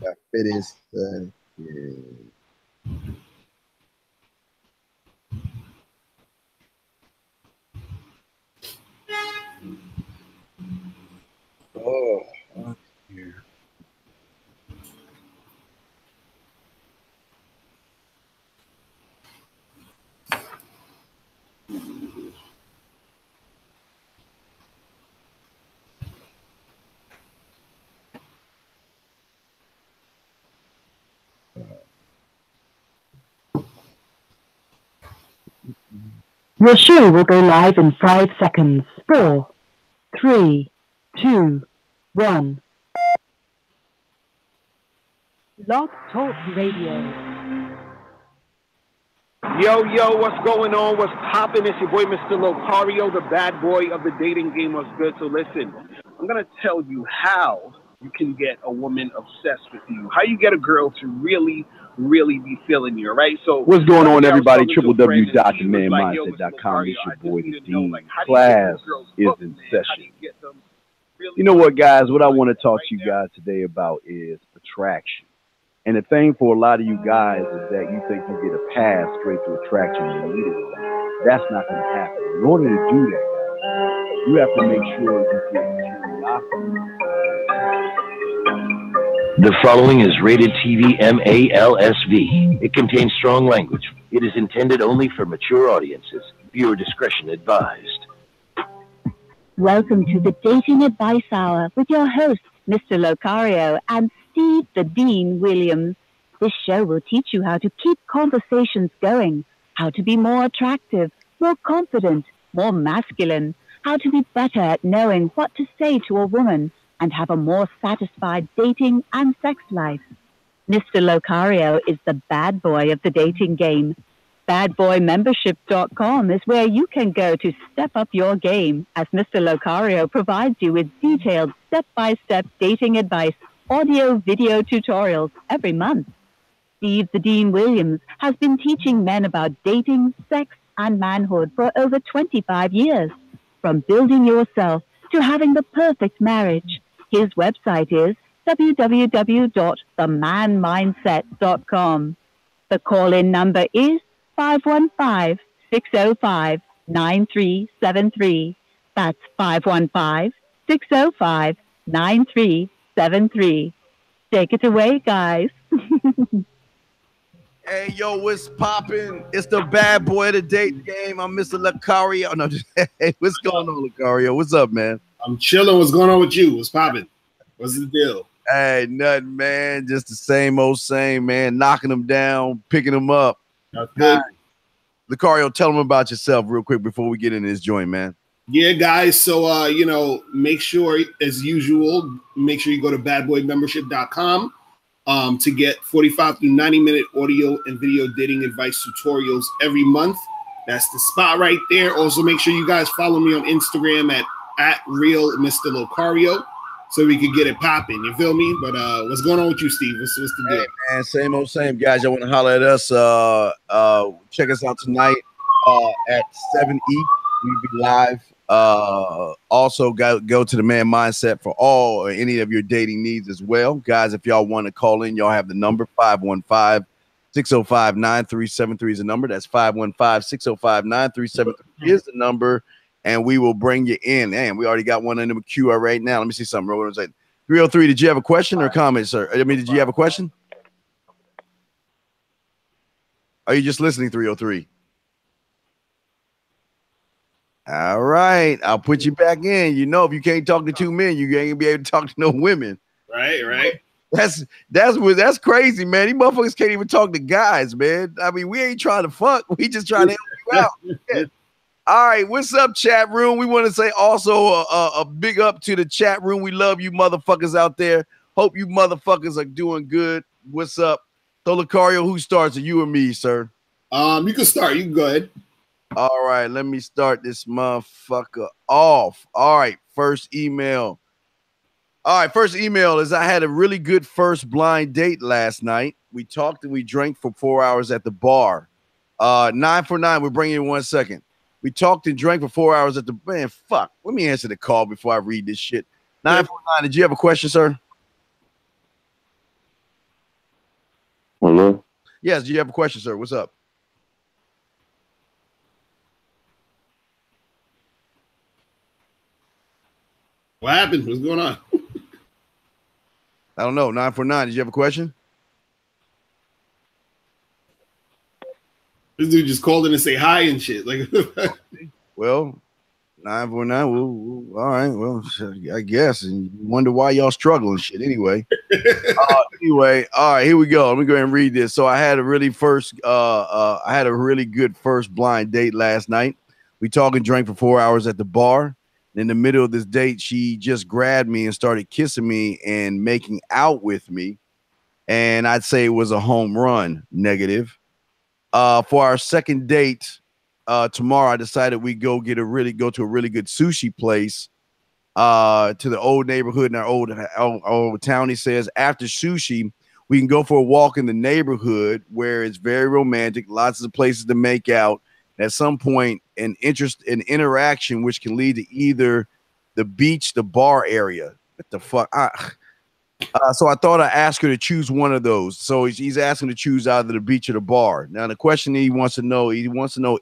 Got fittest. Yeah. Oh, here. Your show will go live in 5 seconds. 4, 3, 2, 1. Blog Talk Radio. Yo, what's going on? What's poppin'? It's your boy, Mr. Locario, the bad boy of the dating game. What's good? So listen, I'm going to tell you how you can get a woman obsessed with you, how you get a girl to really be feeling you, right? So what's going on, everybody? www.themanmindset.com. It's your boy, the Dean. Class is in session. You know what, guys? What I want to talk to you guys today about is attraction. And the thing for a lot of you guys is that you think you get a pass straight to attraction immediately. That's not going to happen. In order to do that, guys, you have to make sure you get curiosity. The following is rated TV MALSV. It contains strong language. It is intended only for mature audiences. Viewer discretion advised. Welcome to the Dating Advice Hour with your hosts, Mr. Locario and Steve the Dean Williams. This show will teach you how to keep conversations going, how to be more attractive, more confident, more masculine, how to be better at knowing what to say to a woman, and have a more satisfied dating and sex life. Mr. Locario is the bad boy of the dating game. Badboymembership.com is where you can go to step up your game, as Mr. Locario provides you with detailed step-by-step dating advice, audio, video tutorials every month. Steve the Dean Williams has been teaching men about dating, sex, and manhood for over 25 years. From building yourself to having the perfect marriage. His website is www.themanmindset.com. The call-in number is 515-605-9373. That's 515-605-9373. Take it away, guys. Hey, yo, what's poppin'? It's the bad boy of the date game. I'm Mr. Locario. No, hey, what's going on, Locario? What's up, man? I'm chilling. What's going on with you? What's poppin'? What's the deal? Hey, nothing, man. Just the same old same, man. Knocking them down, picking them up. That's good. Locario, tell them about yourself real quick before we get into this joint, man. Yeah, guys. So, make sure, as usual, make sure you go to badboymembership.com to get 45 to 90-minute audio and video dating advice tutorials every month. That's the spot right there. Also, make sure you guys follow me on Instagram at real Mr. Locario so we could get it popping. You feel me? But what's going on with you, Steve? What's the deal? Hey, man, same old same, guys. Y'all want to holler at us? Check us out tonight at 7 E. We'll be live. Also, go to the Man Mindset for all or any of your dating needs as well. Guys, if y'all want to call in, y'all have the number 515-605-9373 is the number. That's 515-605-9373 is the number. And we will bring you in. And we already got one in the queue right now. Let me see something. 303, did you have a question or comment, sir? Did you have a question? Are you just listening, 303? All right. I'll put you back in. You know, if you can't talk to two men, you ain't gonna be able to talk to no women. Right. That's crazy, man. These motherfuckers can't even talk to guys, man. I mean, we ain't trying to fuck. We just trying to help you out. Yeah. All right, what's up, chat room? We want to say also a big up to the chat room. We love you motherfuckers out there. Hope you motherfuckers are doing good. What's up? So, Locario, who starts? Are you or me, sir? You can start. You can go ahead. All right, let me start this motherfucker off. All right, first email. All right, first email is I had a really good first blind date last night. We talked and we drank for 4 hours at the bar. 9 for 9. We're bringing in 1 second. We talked and drank for 4 hours at the man. Fuck. Let me answer the call before I read this shit. 949. Did you have a question, sir? Hello? Yes, do you have a question, sir? What's up? What happened? What's going on? I don't know. 949. Did you have a question? This dude just called in and say hi and shit. Like, well, 949. All right. Well, I guess. And you wonder why y'all struggling shit. Anyway. Anyway, all right, here we go. Let me go ahead and read this. So I had a really good first blind date last night. We talked and drank for 4 hours at the bar. In the middle of this date, she just grabbed me and started kissing me and making out with me. And I'd say it was a home run, negative. For our second date tomorrow, I decided we go to a really good sushi place to the old neighborhood in our old town. He says after sushi, we can go for a walk in the neighborhood where it's very romantic, lots of places to make out. At some point, an interaction, which can lead to either the beach, the bar area. What the fuck? So I thought I'd ask her to choose one of those. So he's asking to choose either the beach or the bar. Now, the question he wants to know,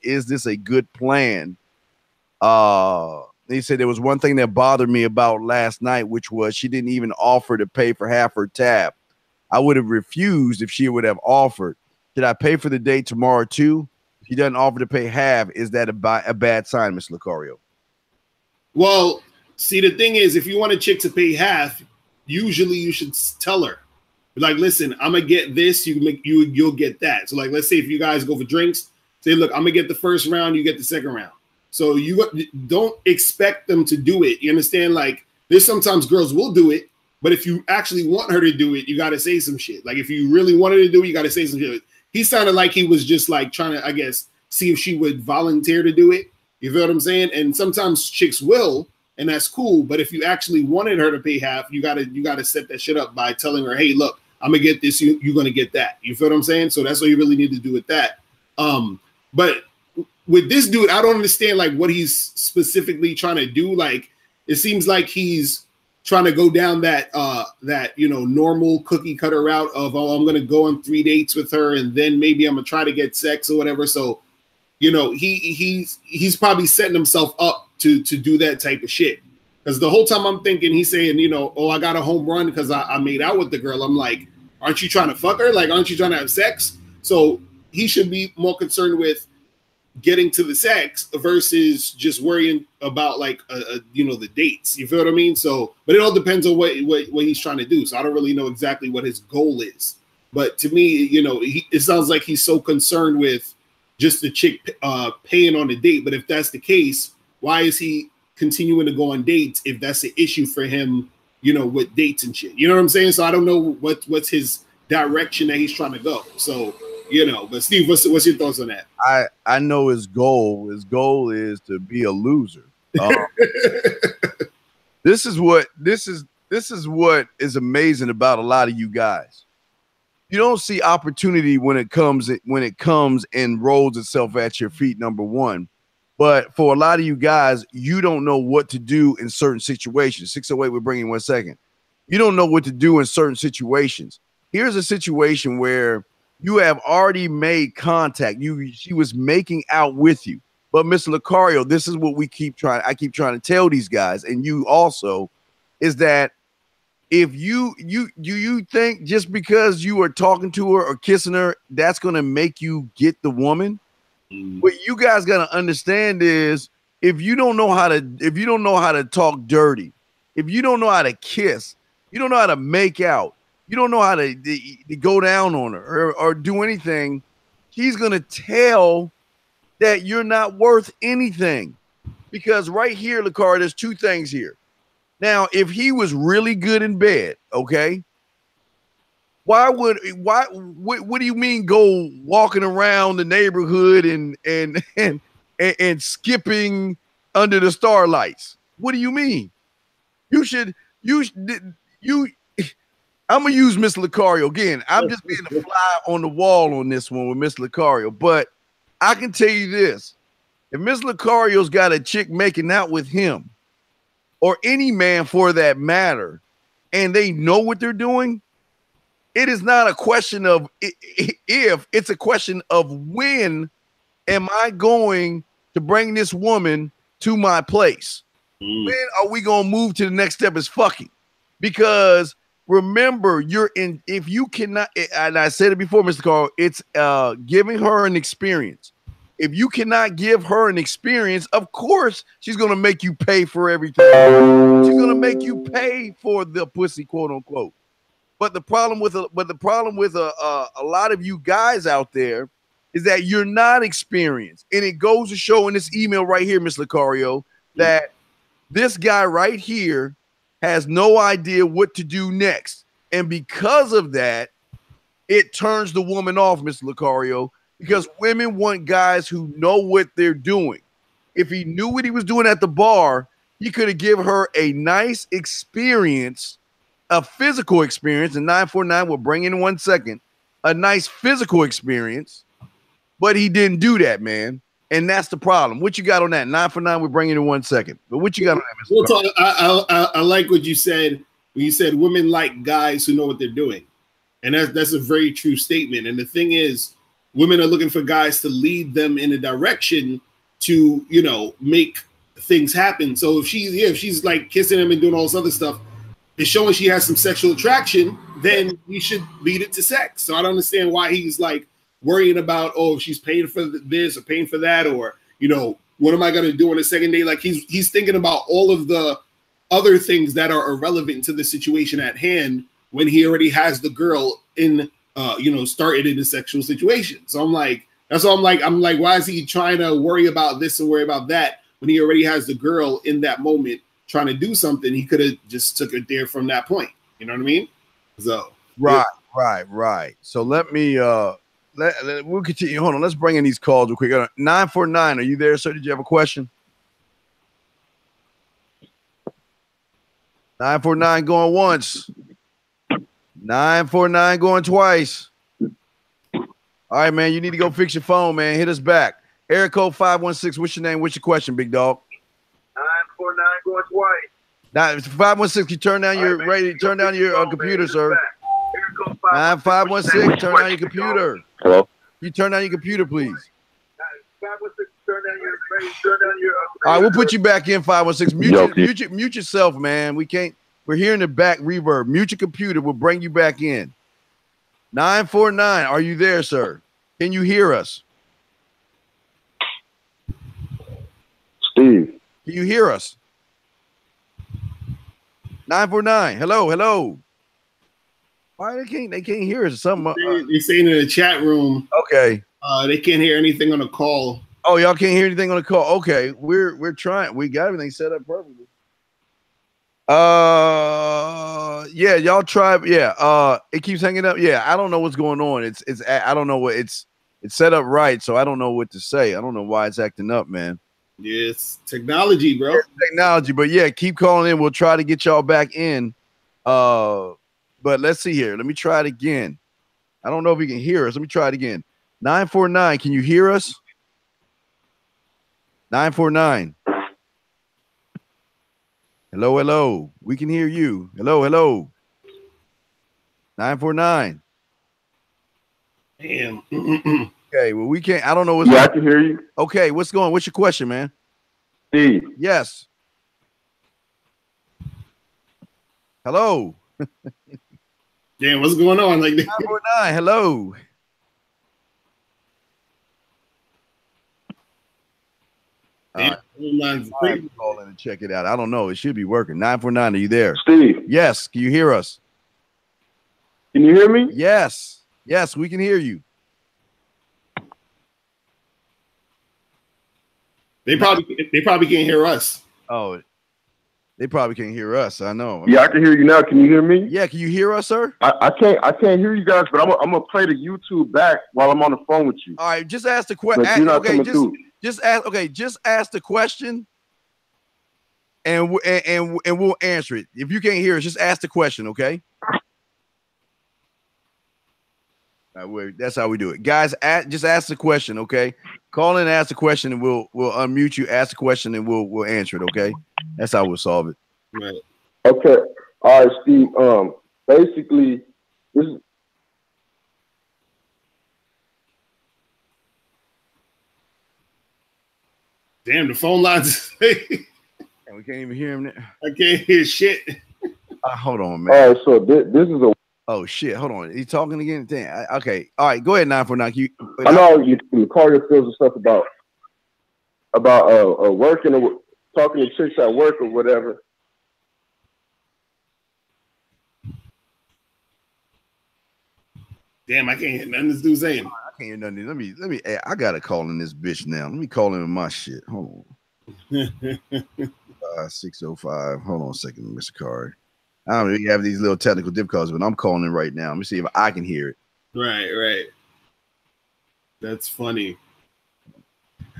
is this a good plan? He said there was one thing that bothered me about last night, which was she didn't even offer to pay for half her tab. I would have refused if she would have offered. Should I pay for the date tomorrow too? If she doesn't offer to pay half, is that a bad sign, Miss Locario? well, see, the thing is, if you want a chick to pay half, usually you should tell her, like, listen, I'm gonna get this, you'll get that. So, like, let's say if you guys go for drinks, say, look, I'm gonna get the first round, you get the second round. So you don't expect them to do it. You understand? Like, there's sometimes girls will do it, but if you actually want her to do it, you got to say some shit. Like, if you really wanted to do it, you got to say some shit. He sounded like he was just like trying to, I guess, see if she would volunteer to do it. You feel what I'm saying? And sometimes chicks will, and that's cool. But if you actually wanted her to pay half, you gotta set that shit up by telling her, hey, look, I'm gonna get this, you're gonna get that. You feel what I'm saying? So that's what you really need to do with that. But with this dude, I don't understand like what he's specifically trying to do. Like, it seems like he's trying to go down that normal cookie cutter route of, oh, I'm gonna go on 3 dates with her and then maybe I'm gonna try to get sex or whatever. So, he's probably setting himself up to do that type of shit. Because the whole time I'm thinking he's saying, oh, I got a home run because I made out with the girl. I'm like, aren't you trying to fuck her? Like, aren't you trying to have sex? So he should be more concerned with getting to the sex versus just worrying about like the dates. You feel what I mean? So, but it all depends on what he's trying to do. So I don't really know exactly what his goal is. But to me, it sounds like he's so concerned with just the chick paying on the date. But if that's the case, why is he continuing to go on dates if that's an issue for him? With dates and shit. You know what I'm saying? So I don't know what's his direction that he's trying to go. So. But Steve, what's your thoughts on that? I know his goal. His goal is to be a loser. This is what is amazing about a lot of you guys. You don't see opportunity when it comes and rolls itself at your feet. Number one, but for a lot of you guys, you don't know what to do in certain situations. 608, we're bringing 1 second. You don't know what to do in certain situations. Here's a situation where you have already made contact. She was making out with you. But Mr. Locario, this is what I keep trying to tell these guys, and you also, is that if you think just because you are talking to her or kissing her, that's gonna make you get the woman. What you guys gotta understand is if you don't know how to talk dirty, if you don't know how to kiss, you don't know how to make out, you don't know how to go down on her or do anything, he's going to tell that you're not worth anything. Because right here, Locario, there's two things here. Now, if he was really good in bed, okay, what do you mean go walking around the neighborhood and skipping under the starlights? What do you mean? I'm gonna use Miss Locario again. I'm just being a fly on the wall on this one with Miss Locario, but I can tell you this: if Miss Locario's got a chick making out with him, or any man for that matter, and they know what they're doing, it is not a question of if, it's a question of when am I going to bring this woman to my place? When are we going to move to the next step is fucking? Because remember, if you cannot, and I said it before, Mr. Carl, it's giving her an experience. If you cannot give her an experience, of course, she's going to make you pay for everything. She's going to make you pay for the pussy, quote unquote. But the problem with a lot of you guys out there is that you're not experienced. And it goes to show in this email right here, Ms. Locario, that this guy right here has no idea what to do next. And because of that, it turns the woman off, Mr. Locario, because women want guys who know what they're doing. If he knew what he was doing at the bar, he could have given her a nice experience, a physical experience, and 949 will bring in 1 second, a nice physical experience, but he didn't do that, man. And that's the problem. What you got on that? 949 will bring in 1 second. But what you got on that, Mr. We'll talk, I like what you said when you said women like guys who know what they're doing. And that's a very true statement. And the thing is, women are looking for guys to lead them in a direction to, you know, make things happen. So if she's like kissing him and doing all this other stuff, it's showing she has some sexual attraction, then you should lead it to sex. So I don't understand why he's like worrying about, oh, if she's paying for this or paying for that, or, you know, what am I going to do on the second day? Like he's thinking about all of the other things that are irrelevant to the situation at hand when he already has the girl in, started in a sexual situation. So I'm like, why is he trying to worry about this and worry about that when he already has the girl in that moment trying to do something? He could have just took it there from that point. You know what I mean? So right. So let me we'll continue. Hold on, let's bring in these calls real quick. 949, are you there, sir? Did you have a question? 949 going once. 949 going twice. All right, man. You need to go fix your phone, man. Hit us back. Area code 516. What's your name? What's your question, big dog? 949 going twice. Now, 516. You turn down your turn down your computer, sir. 9516. Turn down your computer. Hello. You turn down your computer, please. 516. Turn down your. All right, we'll put you back in 516. Mute yourself, man. We can't. We're hearing the back reverb. Mute your computer. We'll bring you back in. 949. Are you there, sir? Can you hear us? Steve. Can you hear us? 949. Hello. Why they can't hear us? Something. They're saying in the chat room. Okay. They can't hear anything on the call. Oh, y'all can't hear anything on the call. Okay, we're trying. We got everything set up perfectly. Yeah, y'all try. Yeah, it keeps hanging up. Yeah, I don't know what's going on. It's I don't know what it's set up right, so I don't know what to say. I don't know why it's acting up, man. Yeah, it's technology, bro. It's technology, but yeah, keep calling in. We'll try to get y'all back in. But let's see here. Let me try it again. I don't know if you can hear us. Let me try it again. 949. Can you hear us? 949. Hello. We can hear you. Hello. 949. Damn. Okay, well, we can't. I don't know what's I can hear you. Okay, what's your question, man? Steve. Yes. Hello. Damn, what's going on? Like 949. Hello. Call in and check it out. I don't know. It should be working. 949. Are you there? Steve. Yes. Can you hear us? Can you hear me? Yes. Yes, we can hear you. They probably can't hear us. Oh, they probably can't hear us. I know. Yeah, I can hear you now. Can you hear me? Yeah, can you hear us, sir? I can't hear you guys, but I'm gonna play the YouTube back while I'm on the phone with you. All right, just ask the question. Okay, just ask. Okay, just ask the question, and we'll answer it. If you can't hear us, just ask the question. Okay. That's how we do it, guys. Just ask the question. Okay, call in and ask the question, and we'll unmute you. Ask the question, and we'll answer it. Okay, that's how we'll solve it. Right. Okay. All right, Steve. Basically, Damn, the phone lines. And we can't even hear him now. I can't hear shit. Hold on, man. All right, so this is a. Oh shit! Hold on. He's talking again. Damn. Okay. All right. Go ahead. 949. I know Locario feels the stuff about working or talking to chicks at work or whatever. Damn, I can't hear nothing this dude's saying. I can't hear nothing. Let me. I gotta call in this bitch now. Let me call in with my shit. Hold on. 605. Hold on a second, Mr. Card. I don't really have these little technical difficulties, but I'm calling in right now. Let me see if I can hear it. Right. That's funny.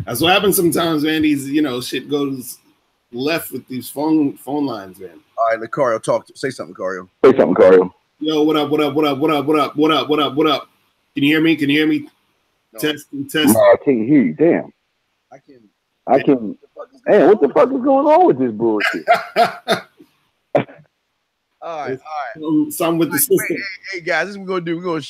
That's what happens sometimes, man. These, shit goes left with these phone lines, man. All right, Locario, say something, Locario. Say something, Locario. Yo, what up? Can you hear me? No. Test. No, I can't hear you. Damn. I can. Man, what the fuck is going on with this bullshit? All right. Something with the system. Hey guys, this is what we're gonna do. We're gonna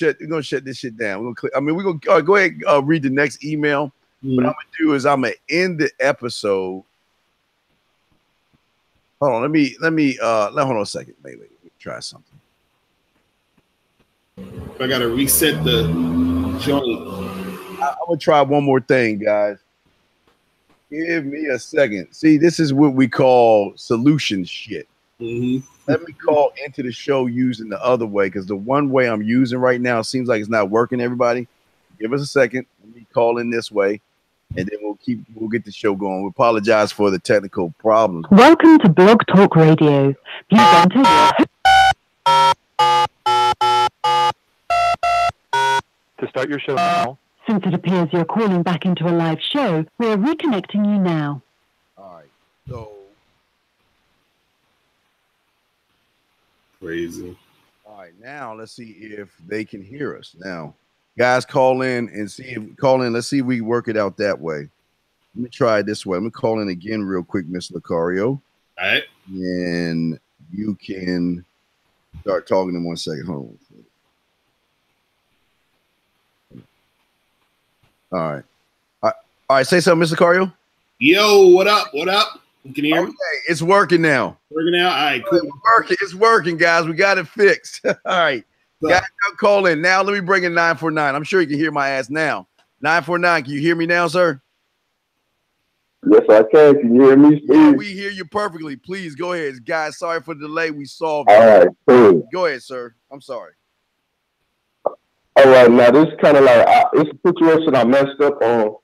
shut this shit down. We're gonna go ahead and read the next email. What I'm gonna do is I'm gonna end the episode. Hold on, let me hold on a second. Wait, let me try something. I gotta reset the joint. I'm gonna try one more thing, guys. Give me a second. See, this is what we call solution shit. Let me call into the show using the other way, because the one way I'm using right now seems like it's not working. Everybody, give us a second. Let me call in this way, and then we'll get the show going. We apologize for the technical problems. Welcome to Blog Talk Radio. Please enter to start your show now. Since it appears you're calling back into a live show, we're reconnecting you now. All right. So crazy. All right, now let's see if they can hear us. Now, guys, call in. Let's see if we work it out that way. Let me try it this way. Let me call in again real quick, Miss Locario. All right. And you can start talking in 1 second. Hold on. All right. Say something, Mr. Locario. Yo, what up? Can you hear me? Okay, it's working now. Working now? All right, cool. It's working, guys. We got it fixed. All right. Guys, call in. Now let me bring in 949. I'm sure you can hear my ass now. 949, can you hear me now, sir? Yes, I can. Can you hear me, Steve? Yeah, we hear you perfectly. Please go ahead. Guys, sorry for the delay. We solved it. All right, cool. Go ahead, sir. I'm sorry. All right, now this is kind of like, it's a situation I messed up on.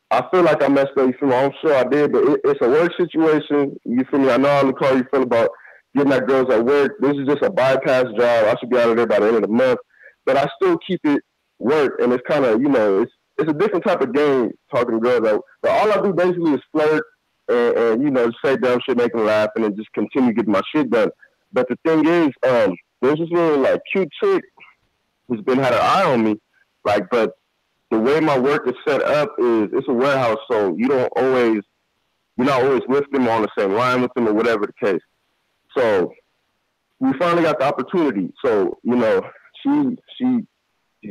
I feel like I messed up, you feel me? I'm sure I did, but it's a work situation, you feel me? I know how you feel about getting at girls at work. This is just a bypass job. I should be out of there by the end of the month, but I still keep it work, and it's kind of, it's a different type of game talking to girls. But all I do basically is flirt and just say dumb shit, make them laugh, and then just continue getting my shit done. But the thing is, there's this little cute chick who's been had her eye on me, but the way my work is set up is it's a warehouse, so you're not always with them on the same line with them or whatever the case. So we finally got the opportunity. So she's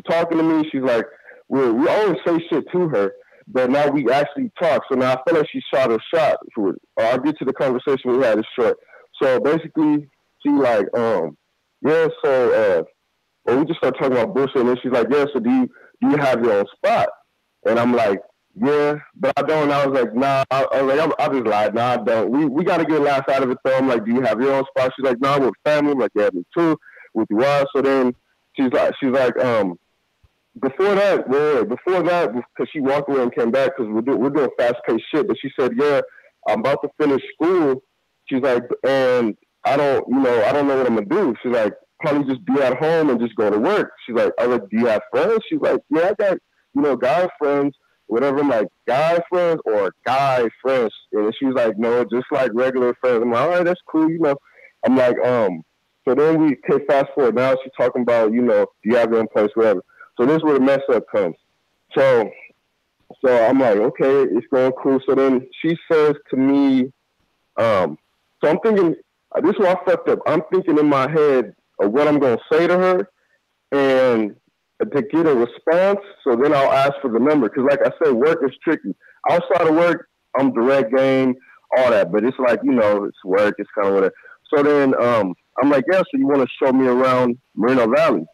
talking to me. She's like, we always say shit to her, but now we actually talk. So now I feel like she shot her shot. I'll get to the conversation we had. It's short. So basically, she like, we just started talking about bullshit, and then she's like, yeah, so do you have your own spot? And I'm like, yeah, but I don't. And I was like, nah. I just lied. Nah, I don't. We got to get a laugh out of it, though. I'm like, do you have your own spot? She's like, nah, with family. I'm like, yeah, me too. With you are. So then she's like, before that, because she walked away and came back, because we're doing fast-paced shit. But she said, yeah, I'm about to finish school. She's like, and I don't know what I'm gonna do. She's like, probably just be at home and just go to work. She's like, oh, do you have friends? She's like, yeah, I got, guy friends, whatever. I'm like, guy friends or guy friends? And she's like, no, just like regular friends. I'm like, all right, that's cool, I'm like, so then we take fast forward. Now she's talking about, do you have your own place, whatever. So this is where the mess up comes. So I'm like, okay, it's going cool. So then she says to me, so I'm thinking, this is where I fucked up. I'm thinking in my head of what I'm going to say to her and to get a response. So then I'll ask for the number. Because like I said, work is tricky. Outside of work, I'm direct game, all that. But it's like, you know, it's work, it's kind of whatever. So then I'm like, yeah, so you want to show me around Moreno Valley?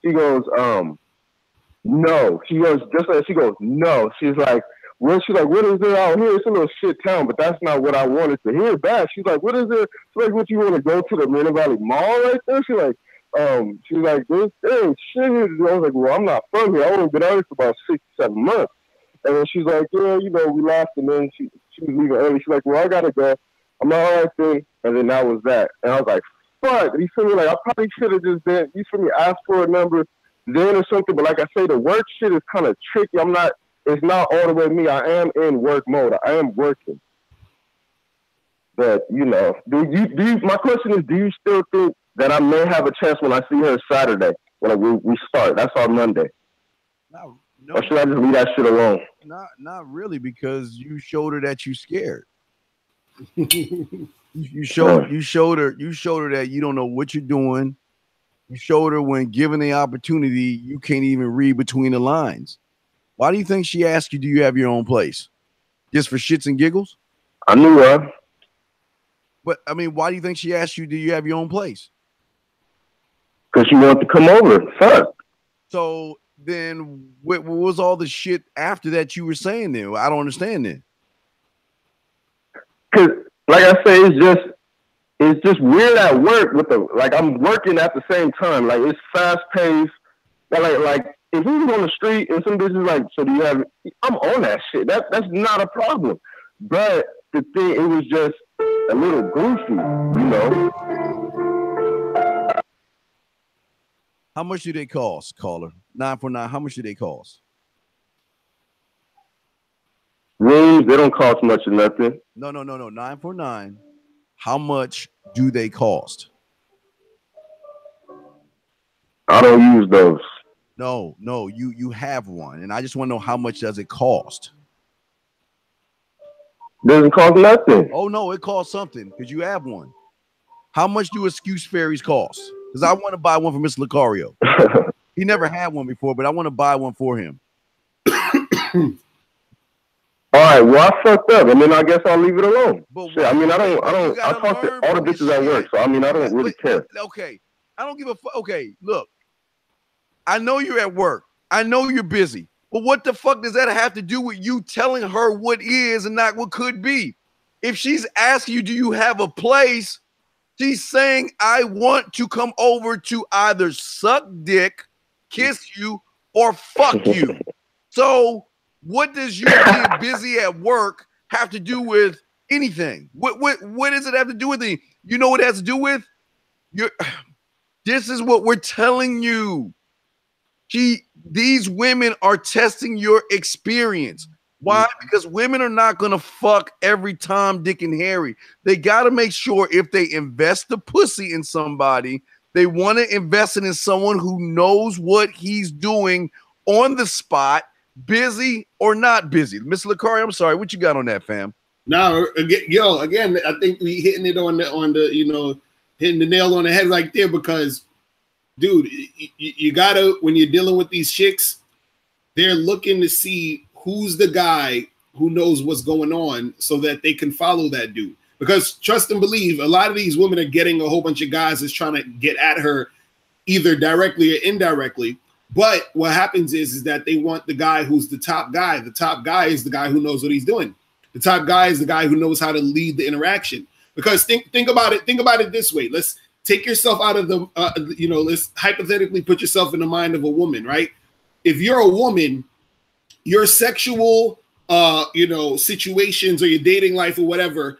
She goes, no. She goes, just like she goes, no. She's like, she's like, what is there out here? It's a little shit town, but that's not what I wanted to hear back. She's like, what is there? She's like, what, you want to go to the Moreno Valley Mall right there? She's like, this shit here. I was like, well, I'm not from here. I've only been out here for about 6 to 7 months. And then she's like, yeah, you know, we laughed, and then she was leaving early. She's like, well, I gotta go. I'm like, all right then. And then that was that. And I was like, fuck. You feel me? Like, I probably should have just been, you feel me, asked for a number then or something. But like I say, the work shit is kind of tricky. It's not all the way me. I am in work mode. I am working. But, you know, my question is, do you still think that I may have a chance when I see her Saturday, when we start? That's on Monday. No. Or should I just leave that shit alone? Not really, because you showed her that you scared. you showed her that you don't know what you're doing. You showed her when given the opportunity, you can't even read between the lines. Why do you think she asked you, do you have your own place? Just for shits and giggles? I knew her. But, I mean, why do you think she asked you, do you have your own place? Because she wanted to come over. Fuck. So then what was all the shit after that you were saying then? I don't understand that. Because, like I say, it's just weird at work like I'm working at the same time. Like, it's fast paced. Like if we was on the street and some bitches like, so do you have, I'm on that shit. That's not a problem. But the thing, it was just a little goofy, you know. How much do they cost, caller? 949. How much do they cost? Rooms, they don't cost much or nothing. No. 949. How much do they cost? I don't use those. No, you have one, and I just want to know how much does it cost? Doesn't cost nothing. Oh no, it costs something because you have one. How much do excuse fairies cost? Because I want to buy one for Mr. Locario. He never had one before, but I want to buy one for him. All right, well, I fucked up, and then I guess I'll leave it alone. Shit, I mean, I talk to all the bitches at work, so I mean, I don't really care. Okay, I don't give a fuck. Okay, look, I know you're at work. I know you're busy, but what the fuck does that have to do with you telling her what is and not what could be? If she's asking you, do you have a place? She's saying, I want to come over to either suck dick, kiss you, or fuck you. So what does you being busy at work have to do with anything? What does it have to do with it? You know what it has to do with? This is what we're telling you. These women are testing your experience. Why? Because women are not going to fuck every Tom, Dick, and Harry. They got to make sure if they invest the pussy in somebody, they want to invest it in someone who knows what he's doing on the spot, busy or not busy. Mr. Locario, I'm sorry. What you got on that, fam? No, again, I think we hitting it on the you know, hitting the nail on the head right there because, dude, you got to, when you're dealing with these chicks, they're looking to see who's the guy who knows what's going on so that they can follow that dude. Because trust and believe, a lot of these women are getting a whole bunch of guys that's trying to get at her either directly or indirectly. But what happens is that they want the guy who's the top guy. The top guy is the guy who knows what he's doing. The top guy is the guy who knows how to lead the interaction. Because think about it. Think about it this way. Let's take yourself out of the, let's hypothetically put yourself in the mind of a woman, right? If you're a woman, your sexual, situations or your dating life or whatever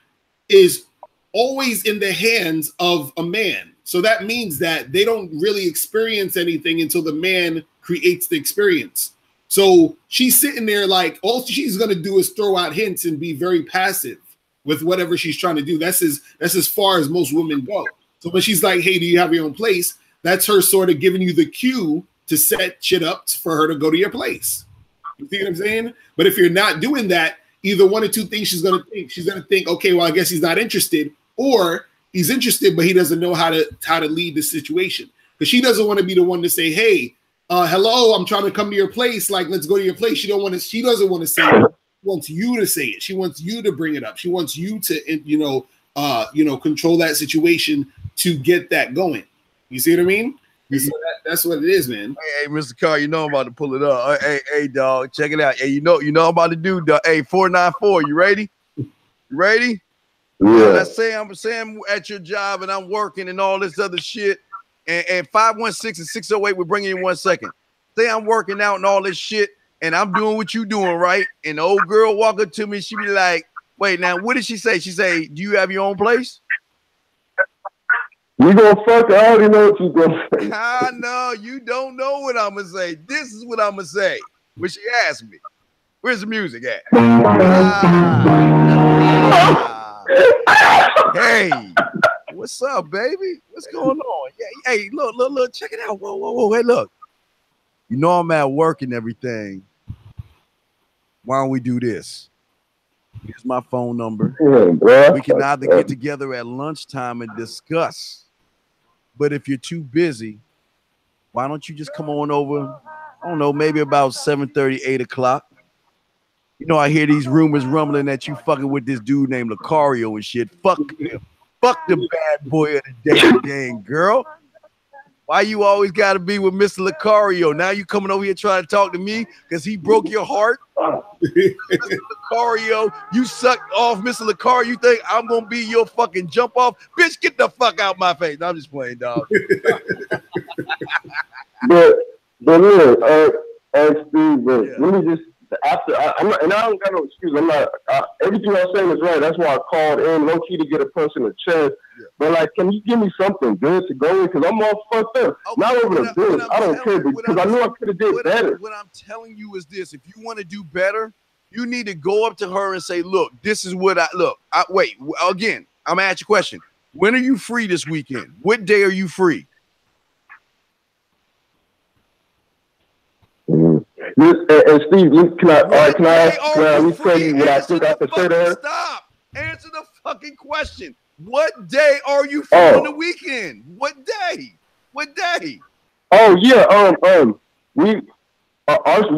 is always in the hands of a man. So that means that they don't really experience anything until the man creates the experience. So she's sitting there like all she's going to do is throw out hints and be very passive with whatever she's trying to do. That's as far as most women go. So when she's like, hey, do you have your own place? That's her sort of giving you the cue to set shit up for her to go to your place. You see what I'm saying? But if you're not doing that, either one or two things she's going to think. She's going to think, okay, well, I guess he's not interested, or he's interested, but he doesn't know how to lead the situation. Because she doesn't want to be the one to say, hey, hello, I'm trying to come to your place. Like, let's go to your place. She doesn't want to say, wants you to say it. She wants you to bring it up. She wants you to, control that situation to get that going. You see what I mean? So that's what it is, man. Hey, Mr. Carr, you know I'm about to pull it up. Hey, dog, check it out. Hey, you know I'm about to do, dog. Hey, 494, you ready? You ready? Yeah. Let's say I'm at your job and I'm working and all this other shit. And 516 and 608, we're bringing you in 1 second. Say I'm working out and all this shit, and I'm doing what you doing, right? And the old girl walk up to me, she be like, wait, now, what did she say? She say, do you have your own place? You gonna fuck? I already know what you gonna say. No, you don't know what I'm gonna say. This is what I'm gonna say. When she asked me, where's the music at? Hey, what's up, baby? What's going on? Yeah, hey, look, check it out. Whoa, hey, look. You know I'm at work and everything. Why don't we do this? Here's my phone number. We can either get together at lunchtime and discuss. But if you're too busy, why don't you just come on over? I don't know, maybe about 7:30, 8 o'clock. You know, I hear these rumors rumbling that you fucking with this dude named Locario and shit. Fuck him. Fuck the bad boy of the dating game, girl. Why you always got to be with Mr. Locario? Now you coming over here trying to talk to me because he broke your heart? Mr. Locario, you sucked off Mr. Locario. You think I'm going to be your fucking jump off? Bitch, get the fuck out my face. No, I'm just playing, dog. but look, Steve, let me just, I'm not, and I don't got no excuse. I'm not, everything I'm saying is right. That's why I called in low key to get a punch in the chest. Yeah. But like, can you give me something good to go with? Because I'm all fucked up. Okay, not over the bills. I don't care because I know I could have did better. What I'm telling you is this: if you want to do better, you need to go up to her and say, "Look, this is what wait, again, I'm gonna ask you a question. When are you free this weekend? What day are you free?" And Steve, can I tell you what I think I could say to her? Stop. Answer the fucking question. What day are you free on the weekend? What day? What day? Oh yeah, we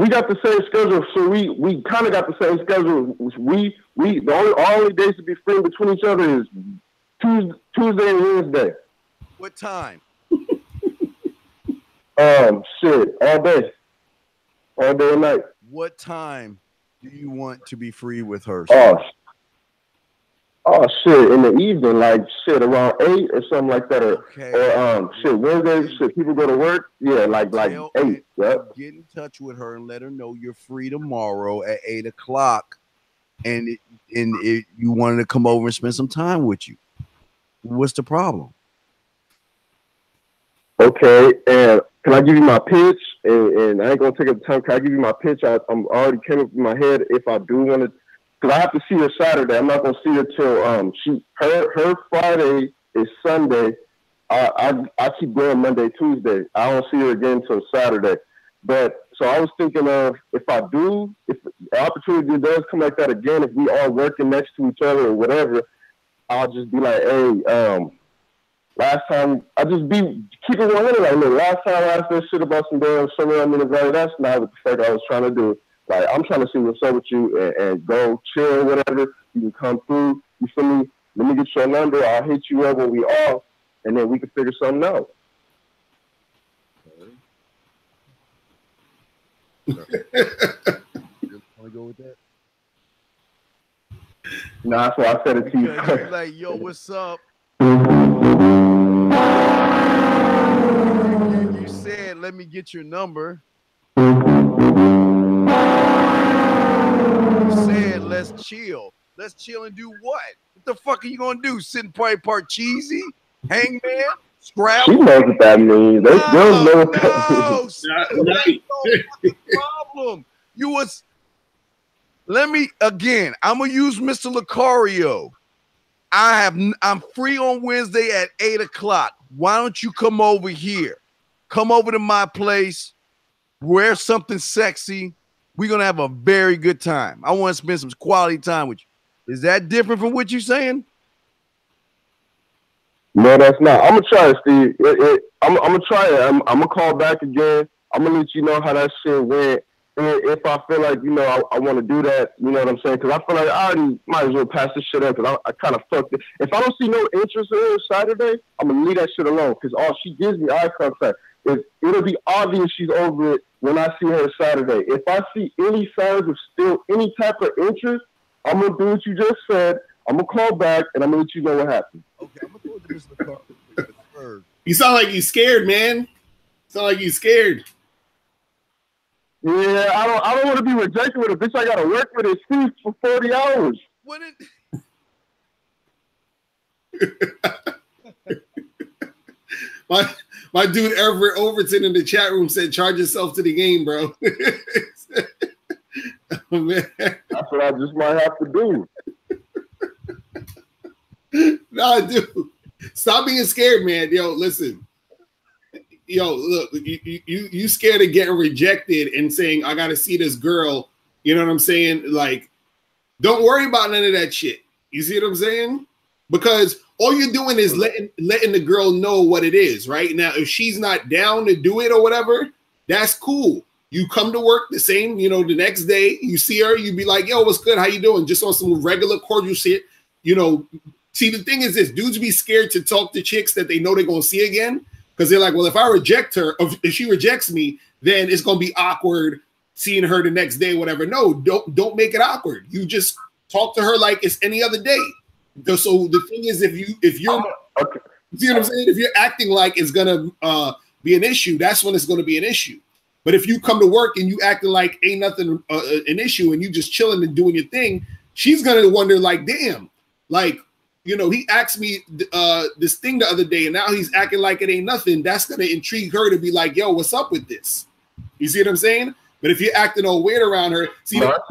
got the same schedule, so we kind of got the same schedule. We the only days to be free between each other is Tuesday and Wednesday. What time? Shit, all day and night. What time do you want to be free with her? Oh shit, in the evening, like shit around 8 or something like that, or shit Wednesday, shit people go to work, yeah, like 8. Yep. Get in touch with her and let her know you're free tomorrow at 8 o'clock, and you wanted to come over and spend some time with you. What's the problem? Okay, and can I give you my pitch? And I ain't gonna take up time. Can I give you my pitch? I'm already came up in my head if I do want to. Because I have to see her Saturday. I'm not gonna see her till her Friday is Sunday. I keep going Monday, Tuesday. I don't see her again till Saturday. But so I was thinking of if the opportunity does come like that again, if we are working next to each other or whatever, I'll just be like, hey, last time I just keep it 100. Like, look, last time I asked that shit about some damn somewhere I'm in the valley. That's not what the fuck I was trying to do. Like, I'm trying to see what's up with you and go chill, whatever. You can come through. You feel me? Let me get your number. I'll hit you up when we off, and then we can figure something out. Want to go with that? No, that's why I said it to you. You're like, yo, what's up? You said, let me get your number. You said, let's chill. Let's chill and do what? What the fuck are you going to do? Sit and play part cheesy? Hangman? Scrabble? She knows what that means. They don't know what that means. No problem. You was... Let me, again, I'm going to use Mr. Locario. I'm free on Wednesday at 8 o'clock. Why don't you come over here? Come over to my place. Wear something sexy. We're going to have a very good time. I want to spend some quality time with you. Is that different from what you're saying? No, that's not. I'm going to try it, Steve. I'm going to try it. I'm going to call back again. I'm going to let you know how that shit went. if I feel like, I want to do that, you know what I'm saying? Because I feel like I already might as well pass this shit up because I kind of fucked it. If I don't see no interest in her Saturday, I'm going to leave that shit alone because all she gives me eye contact. It'll be obvious she's over it when I see her Saturday. If I see any signs of still any type of interest, I'm going to do what you just said. I'm going to call back and I'm going to let you know what happened. Okay, I'm going to go to Mr. Carr. You sound like you scared, man. You sound like you scared. Yeah, I don't want to be rejected with a bitch I gotta work with his for 40 hours. What my dude Everett Overton in the chat room said, "Charge yourself to the game, bro." Oh, man. That's what I just might have to do. Nah, dude, stop being scared, man. Yo, listen. Yo, look, you scared of getting rejected and saying, I gotta see this girl. You know what I'm saying? Like, don't worry about none of that shit. You see what I'm saying? Because all you're doing is letting the girl know what it is, right? Now, if she's not down to do it or whatever, that's cool. You come to work the same, the next day, you see her, you be like, yo, what's good? How you doing? Just on some regular cordial shit. See, the thing is this, dudes be scared to talk to chicks that they know they're gonna see again. Because they're like, well, if I reject her, if she rejects me, then it's gonna be awkward seeing her the next day, whatever. No, don't make it awkward. You just talk to her like it's any other day. So the thing is, if you're okay. See what I'm saying? If you're acting like it's gonna be an issue, that's when it's gonna be an issue. But if you come to work and you acting like ain't nothing an issue and you just chilling and doing your thing, she's gonna wonder like, damn, like. He asked me this thing the other day, and now he's acting like it ain't nothing. That's going to intrigue her to be like, yo, what's up with this? You see what I'm saying? But if you're acting all weird around her, see, that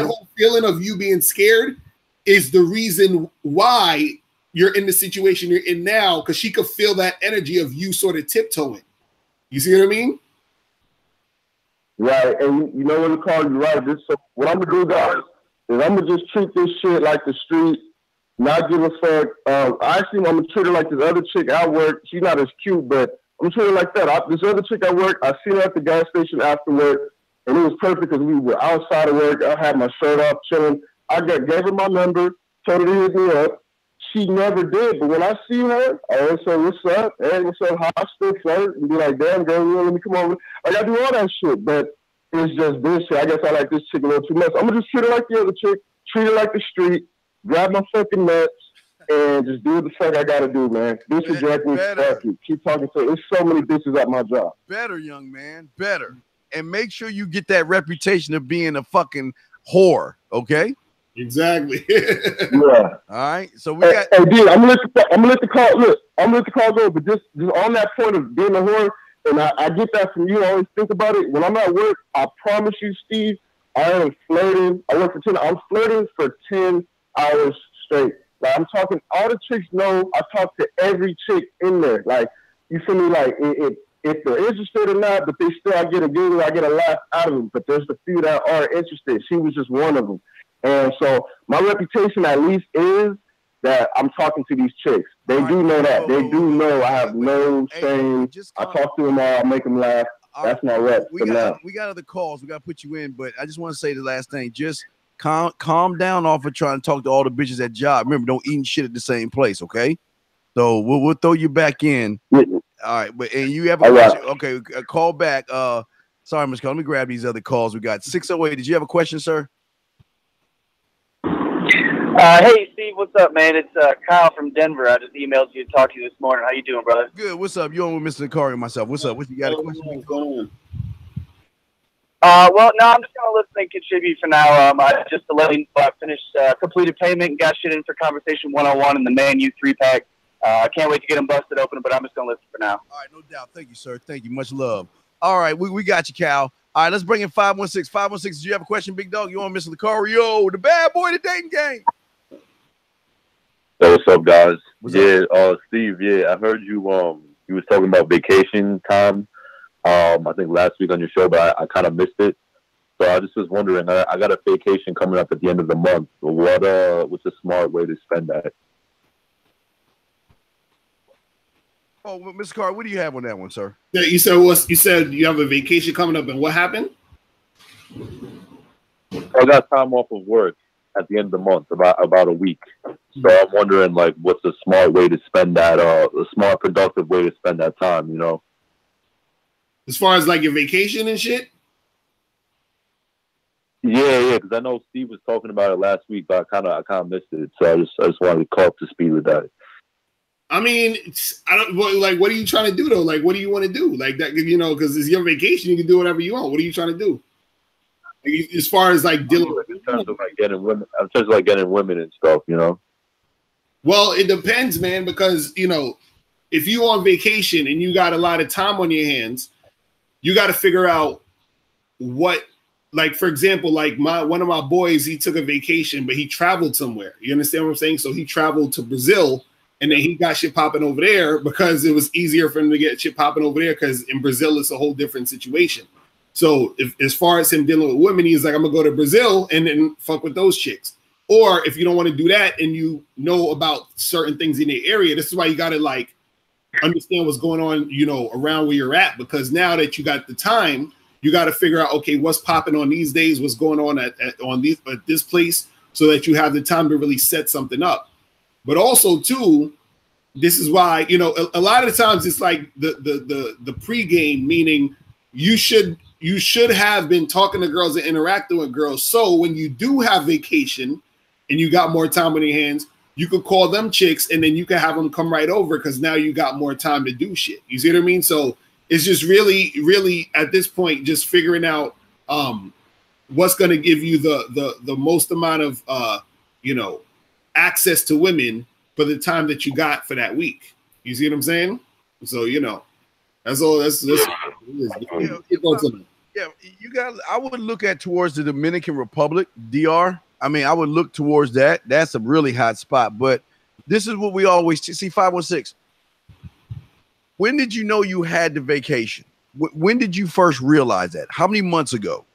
whole feeling of you being scared is the reason why you're in the situation you're in now, because she could feel that energy of you sort of tiptoeing. You see what I mean? Right. And you know what to call you right. So what I'm going to do, guys, is I'm going to just treat this shit like the street. Not give a fuck. Actually, I'm gonna treat her like this other chick at work. She's not as cute, but I'm treating her like that. This other chick at work, I seen her at the gas station after work, and it was perfect because we were outside of work. I had my shirt off, chilling. Gave her my number, told her to hit me up. She never did, but when I see her, I always say, "What's up?" Hey, what's up? How I still flirt and be like, "Damn, girl, let me come over." I gotta do all that shit, but it's just bullshit. I guess I like this chick a little too much. I'm gonna just treat her like the other chick, treat her like the street. Grab my fucking nuts and just do what the fuck I gotta do, man. Bitch reject me, fuck you. Keep talking to there's so many bitches at my job. Better, young man, better. And make sure you get that reputation of being a fucking whore, okay? Exactly. Yeah. All right. So we got. Hey, dude, I'm gonna let the call. Look, I'm gonna let the call go. But just on that point of being a whore, and I get that from you. I always think about it when I'm at work. I promise you, Steve, I am flirting. I work for 10. I'm flirting for 10 hours straight. Like I'm talking. All the chicks know. I talk to every chick in there. Like you feel me? Like if they're interested or not, but I get a giggle, I get a laugh out of them. But there's the few that are interested. She was just one of them. And so my reputation at least is that I'm talking to these chicks. They do know that. They do know I have no shame. I talk to them all. I make them laugh. That's my rep for now. We got other calls. We got to put you in. But I just want to say the last thing. Just calm down off of trying to talk to all the bitches at job. Remember, don't eat shit at the same place, okay? So we'll throw you back in. All right. And you have a question. Okay, call back. Sorry, Mr. Cole. Let me grab these other calls. We got 608. Did you have a question, sir? Hey, Steve, what's up, man? It's Kyle from Denver. I just emailed you to talk to you this morning. How you doing, brother? Good. What's up? You on with Mr. Locario and myself. What's up? What you got a question? What's going on? Well, no, I'm just going to listen and contribute for now. Just to let you know, I finished completed payment and got shit in for Conversation 101 and the Man U 3-pack. I can't wait to get them busted open, but I'm just going to listen for now. All right, no doubt. Thank you, sir. Thank you. Much love. All right, we got you, Cal. All right, let's bring in 516. 516, do you have a question, big dog? You on Mr. Locario, the bad boy of the dating game? Hey, what's up, guys? Steve, I heard you was talking about vacation time I think last week on your show, but I kind of missed it. So I just was wondering, I got a vacation coming up at the end of the month. What's a smart way to spend that? Oh, well, Mr. Carr, what do you have on that one, sir? Yeah, you said you have a vacation coming up, and what happened? I got time off of work at the end of the month, about a week. So I'm wondering, like, what's a smart way to spend that, a smart, productive way to spend that time, you know? As far as like your vacation and shit? Yeah, because I know Steve was talking about it last week, but I kind of missed it. So I just wanted to call up to speed with that. I mean, I don't like. What are you trying to do though? Like, what do you want to do? Like that, you know, because it's your vacation, you can do whatever you want. What are you trying to do? Like, as far as like dealing with in terms of like getting women, in terms of like getting women and stuff, you know. Well, it depends, man, because you know, if you on vacation and you got a lot of time on your hands, you got to figure out what. Like, for example, like one of my boys, he took a vacation, but he traveled somewhere. You understand what I'm saying? So he traveled to Brazil. And then he got shit popping over there because it was easier for him to get shit popping over there because in Brazil, it's a whole different situation. So if, as far as him dealing with women, he's like, I'm going to go to Brazil and then fuck with those chicks. Or if you don't want to do that and you know about certain things in the area, this is why you got to like understand what's going on, you know, around where you're at. Because now that you got the time, you got to figure out, okay, what's popping on these days, what's going on at this place so that you have the time to really set something up. But also, too, this is why, you know, a lot of the times it's like the pregame, meaning you should have been talking to girls and interacting with girls. So when you do have vacation and you got more time on your hands, you could call them chicks and then you can have them come right over because now you got more time to do shit. You see what I mean? So it's just really, really at this point, just figuring out what's going to give you the most amount of, you know, access to women for the time that you got for that week. You see what I'm saying? So, you know, that's all. That's yeah, you got. I would look at towards the Dominican Republic, DR. I mean, I would look towards that. That's a really hot spot. But this is what we always see. 516. When did you know you had the vacation? When did you first realize that? How many months ago?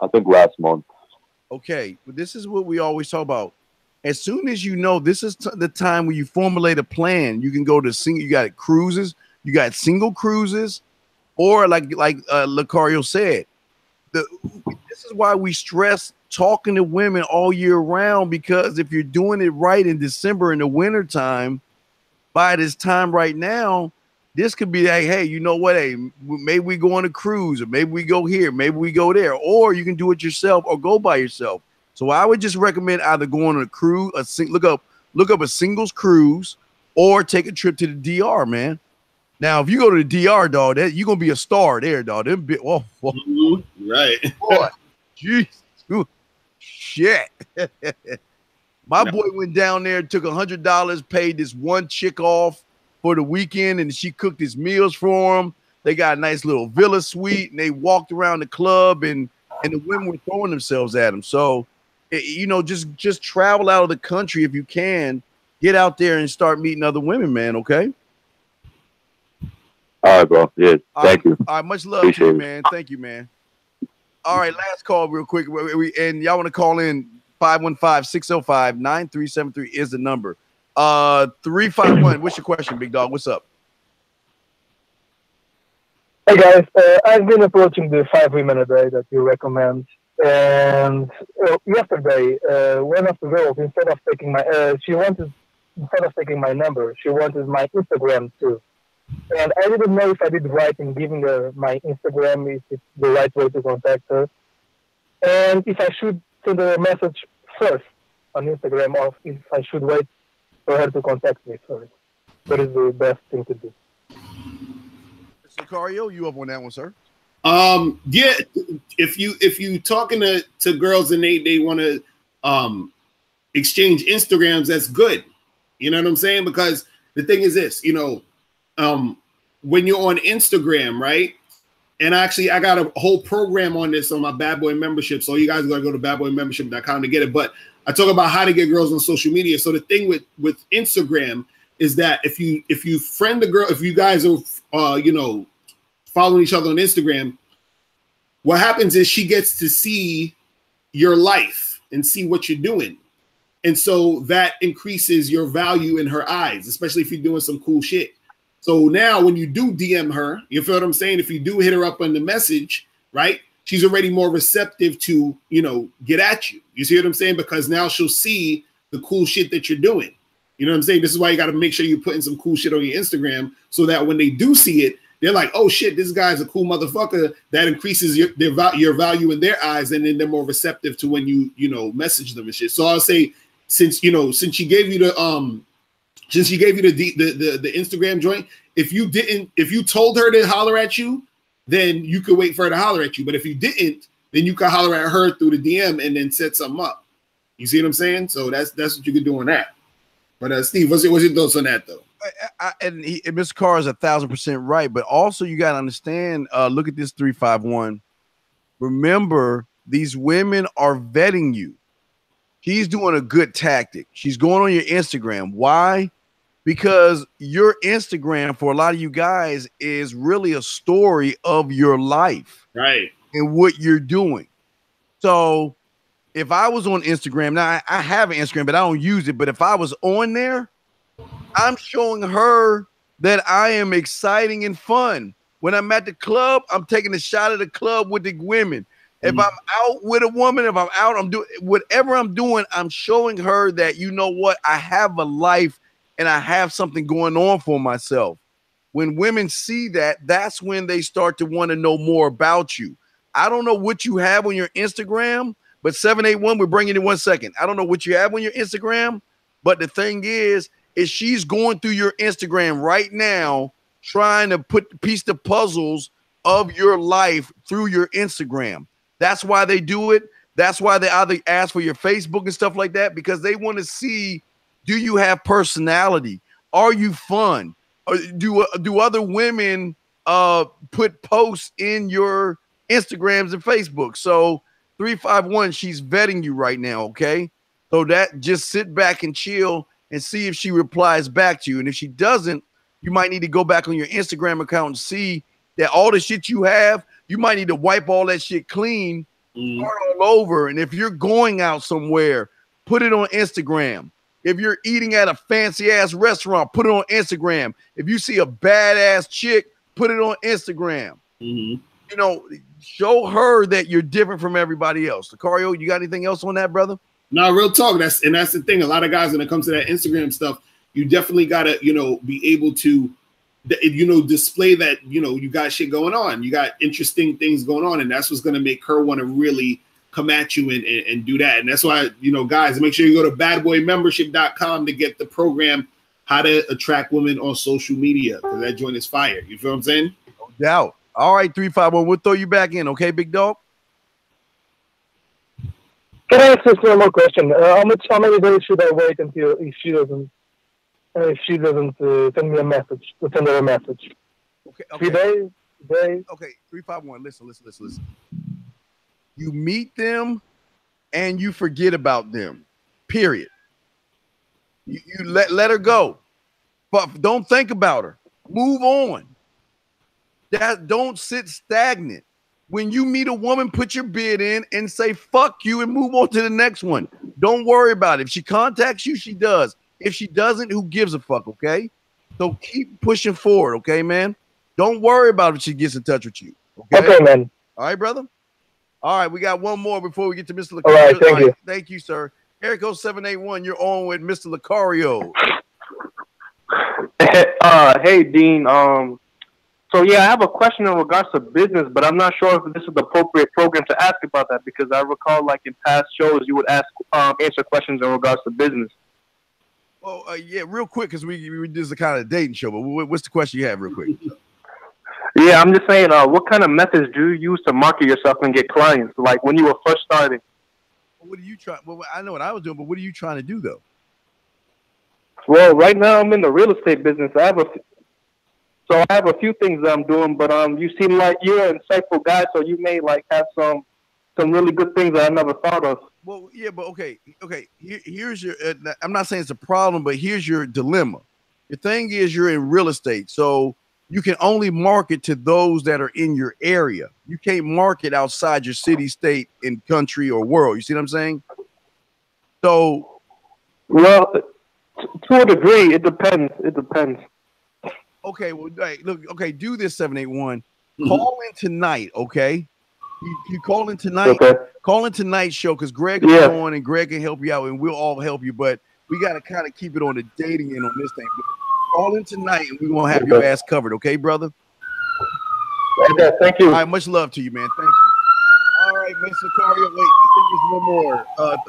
I think last month. Okay, but this is what we always talk about. As soon as you know this is the time when you formulate a plan, you can go to single. You got cruises, you got single cruises, or like Locario said, this is why we stress talking to women all year round, because if you're doing it right in December in the winter time, by this time right now, this could be like, hey, you know what? Hey, maybe we go on a cruise, or maybe we go here, maybe we go there, or you can do it yourself or go by yourself. So I would just recommend either going on a cruise, look up a singles cruise, or take a trip to the DR, man. Now, if you go to the DR, dog, you're gonna be a star there, dog. Whoa. Right. Boy, jeez, shit. My boy went down there, took $100, paid this one chick off for the weekend, and she cooked his meals for him. They got a nice little villa suite, and they walked around the club, and the women were throwing themselves at him. So, you know, just travel out of the country if you can. Get out there and start meeting other women, man. Okay. All right, bro. Yeah. Thank you. All right. Much love to you, man. Thank you, man. All right. Last call real quick. And y'all want to call in 515-605-9373 is the number. 351. What's your question, big dog? What's up? Hey guys, I've been approaching the 5 women a day that you recommend, and yesterday, one of the girls, instead of taking my number, she wanted my Instagram too, and I didn't know if I did right in giving her my Instagram, if it's the right way to contact her, and if I should send her a message first on Instagram, or if I should wait for her to contact me first. What is the best thing to do? Locario, you up on that one, sir? Yeah. If you talking to girls and they want to exchange Instagrams, that's good. You know what I'm saying? Because the thing is this, you know, when you're on Instagram, right? And actually, I got a whole program on this on my Bad Boy membership. So you guys got to go to badboymembership.com to get it. But I talk about how to get girls on social media. So the thing with Instagram is that if you friend a girl, if you guys are you know, following each other on Instagram, what happens is she gets to see your life and see what you're doing. And so that increases your value in her eyes, especially if you're doing some cool shit. So now when you do DM her, you feel what I'm saying? If you do hit her up on the message, right? She's already more receptive to, you know, get at you. You see what I'm saying? Because now she'll see the cool shit that you're doing. You know what I'm saying? This is why you got to make sure you're putting some cool shit on your Instagram so that when they do see it, they're like, oh shit, this guy's a cool motherfucker. That increases your value in their eyes, and then they're more receptive to when you message them and shit. So I'll say, since she gave you the the Instagram joint, if you told her to holler at you, then you could wait for her to holler at you. But if you didn't, then you could holler at her through the DM and then set something up. You see what I'm saying? So that's what you could do on that. But Steve, what's your thoughts on that though? And Mr. Carr is 1,000% right, but also you got to understand. Look at this 351. Remember, these women are vetting you. She's doing a good tactic. She's going on your Instagram. Why? Because your Instagram for a lot of you guys is really a story of your life, right? And what you're doing. So if I was on Instagram, now I have an Instagram, but I don't use it. But if I was on there, I'm showing her that I am exciting and fun. When I'm at the club, I'm taking a shot at the club with the women. If I'm out with a woman, if I'm out, I'm doing whatever I'm doing, I'm showing her that, you know what, I have a life and I have something going on for myself. When women see that, that's when they start to want to know more about you. I don't know what you have on your Instagram, but 781, we're bringing in 1 second. I don't know what you have on your Instagram, but the thing is she's going through your Instagram right now, trying to piece the puzzles of your life through your Instagram. That's why they do it. That's why they either ask for your Facebook and stuff like that, because they want to see, do you have personality? Are you fun? Or do other women put posts in your Instagrams and Facebook? So 351, she's vetting you right now, okay? So that, just sit back and chill and see if she replies back to you. And if she doesn't, you might need to go back on your Instagram account and see that all the shit you have, you might need to wipe all that shit clean, start all over. And if you're going out somewhere, put it on Instagram. If you're eating at a fancy ass restaurant, put it on Instagram. If you see a badass chick, put it on Instagram. You know, show her that you're different from everybody else. Locario, you got anything else on that, brother? No, real talk. That's the thing. A lot of guys, when it comes to that Instagram stuff, you definitely gotta, be able to, display that, you got shit going on. You got interesting things going on, and that's what's gonna make her want to really come at you and do that. And that's why, guys, make sure you go to badboymembership.com to get the program, How to Attract Women on Social Media, because that joint is fire. You feel what I'm saying? No doubt. All right, 351, we'll throw you back in, okay, big dog? Can I ask just one more question? How many days should I wait until if she doesn't send me a message, to send her a message? Okay. 3 days? Days? Okay, 351. Listen. You meet them and you forget about them. Period. You let her go. But don't think about her. Move on. Don't sit stagnant. When you meet a woman, put your bid in and say fuck you and move on to the next one. Don't worry about it. If she contacts you, she does. If she doesn't, who gives a fuck, okay? So keep pushing forward, okay, man? Don't worry about if she gets in touch with you. Okay, man. All right, brother? All right, we got one more before we get to Mr. Locario. All right, thank you. Thank you, sir. Erico 781, you're on with Mr. Locario. Hey, Dean. So yeah, I have a question in regards to business, but I'm not sure if this is the appropriate program to ask about that, because I recall, like in past shows, you would answer questions in regards to business. Well, yeah, real quick, because we this is a kind of dating show, but what's the question you have, real quick? Yeah, I'm just saying, what kind of methods do you use to market yourself and get clients? Like when you were first starting. What are you trying? Well, I know what I was doing, but what are you trying to do though? Well, right now I'm in the real estate business. I have a few things that I'm doing, but you seem like you're an insightful guy, so you may like have some really good things that I never thought of. Well, yeah, but okay. Here's your. I'm not saying it's a problem, but here's your dilemma. The thing is, you're in real estate, so you can only market to those that are in your area. You can't market outside your city, state, and country or world. You see what I'm saying? So, well, to a degree, it depends. It depends. Okay, well, hey, look, okay, do this 781. Call in tonight, okay? You call in tonight. Okay. Call in tonight's show because Greg will be on and Greg can help you out and we'll all help you. But we got to kind of keep it on the dating end on this thing. But call in tonight and we're going to have your ass covered, okay, brother? Okay, thank you. All right, much love to you, man. Thank you. All right, Mr. Locario. Wait, I think there's one more.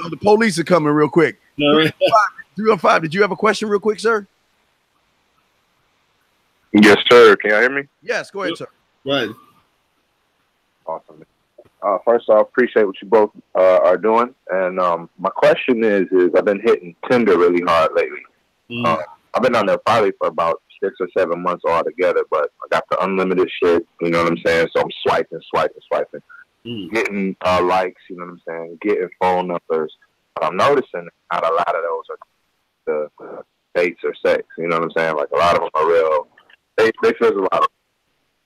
The police are coming real quick. 315, did you have a question real quick, sir? Yes, sir. Can y'all hear me? Yes, go ahead, sir. Right. Awesome. First off, appreciate what you both are doing. And my question is I've been hitting Tinder really hard lately. I've been on there probably for about 6 or 7 months altogether, but I got the unlimited shit, you know what I'm saying? So I'm swiping, getting likes, you know what I'm saying? Getting phone numbers. But I'm noticing not a lot of those are the dates or sex, you know what I'm saying? Like a lot of them are real. They fizzle out.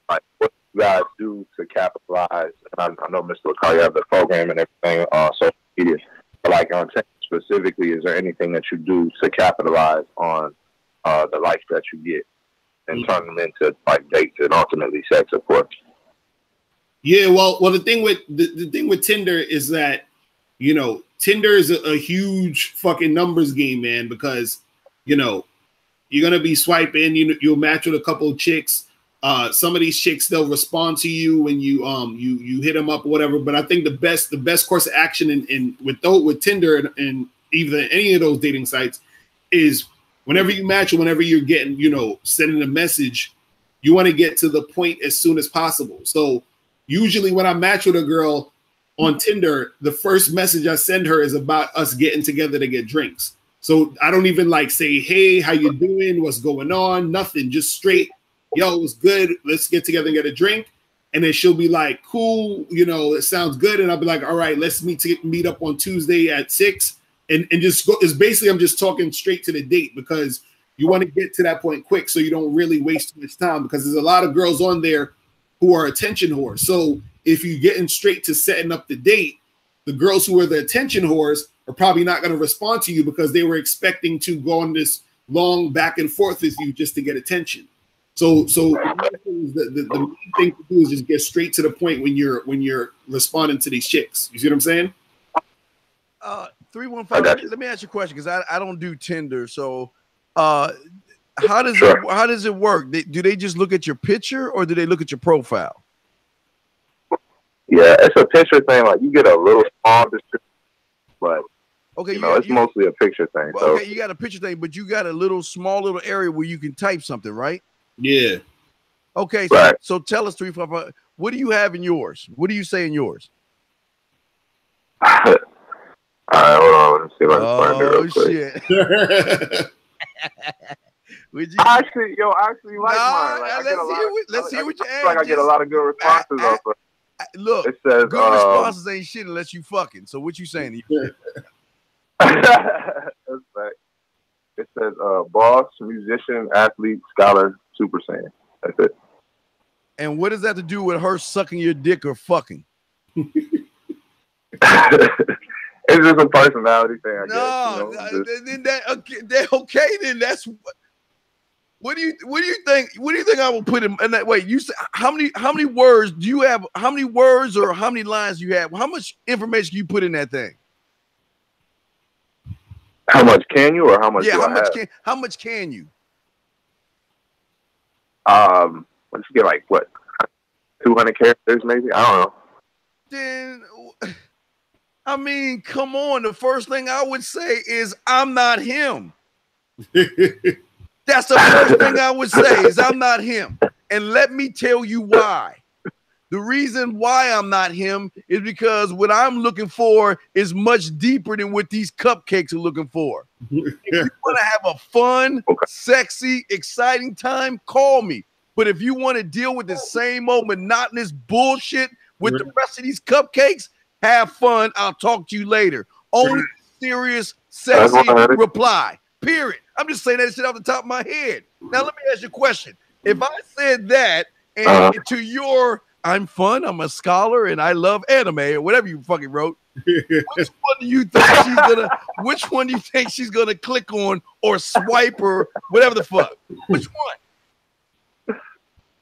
Like what you guys do to capitalize? And I know Mr. Locario have the program and everything on social media, but like on Tinder specifically, is there anything that you do to capitalize on the likes that you get and turn them into like dates and ultimately sex, of course? Yeah, well, the thing with Tinder is that, you know, Tinder is a huge fucking numbers game, man, because, you know, you're gonna be swiping, you'll match with a couple of chicks. Some of these chicks, they'll respond to you when you hit them up or whatever. But I think the best course of action with Tinder and even any of those dating sites is whenever you match or whenever you're getting, you know, sending a message, you want to get to the point as soon as possible. So usually when I match with a girl on Tinder, the first message I send her is about us getting together to get drinks. So I don't even like say, hey, how you doing? What's going on? Nothing, just straight, yo, it's good. Let's get together and get a drink. And then she'll be like, cool, you know, it sounds good. And I'll be like, all right, let's meet up on Tuesday at 6. And just go. It's basically, I'm just talking straight to the date because you want to get to that point quick so you don't really waste too much time, because there's a lot of girls on there who are attention whores. So if you're getting straight to setting up the date, the girls who are the attention whores are probably not going to respond to you because they were expecting to go on this long back and forth with you just to get attention. So the main thing to do is just get straight to the point when you're responding to these chicks. You see what I'm saying? 315. Let me ask you a question because I don't do Tinder. So how does it work? Do they just look at your picture or do they look at your profile? Yeah, it's a picture thing. Like you get a little small description, but okay, it's mostly a picture thing. Well, so. Okay, you got a picture thing, but you got a small little area where you can type something, right? Yeah. Okay, so tell us 355. What do you have in yours? What do you say in yours? All right, hold on. Let's see if I can find it real quick. Shit. I actually like mine. Let's hear what you add. Like I get a lot of good responses off of. Look, it says good responses ain't shit unless you fucking. So what you saying? That's fact. It says boss, musician, athlete, scholar, Super Saiyan. That's it. And what does that have to do with her sucking your dick or fucking? It's just a personality thing, I guess. Then then that's what do you think? What do you think I will put in that way? You say how many words do you have? How many words or how many lines do you have? How much information can you put in that thing? How much can you, or how much? Yeah, do how much can you? Once you get like what, 200 characters maybe? I don't know. Then I mean, come on. The first thing I would say is I'm not him. That's the first thing I would say is I'm not him. And let me tell you why. The reason why I'm not him is because what I'm looking for is much deeper than what these cupcakes are looking for. If you want to have a fun, sexy, exciting time, call me. But if you want to deal with the same old monotonous bullshit with the rest of these cupcakes, have fun. I'll talk to you later. Only serious, sexy reply. Period. I'm just saying that shit off the top of my head. Now, let me ask you a question. If I said that and to your, I'm fun, I'm a scholar, and I love anime, or whatever you fucking wrote, which one do you think she's gonna click on or swipe or whatever the fuck? Which one?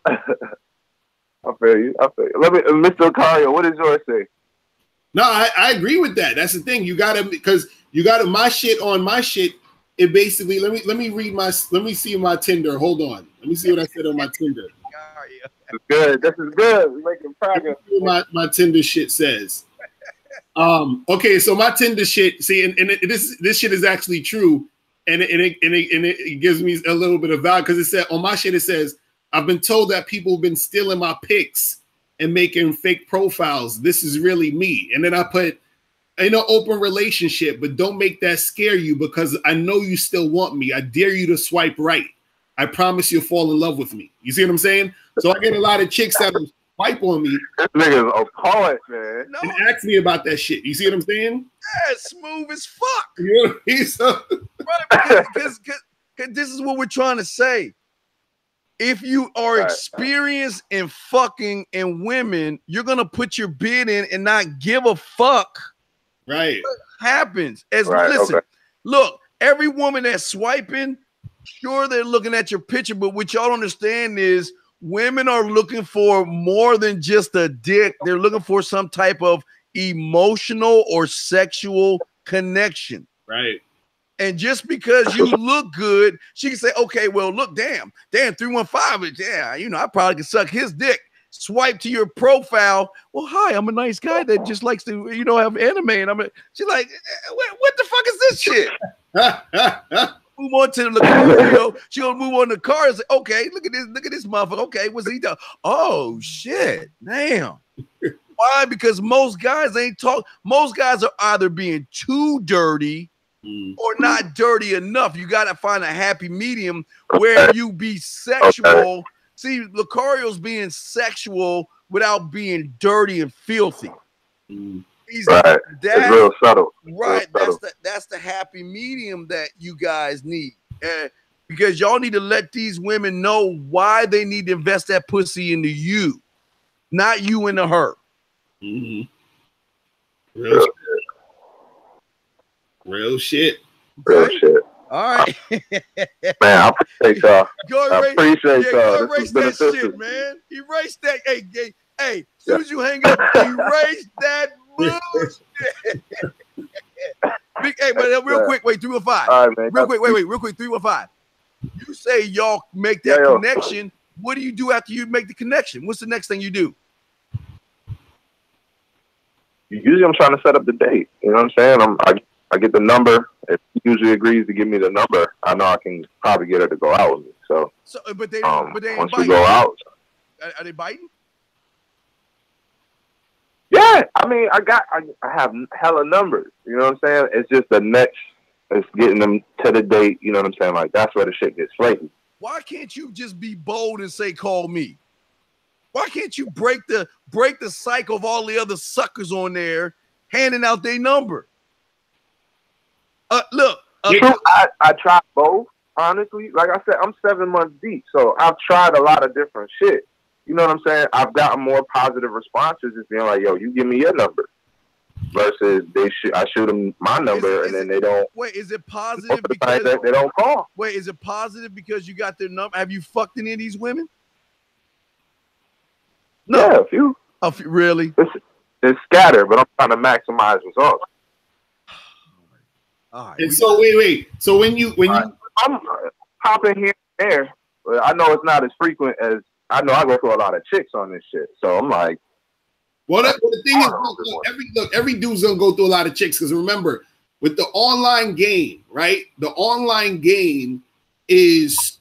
I feel you. Let me, Mr. Locario, what does yours say? No, I agree with that. That's the thing. You gotta, because you gotta, my shit on my shit. It basically, let me read my, let me see my Tinder. Hold on. Let me see what I said on my Tinder. This is good. This is good. We're making progress. My Tinder shit says. Okay, so my Tinder shit, see, and this shit is actually true, and it gives me a little bit of value because it said on my shit, it says, I've been told that people have been stealing my pics and making fake profiles. This is really me. And then I put, in an open relationship, but don't make that scare you because I know you still want me. I dare you to swipe right. I promise you'll fall in love with me. You see what I'm saying? So I get a lot of chicks that will swipe on me. This nigga's a poet, man. And ask me about that shit. You see what I'm saying? Yeah, smooth as fuck. You know, he's right, because this is what we're trying to say. If you are experienced in fucking and women, you're gonna put your bid in and not give a fuck. Right. What happens? Listen, look, every woman that's swiping, sure they're looking at your picture, but what y'all understand is women are looking for more than just a dick. They're looking for some type of emotional or sexual connection. Right. And just because you look good, she can say, okay, well, look, damn, 315, yeah, you know, I probably could suck his dick. Swipe to your profile. Well, hi, I'm a nice guy that just likes to, you know, have anime. And she's like, what the fuck is this shit? Move on to the Locario. She'll move on to the car and say, okay, look at this motherfucker. Okay, what's he done? Oh shit, damn. Why? Because most guys ain't talk. Most guys are either being too dirty or not dirty enough. You got to find a happy medium where you be sexual. See, Locario's being sexual without being dirty and filthy. He's right. It's real subtle. Right. Real subtle. That's the happy medium that you guys need. Because y'all need to let these women know why they need to invest that pussy into you, not you into her. Real shit. Real shit. Real shit. All right. Man, I appreciate y'all. I appreciate y'all. Erase that shit, man. Erase that. Hey, as soon as you hang up, erase that bullshit. But real quick, wait, 315. All right, man. Real quick, real quick, 315. You say y'all make that connection. What do you do after you make the connection? What's the next thing you do? Usually I'm trying to set up the date. You know what I'm saying? I get the number. If he usually agrees to give me the number, I know I can probably get her to go out with me. So but they ain't once biting. we go out. Are they biting? Yeah, I mean, I have hella numbers. You know what I'm saying? It's just the next. It's getting them to the date. You know what I'm saying? Like that's where the shit gets flaky. Why can't you just be bold and say, "Call me"? Why can't you break the cycle of all the other suckers on there handing out their number? Look, I tried both. Honestly, like I said, I'm 7 months deep, so I've tried a lot of different shit. You know what I'm saying? I've gotten more positive responses, just being like, "Yo, you give me your number," versus I shoot them my number and then they don't. Wait, is it positive because they don't call? Wait, is it positive because you got their number? Have you fucked any of these women? No, yeah, a few. Really? It's scattered, but I'm trying to maximize results. All right. And so wait. So when you I'm hopping here and there, but I know it's not as frequent as I know. I go through a lot of chicks on this shit, so I'm like, well, the thing is, every dude's gonna go through a lot of chicks because remember, with the online game, right? The online game is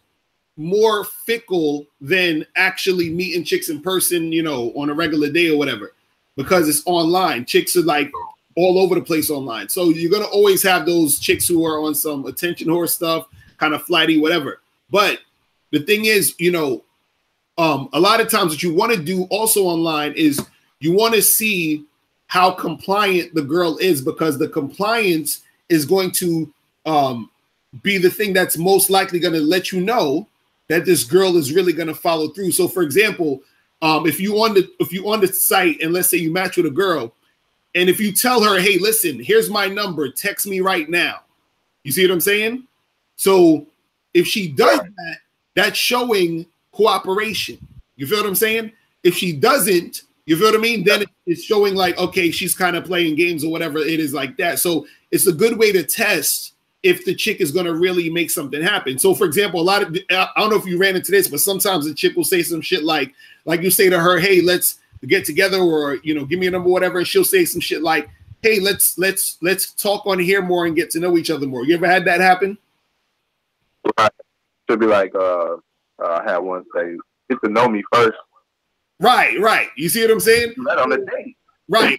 more fickle than actually meeting chicks in person, you know, on a regular day or whatever, because it's online. Chicks are like all over the place online. So you're going to always have those chicks who are on some attention whore stuff, kind of flighty, whatever. But the thing is, you know, a lot of times what you want to do also online is you want to see how compliant the girl is, because the compliance is going to be the thing that's most likely going to let you know that this girl is really going to follow through. So for example, if you on the site and let's say you match with a girl, and if you tell her, hey, listen, here's my number, text me right now. You see what I'm saying? So if she does that, that's showing cooperation. You feel what I'm saying? If she doesn't, you feel what I mean? Then it's showing like, okay, she's kind of playing games or whatever it is like that. So it's a good way to test if the chick is going to really make something happen. So for example, I don't know if you ran into this, but sometimes the chick will say some shit like you say to her, hey, let's get together, or, you know, give me a number, whatever. And she'll say some shit like, hey, let's talk on here more and get to know each other more. You ever had that happen? Right. Should be like, I had one say, get to know me first. Right. You see what I'm saying? Let on a date. Right.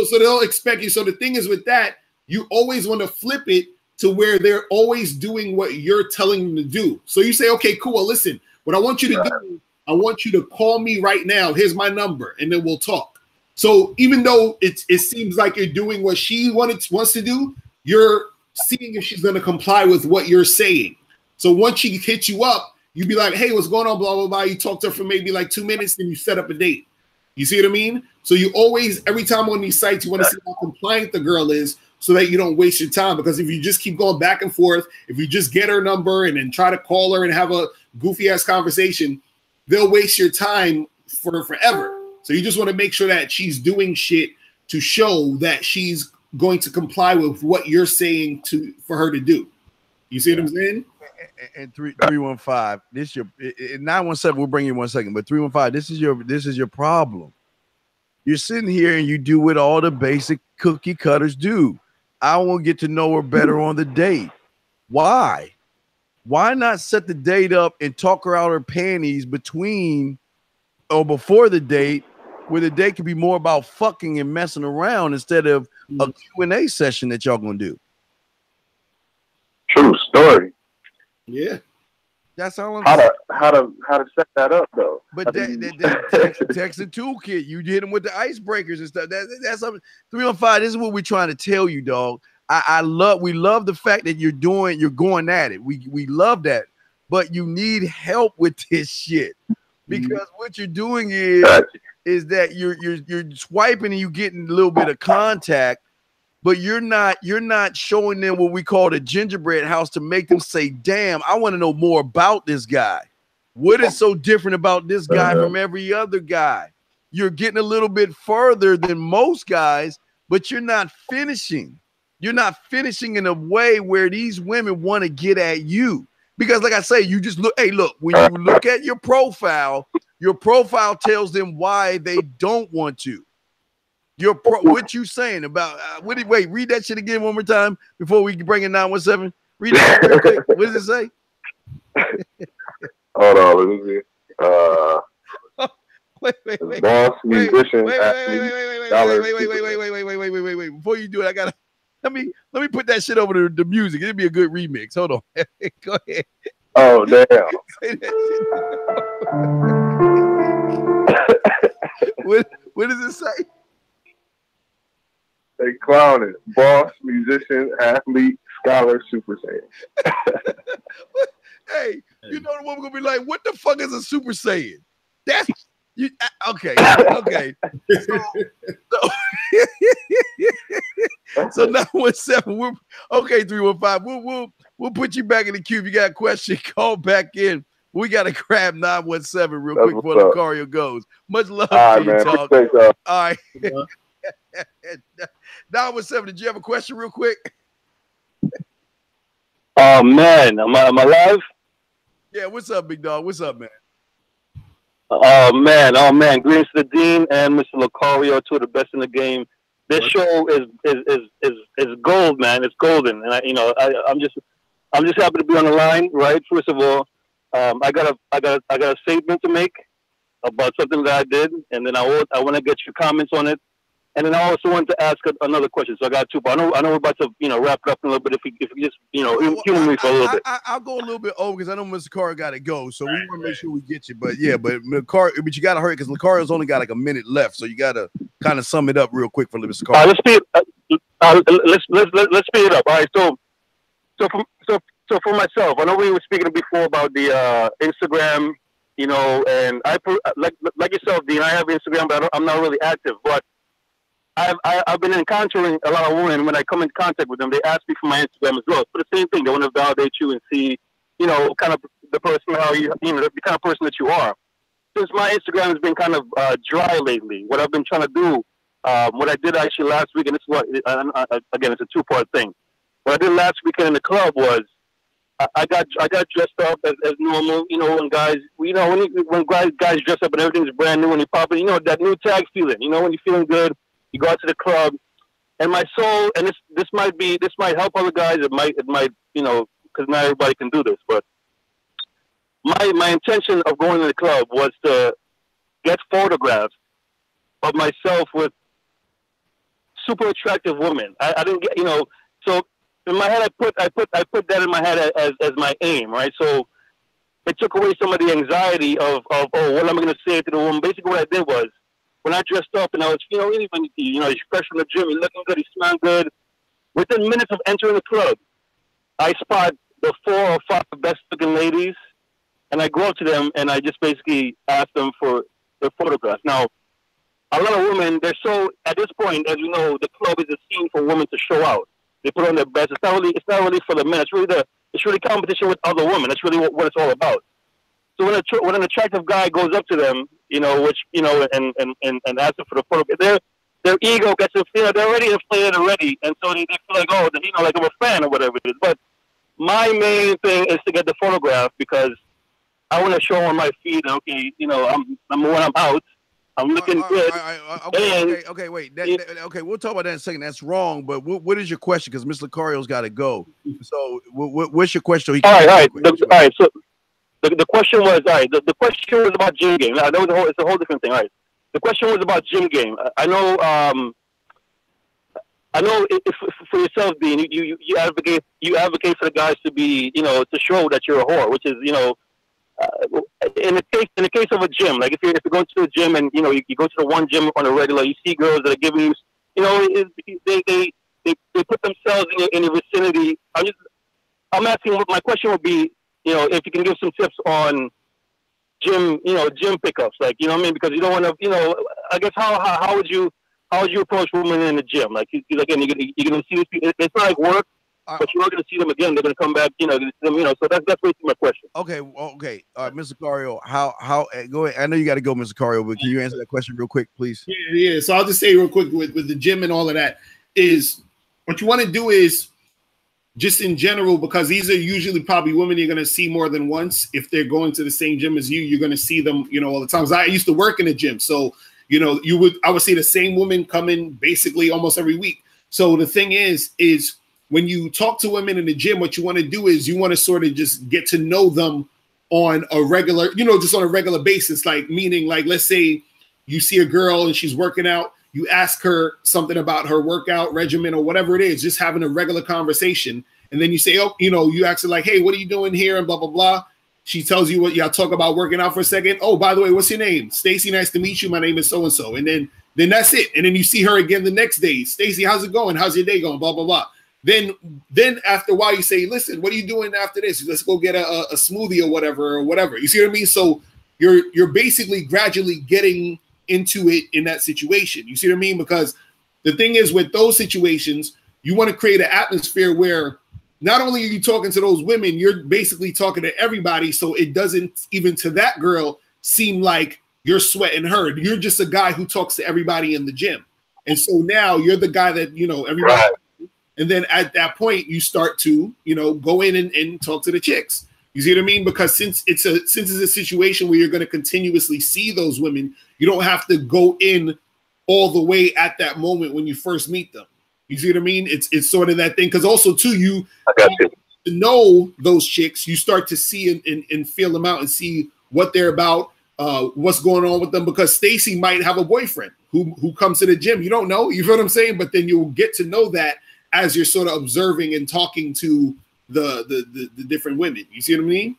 So they'll expect you. So the thing is with that, you always want to flip it to where they're always doing what you're telling them to do. So you say, okay, cool. Well, listen, what I want you to do, I want you to call me right now. Here's my number, and then we'll talk. So even though it seems like you're doing what she wants to do, you're seeing if she's going to comply with what you're saying. So once she hits you up, you be like, hey, what's going on, blah, blah, blah. You talk to her for maybe like 2 minutes, then you set up a date. You see what I mean? So you always, every time on these sites, you want to see how compliant the girl is so that you don't waste your time. Because if you just keep going back and forth, if you just get her number and then try to call her and have a goofy-ass conversation, they'll waste your time for forever. So you just want to make sure that she's doing shit to show that she's going to comply with what you're saying for her to do. You see what I'm saying? And 315, this your 917. We'll bring you in 1 second, but 315, this is your problem. You're sitting here and you do what all the basic cookie cutters do. I want to get to know her better on the date. Why? Why not set the date up and talk her out her panties between or before the date, where the date could be more about fucking and messing around instead of a Q&A session that y'all gonna do? True story. Yeah. That's all I'm how to set that up though. But text and toolkit, you hit them with the icebreakers and stuff. That's something. 315. This is what we're trying to tell you, dog. We love the fact that you're going at it. We love that, but you need help with this shit because what you're doing is that you're swiping and you're getting a little bit of contact, but you're not showing them what we call the gingerbread house to make them say, damn, I want to know more about this guy. What is so different about this guy from every other guy? You're getting a little bit further than most guys, but you're not finishing. You're not finishing in a way where these women want to get at you. Because like I say, you just look, hey, look, when you look at your profile tells them why they don't want to. What you saying about wait, read that shit again one more time before we bring in 917. Read that real quick. What does it say? Hold on, let me see. Wait. Boss, musician, Wait. Before you do it, I gotta let me put that shit over the music. It'd be a good remix. Hold on. Go ahead. Oh damn. Say that shit. What does it say? They clowning. Boss, musician, athlete, scholar, Super Saiyan. Hey, you know the woman gonna be like, what the fuck is a Super Saiyan? That's you okay. So 917, we're okay, 315. We'll put you back in the queue. If you got a question, call back in. We gotta grab 917 real quick before Locario goes. Much love to you, talk. All right. 917, did you have a question real quick? Oh man, am I live? Yeah, what's up, big dog? What's up, man? Oh man. Greetings to the Dean and Mr. Locario, two of the best in the game. This show is gold, man. It's golden, and I'm just happy to be on the line. Right. First of all, I got a statement to make about something that I did, and then I want to get your comments on it. And then I also want to ask another question. So I got two. But I know we're about to wrap it up in a little bit. If you just humor me for a little bit. I'll go a little bit over because I know Mr. Carr got to go. So we want to make sure we get you. But yeah, but you got to hurry because Lucario's only got like a minute left. So you got to kind of sum it up real quick for Mr. Carr. Let's speed it up. All right. So for myself, I know we were speaking before about the Instagram, and I like yourself, Dean. I have Instagram, but I'm not really active. But I've been encountering a lot of women. When I come in contact with them, they ask me for my Instagram as well. For the same thing, they want to validate you and see, kind of the personality, the kind of person that you are. since my Instagram has been kind of dry lately, what I've been trying to do, what I did actually last week, and this is what again, it's a two-part thing. What I did last weekend in the club was I got dressed up as normal. You know, when guys, you know, when guys dress up and everything's brand new when you pop in, you know, that new tag feeling. You know, when you're feeling good, you go out to the club, and my soul, and this might help other guys. It might, you know, because not everybody can do this, but my intention of going to the club was to get photographs of myself with super attractive women. I didn't get, you know, so in my head I put that in my head as my aim, right? So it took away some of the anxiety of oh, what am I gonna say to the woman? Basically what I did was when I dressed up and I was, you know, even you're fresh from the gym, you're looking good, you smell good. Within minutes of entering the club, I spot the 4 or 5 best looking ladies, and I go up to them and I just basically ask them for their photographs. Now, a lot of women, they're so, at this point, as you know, the club is a scene for women to show out. They put on their best. It's not really for the men. It's really competition with other women. That's really what it's all about. So when an attractive guy goes up to them, you know, which, you know, and asks them for the photo, their ego gets, you know, they're already inflated already. And so they feel like, oh, you know, like I'm a fan or whatever it is. But my main thing is to get the photograph because I want to show on my feed, okay, you know, when I'm out, I'm looking good. Okay, wait. Okay, we'll talk about that in a second. That's wrong, but what is your question? Because Mr. Locario's got to go. So what's your question? All right. So the question was, all right, the question was about gym game. Now, it's a whole different thing. All right. The question was about gym game. I know if for yourself, Dean, you advocate for the guys to be, you know, to show that you're a whore, which is, you know, in the case of a gym, like if you're going to a gym and you know you go to the one gym on a regular, you see girls that are giving you, you know, they put themselves in your vicinity. I'm asking. My question would be, you know, if you can give some tips on gym pickups, like, you know what I mean, because you don't want to, you know, I guess how would you approach women in the gym? Like, again, you're gonna see these people. It's not like work. But you're not going to see them again. They're going to come back, you know. So that's basically my question. Okay. All right, Mr. Locario, how go ahead. I know you got to go, Mr. Locario, but can you answer that question real quick, please? Yeah. So I'll just say real quick with the gym and all of that is what you want to do is just in general, because these are usually probably women you're going to see more than once. If they're going to the same gym as you're going to see them, you know, all the time. I used to work in a gym, so you know, I would see the same woman come in basically almost every week. So the thing is when you talk to women in the gym, what you want to do is you want to sort of just get to know them on a regular, you know, just on a regular basis. Like, meaning, like, let's say you see a girl and she's working out, you ask her something about her workout regimen or whatever it is, just having a regular conversation. And then you say, oh, you know, you ask her like, hey, what are you doing here? And blah, blah, blah. She tells you what y'all talk about working out for a second. Oh, by the way, what's your name? Stacy, nice to meet you. My name is so-and-so. And then that's it. And then you see her again the next day. Stacy, how's it going? How's your day going? Blah, blah, blah. Then after a while you say, listen, what are you doing after this? Let's go get a smoothie or whatever. You see what I mean? So you're basically gradually getting into it in that situation. You see what I mean? Because the thing is, with those situations, you want to create an atmosphere where not only are you talking to those women, you're basically talking to everybody. So it doesn't, even to that girl, seem like you're sweating her. You're just a guy who talks to everybody in the gym. And so now you're the guy that, you know, everybody. Right. And then at that point, you start to, you know, go in and talk to the chicks. You see what I mean? Because since it's a situation where you're going to continuously see those women, you don't have to go in all the way at that moment when you first meet them. You see what I mean? It's sort of that thing. Because also, too, you to know those chicks, you start to see and feel them out and see what they're about, what's going on with them. Because Stacy might have a boyfriend who comes to the gym. You don't know. You feel what I'm saying? But then you'll get to know that as you're sort of observing and talking to the different women. You see what I mean?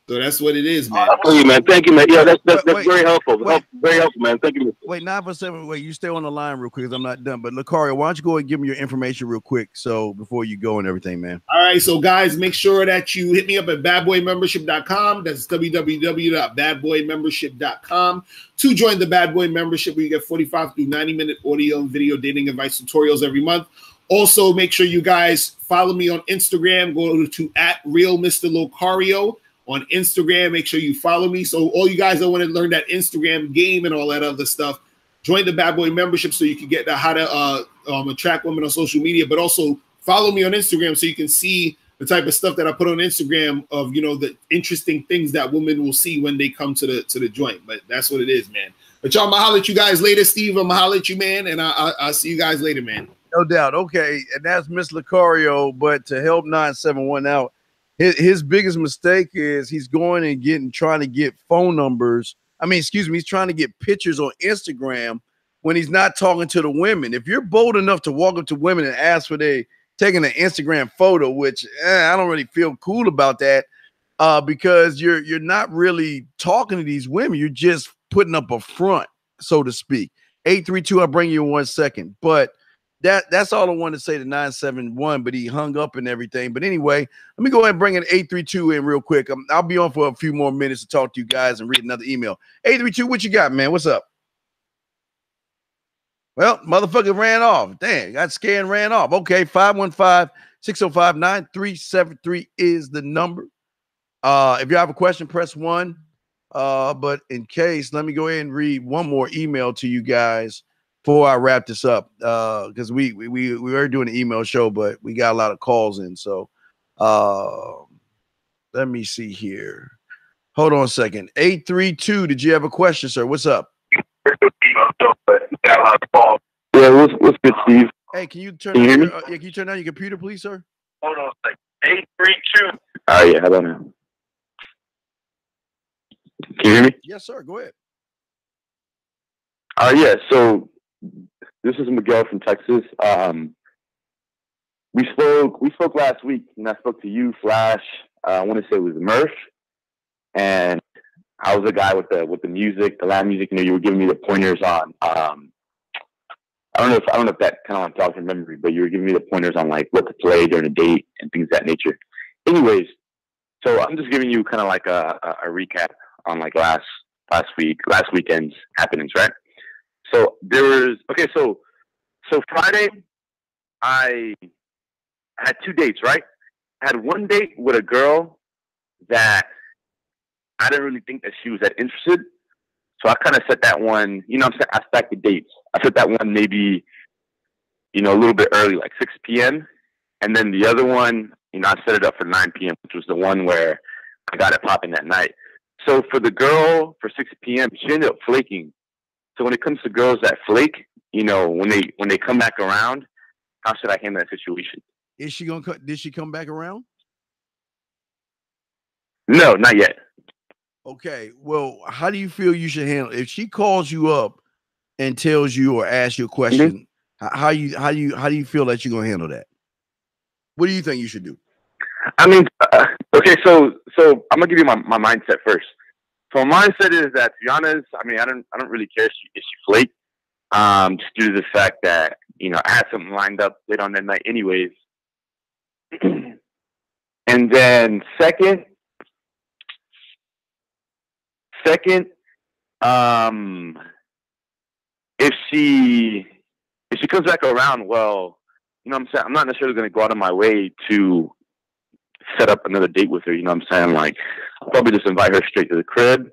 So that's what it is, man. Thank you, man. Thank you, man. Yeah, that's very helpful. Very helpful, man. Thank you. Wait, 947. Wait, you stay on the line real quick because I'm not done. But Locario, why don't you go and give me your information real quick, so before you go and everything, man. All right, so guys, make sure that you hit me up at badboymembership.com. That's www.badboymembership.com to join the Bad Boy membership, where you get 45 through 90-minute audio and video dating advice tutorials every month. Also, make sure you guys follow me on Instagram. Go to @RealMrLocario on Instagram. Make sure you follow me. So all you guys that want to learn that Instagram game and all that other stuff, join the Bad Boy membership so you can get how to attract women on social media, but also follow me on Instagram so you can see the type of stuff that I put on Instagram of, you know, the interesting things that women will see when they come to the joint. But that's what it is, man. But y'all, I'm gonna holler at you guys later, Steve. I'm gonna holler at you, man, and I'll see you guys later, man. No doubt. Okay, and that's Miss Locario. But to help 971 out, his biggest mistake is he's going and trying to get phone numbers. I mean, excuse me, he's trying to get pictures on Instagram when he's not talking to the women. If you're bold enough to walk up to women and ask for taking an Instagram photo, which I don't really feel cool about that, because you're not really talking to these women. You're just putting up a front, so to speak. 832, I'll bring you in 1 second. But that's all I wanted to say to 971, but he hung up and everything. But anyway, let me go ahead and bring in 832 in real quick. I'll be on for a few more minutes to talk to you guys and read another email. 832, what you got, man? What's up? Well, motherfucker ran off. Damn, got scared and ran off. Okay, 515-605-9373 is the number. If you have a question, press 1. But in case, let me go ahead and read one more email to you guys before I wrap this up. Because we are doing an email show, but we got a lot of calls in. So let me see here. Hold on a second. 832, did you have a question, sir? What's up? Yeah, what's good, Steve? Hey, can you turn on can you turn on your computer, please, sir? Hold on a second. 832. All right, yeah, how about now? Can you hear me? Yes, sir. Go ahead. Yeah, so this is Miguel from Texas. We spoke last week, and I spoke to you, Flash. I want to say it was Murph, and I was the guy with the music, the loud music. You know, you were giving me the pointers on. I don't know if that kind of like talks from memory, but you were giving me the pointers on like what to play during a date and things of that nature. Anyways, so I'm just giving you kind of like a recap on like last weekend's happenings, right? So there was so Friday I had 2 dates, right? I had one date with a girl that I didn't really think that she was that interested. So I kind of set that one, you know what I'm saying? I stacked the dates. I set that one maybe, you know, a little bit early, like 6 p.m. And then the other one, you know, I set it up for 9 p.m., which was the one where I got it popping that night. So for the girl, for 6 p.m., she ended up flaking. So when it comes to girls that flake, you know, when they come back around, how should I handle that situation? Did she come back around? No, not yet. Okay. Well, how do you feel you should handle if she calls you up and tells you or asks you a question? How do you feel that you're gonna handle that? What do you think you should do? I mean, okay, so I'm gonna give you my mindset first. So my mindset is that, to be honest, I mean, I don't really care if she flaked, just due to the fact that, you know, I had something lined up late on that night, anyways. And then second, if she comes back around, well, you know what I'm saying? I'm not necessarily going to go out of my way to set up another date with her. You know what I'm saying? Like, I'll probably just invite her straight to the crib,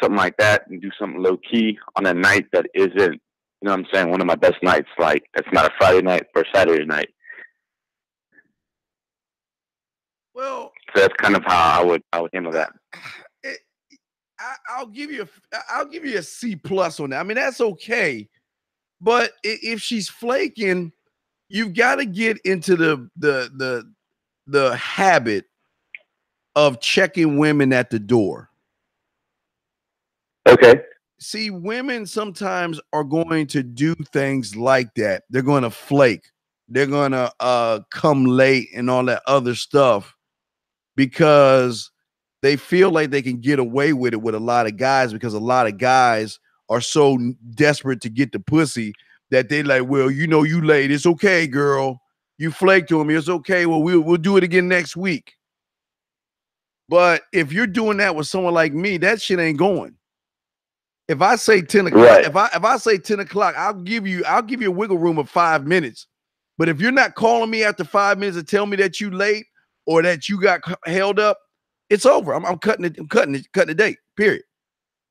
something like that, and do something low key on a night that isn't, you know what I'm saying, one of my best nights. Like, it's not a Friday night or a Saturday night. Well, so that's kind of how I would handle that. I'll give you a C+ on that. I mean, that's okay. But if she's flaking, you've got to get into the habit of checking women at the door. Okay. See, women sometimes are going to do things like that. They're going to flake. They're going to come late and all that other stuff because they feel like they can get away with it with a lot of guys, because a lot of guys are so desperate to get the pussy that they like, well, you know, you late. It's okay, girl. You flaked on me. It's okay. Well, we'll do it again next week. But if you're doing that with someone like me, that shit ain't going. If I say 10 o'clock, right. if I say 10 o'clock, I'll give you a wiggle room of 5 minutes. But if you're not calling me after 5 minutes to tell me that you late or that you got held up, it's over. I'm cutting it. I'm cutting the date. Period.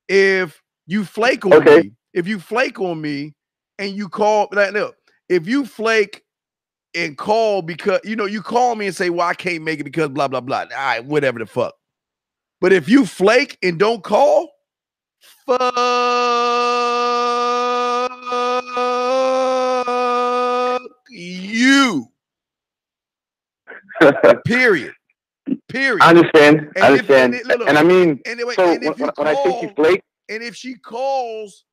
If you flake on me, and you call, like, look, if you flake and call because you call me and say, well, I can't make it because blah blah blah. All right, whatever the fuck. But if you flake and don't call, fuck you. Period. Period. I understand. And I understand. And I mean, so when I think you flake, and if she calls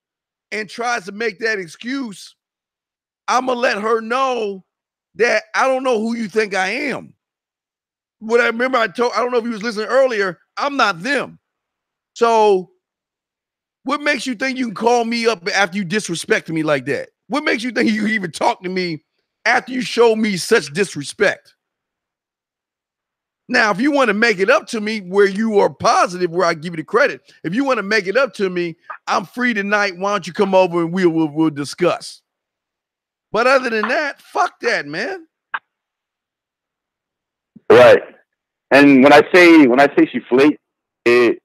and tries to make that excuse, I'm gonna let her know that I don't know who you think I am. What I remember, I don't know if you was listening earlier. I'm not them. So, what makes you think you can call me up after you disrespect me like that? What makes you think you can even talk to me after you show me such disrespect? Now, if you want to make it up to me where you are positive, where I give you the credit, if you want to make it up to me, I'm free tonight. Why don't you come over and we'll discuss? But other than that, fuck that, man. Right. And when I say she flaked, it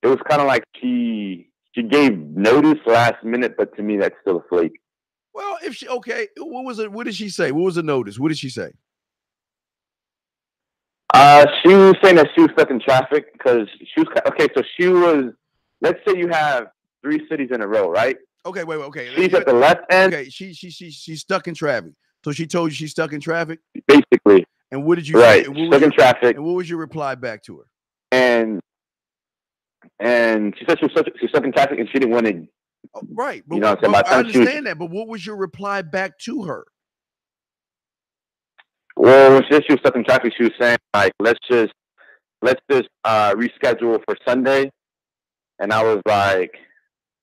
was kind of like she gave notice last minute, but to me that's still a flake. Well, if she okay, what was it? What did she say? What was the notice? What did she say? She was saying that she was stuck in traffic because she was okay. So she was. Let's say you have 3 cities in a row, right? Okay, wait, okay. She's at the left end. Okay, she's stuck in traffic. So she told you she's stuck in traffic. Basically. And what did you say? Right, stuck in traffic. And what was your reply back to her? And she said she was stuck in traffic and she didn't want to. Oh, right, but, you know, but I understand that. But what was your reply back to her? Well, when she said she was stuck in traffic, she was saying like, let's just reschedule for Sunday. And I was like,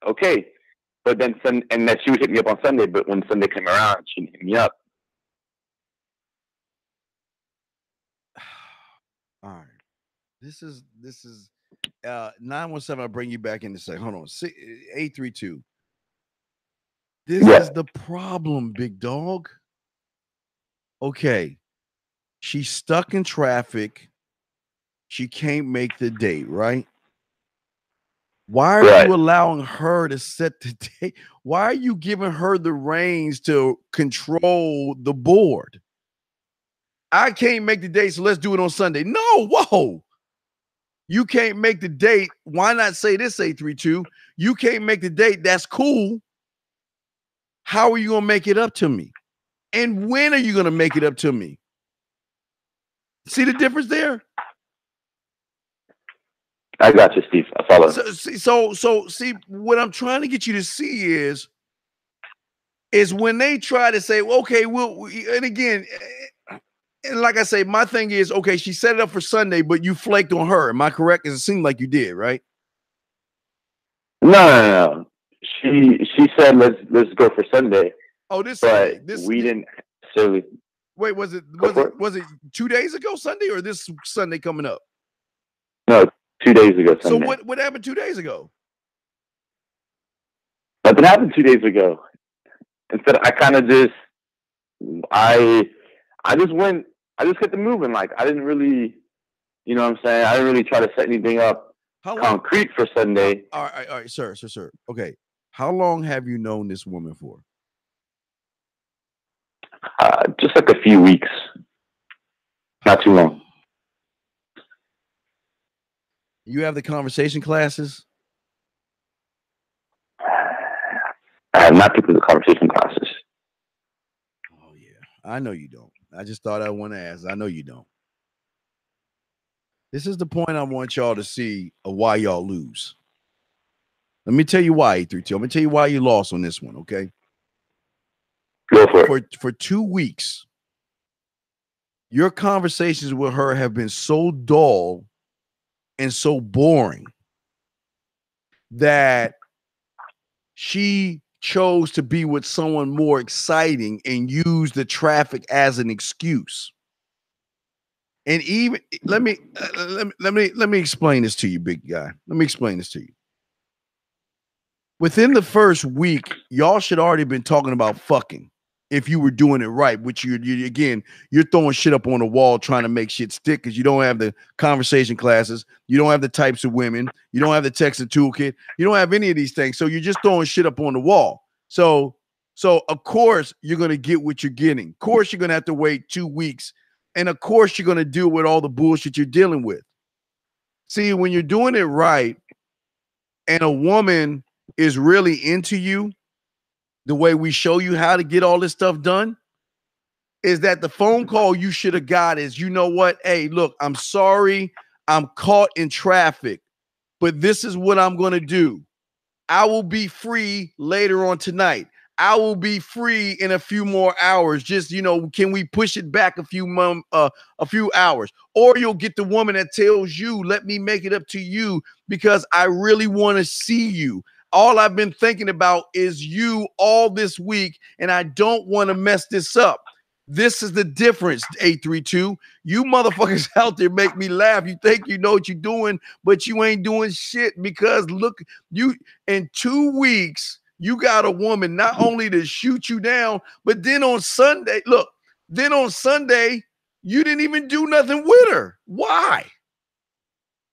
okay. But then and that she would hit me up on Sunday, but when Sunday came around, she didn't hit me up. All right. This is 917. I'll bring you back in a second. Hold on. 832. This is the problem, big dog. Okay. She's stuck in traffic. She can't make the date, right? Why are you allowing her to set the date? Why are you giving her the reins to control the board? I can't make the date, so let's do it on Sunday. No, whoa. You can't make the date. Why not say this, 832? You can't make the date. That's cool. How are you going to make it up to me? And when are you going to make it up to me? See the difference there? I got you, Steve. I follow. So see, what I'm trying to get you to see is when they try to say, well, okay, and again, and like I say, my thing is, okay, she set it up for Sunday, but you flaked on her. Am I correct? Because it seemed like you did, right? No. She said let's go for Sunday. Oh, this Sunday. But we didn't necessarily. Wait, was it 2 days ago Sunday or this Sunday coming up? No, 2 days ago Sunday. So what happened 2 days ago? Nothing happened 2 days ago. Instead, I kind of just I just kept it moving. Like I didn't really, you know what I'm saying? I didn't really try to set anything up concrete for Sunday. All right, sir. Okay. How long have you known this woman for? Just like a few weeks. Not too long. You have the conversation classes? I have not taken the conversation classes. Oh, yeah. I know you don't. I just thought I want to ask. I know you don't. This is the point I want y'all to see of why y'all lose. Let me tell you why, 832. I'm going to tell you why you lost on this one, okay? Go for it. For 2 weeks, your conversations with her have been so dull and so boring that she chose to be with someone more exciting and use the traffic as an excuse. And even let me explain this to you, big guy. Let me explain this to you. Within the first week, y'all should already been talking about fucking. if you were doing it right, which you again, you're throwing shit up on the wall trying to make shit stick because you don't have the conversation classes, you don't have the types of women, you don't have the texting toolkit, you don't have any of these things. So you're just throwing shit up on the wall. So of course you're gonna get what you're getting. Of course you're gonna have to wait 2 weeks, and of course you're gonna deal with all the bullshit you're dealing with. See, when you're doing it right, and a woman is really into you, the way we show you how to get all this stuff done is that the phone call you should have got is, you know what? Hey, look, I'm sorry. I'm caught in traffic, but this is what I'm going to do. I will be free later on tonight. I will be free in a few more hours. Just, can we push it back a few hours? Or you'll get the woman that tells you, let me make it up to you because I really want to see you. All I've been thinking about is you all this week, and I don't want to mess this up. This is the difference, 832. You motherfuckers out there make me laugh. You think you know what you're doing, but you ain't doing shit because look, you in 2 weeks, you got a woman not only to shoot you down, but then on Sunday, you didn't even do nothing with her. Why?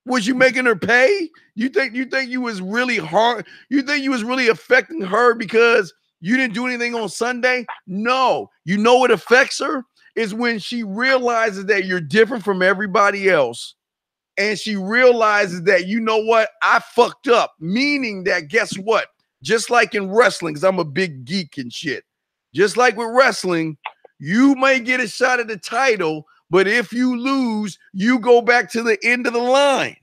Was you making her pay? You think you was really hard? You think you was really affecting her because you didn't do anything on Sunday? No. You know what affects her is when she realizes that you're different from everybody else. And she realizes that, you know what? I fucked up. Meaning that, guess what? Just like in wrestling, because I'm a big geek and shit. Just like with wrestling, you may get a shot at the title, but if you lose, you go back to the end of the line.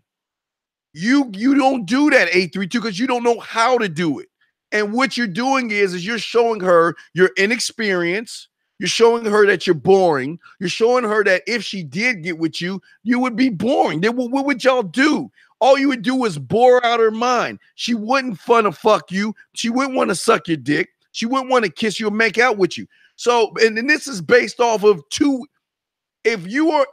You don't do that, 832, because you don't know how to do it. And what you're doing is you're showing her your inexperience. You're showing her that you're boring. You're showing her that if she did get with you, you would be boring. Then what would y'all do? All you would do is bore out her mind. She wouldn't want to fuck you. She wouldn't want to suck your dick. She wouldn't want to kiss you or make out with you. So, and this is based off of two. If you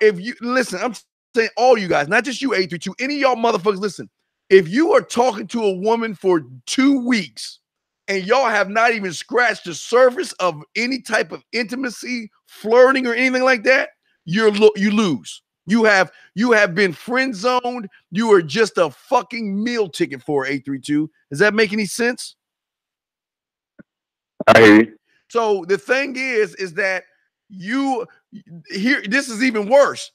listen, I'm saying all you guys, not just you, 832, any of y'all motherfuckers, listen. If you are talking to a woman for 2 weeks and y'all have not even scratched the surface of any type of intimacy, flirting, or anything like that, you lose. You have been friend zoned. You are just a fucking meal ticket for 832. Does that make any sense? I hear you. So the thing is that this is even worse.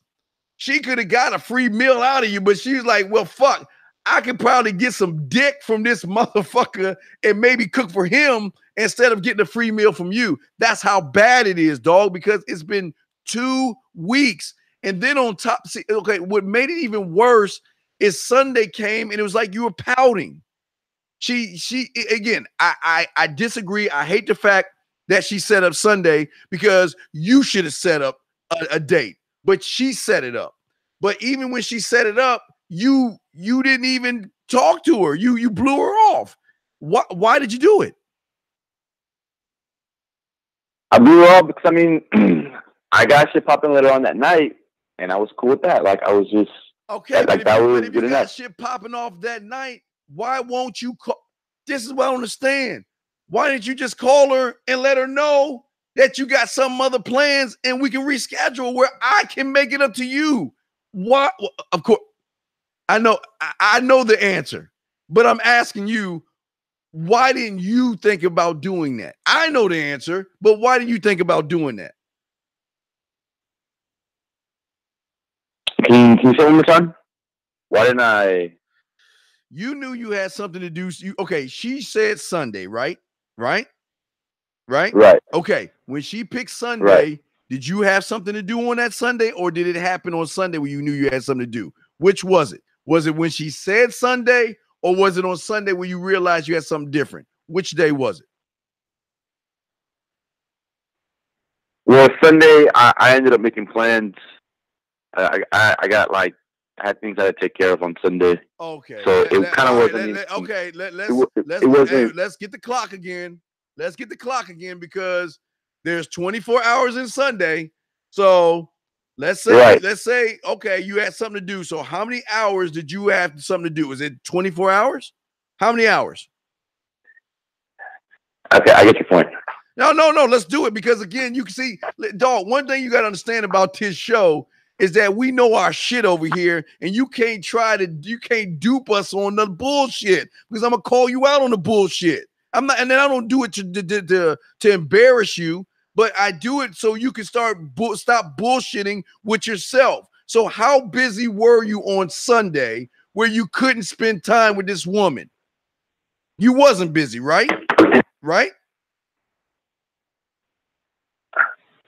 She could have got a free meal out of you, but she's like, well, fuck, I could probably get some dick from this motherfucker and maybe cook for him instead of getting a free meal from you. That's how bad it is, dog, because it's been 2 weeks. And then on top, see, okay, what made it even worse is Sunday came and it was like you were pouting. She again, I disagree. I hate the fact that she set up Sunday because you should have set up a date, but she set it up. But even when she set it up, you didn't even talk to her. You blew her off. Why did you do it? I blew her off because, I mean, I got shit popping later on that night, and I was cool with that. Like, I was just okay. Like that was good enough. Shit popping off that night. Why won't you call? This is what I don't understand. Why didn't you just call her and let her know that you got some other plans and we can reschedule where I can make it up to you? Why? Of course, I know the answer, but I'm asking you, why didn't you think about doing that? I know the answer, but why didn't you think about doing that? Can you say one more time? Why didn't I? You knew you had something to do. Okay, she said Sunday, right? Right. Okay, when she picked Sunday, did you have something to do on that Sunday, or did it happen on Sunday when you knew you had something to do? Which was it? Was it when she said Sunday, or was it on Sunday when you realized you had something different? Which day was it? Well, Sunday, I ended up making plans. I had things I had to take care of on Sunday. Okay. So it kind of wasn't. Let's get the clock again. Let's get the clock again because there's 24 hours in Sunday. So let's say, okay, you had something to do. So how many hours did you have something to do? Was it 24 hours? How many hours? Okay, I get your point. No. Let's do it because again, you can see, dog. One thing you got to understand about this show is that we know our shit over here, and you can't dupe us on the bullshit because I'm gonna call you out on the bullshit. I'm not, and then I don't do it to embarrass you, but I do it so you can stop bullshitting with yourself. So how busy were you on Sunday where you couldn't spend time with this woman? You wasn't busy, right? Right?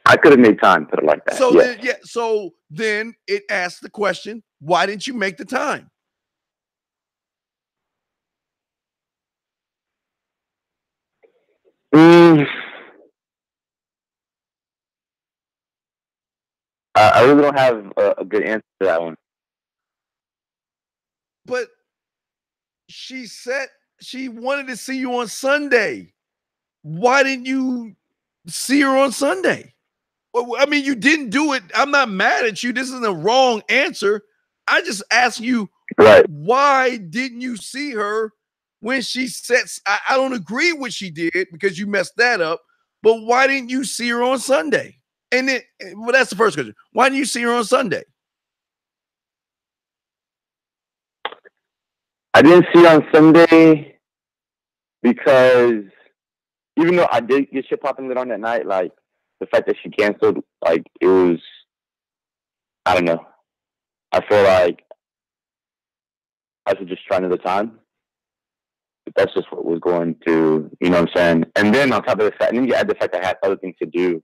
I could have made time, put it like that. So then it asks the question, why didn't you make the time? I really don't have a good answer to that one. But she said she wanted to see you on Sunday. Why didn't you see her on Sunday? Well, I mean, you didn't do it. I'm not mad at you. This isn't a wrong answer. I just asked you, why didn't you see her when she said, I don't agree with what she did because you messed that up, but why didn't you see her on Sunday? And then, well, that's the first question. Why didn't you see her on Sunday? I didn't see her on Sunday because even though I did get shit popping lit on that night, like the fact that she canceled, like it was, I don't know. I feel like I should just try another time. But that's just what was going to, you know what I'm saying? And then on top of the fact, and then you add the fact that I had other things to do.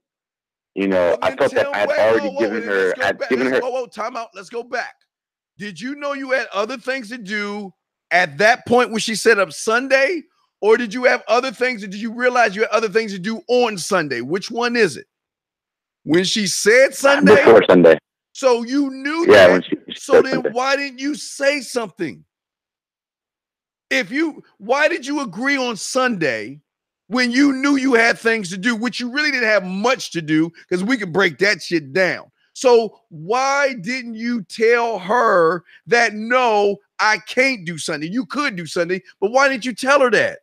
You know, I felt that I had already given her. Time out. Let's go back. Did you know you had other things to do at that point when she set up Sunday? Or did you have other things? Did you realize you had other things to do on Sunday? Which one is it? When she said Sunday? Before Sunday. So you knew that. When she so then Sunday. Why didn't you say something? Why did you agree on Sunday when you knew you had things to do, which you really didn't have much to do because we could break that shit down. So why didn't you tell her that, no, I can't do Sunday? You could do Sunday, but why didn't you tell her that?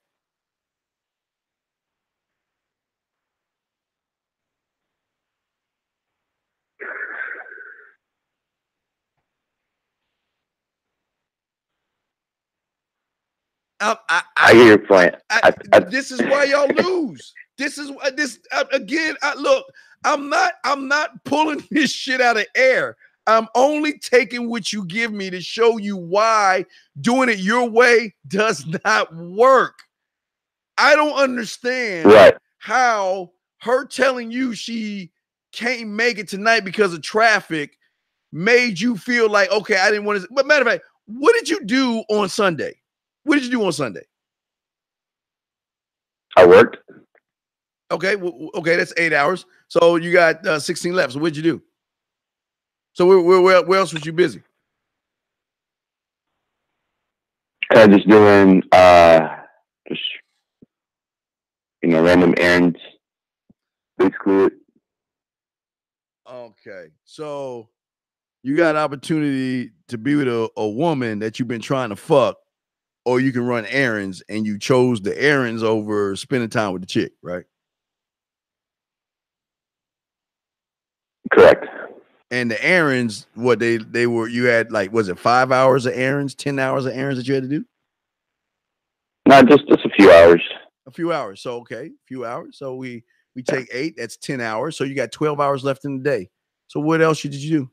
I hear your point. This is why y'all lose. This is again. Look, I'm not pulling this shit out of air. I'm only taking what you give me to show you why doing it your way does not work. I don't understand how her telling you she can't make it tonight because of traffic made you feel like, okay, I didn't want to. But matter of fact, what did you do on Sunday? What did you do on Sunday? I worked. Okay, okay, that's 8 hours. So you got 16 left. So what'd you do? So where else was you busy? Just doing just random errands. Basically it. Okay, so you got an opportunity to be with a woman that you've been trying to fuck, or you can run errands, and you chose the errands over spending time with the chick, right? Correct. And the errands, what they were, you had like, was it 5 hours of errands, 10 hours of errands that you had to do? No, just a few hours. A few hours. So okay, a few hours. So we take 8, that's 10 hours. So you got 12 hours left in the day. So what else did you do?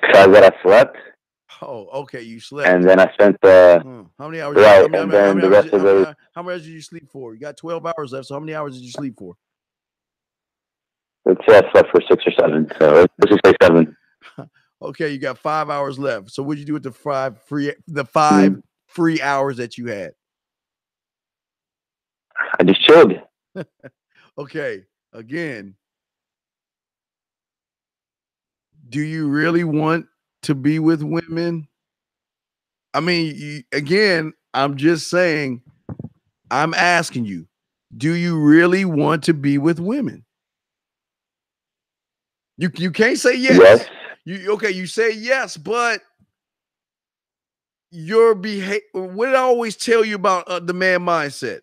Besides that, I slept. Oh, okay, you slept. And then I spent how many hours? Right, and then the rest of the. How many hours did you sleep for? You got 12 hours left. So how many hours did you sleep for? Let's say I slept for 6 or 7. So let's just say 7. Okay, you got 5 hours left. So what'd you do with the 5 free hours that you had? I just chilled. Okay, again, do you really want to be with women? I mean, again, I'm just saying, I'm asking you, do you really want to be with women? You can't say yes. Yes. You say yes, but your behavior. What did I always tell you about the man mindset?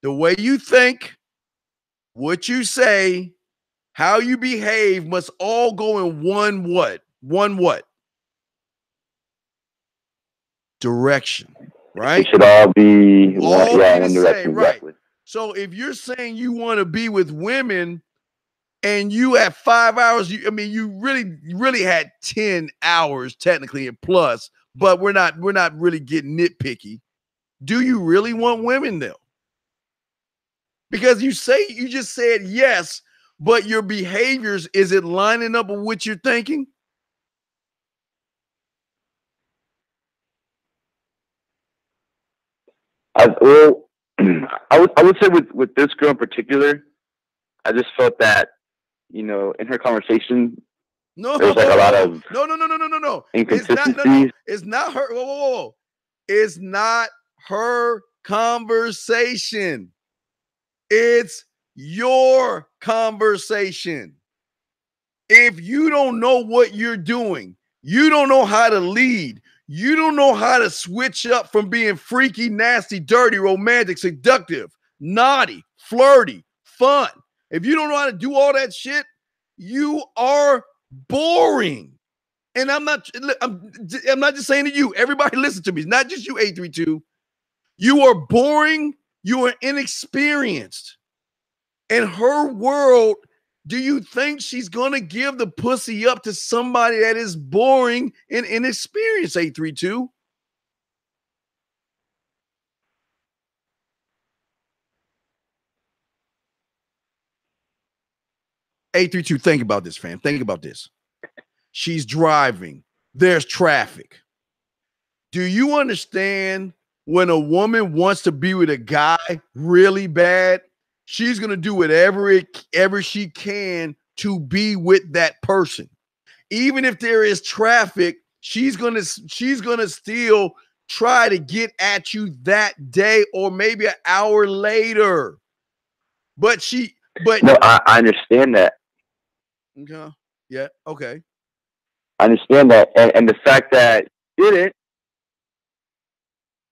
The way you think, what you say, how you behave must all go in one what? One what? Direction, right? It should all be All one, be one the direction, same, right? exactly. So if you're saying you want to be with women and you have 5 hours, you really had 10 hours technically and plus, but we're not really getting nitpicky. Do you really want women though? Because you just said yes, but your behaviors, is it lining up with what you're thinking? Well, I would say with this girl in particular, I just felt that, you know, in her conversation, No, there was like a lot of no. inconsistencies. It's not her. Whoa. It's not her conversation. It's your conversation. If you don't know what you're doing, you don't know how to lead, you don't know how to switch up from being freaky, nasty, dirty, romantic, seductive, naughty, flirty, fun. If you don't know how to do all that shit, you are boring. And I'm not just saying to you, everybody listen to me. It's not just you, 832. You are boring, you are inexperienced. In her world, do you think she's gonna give the pussy up to somebody that is boring and inexperienced, 832? Think about this, fam. Think about this. She's driving. There's traffic. Do you understand when a woman wants to be with a guy really bad, she's going to do whatever she can to be with that person. Even if there is traffic, she's going to still try to get at you that day or maybe an hour later. But no, I understand that. Okay. Yeah. Okay. I understand that, and the fact that you didn't,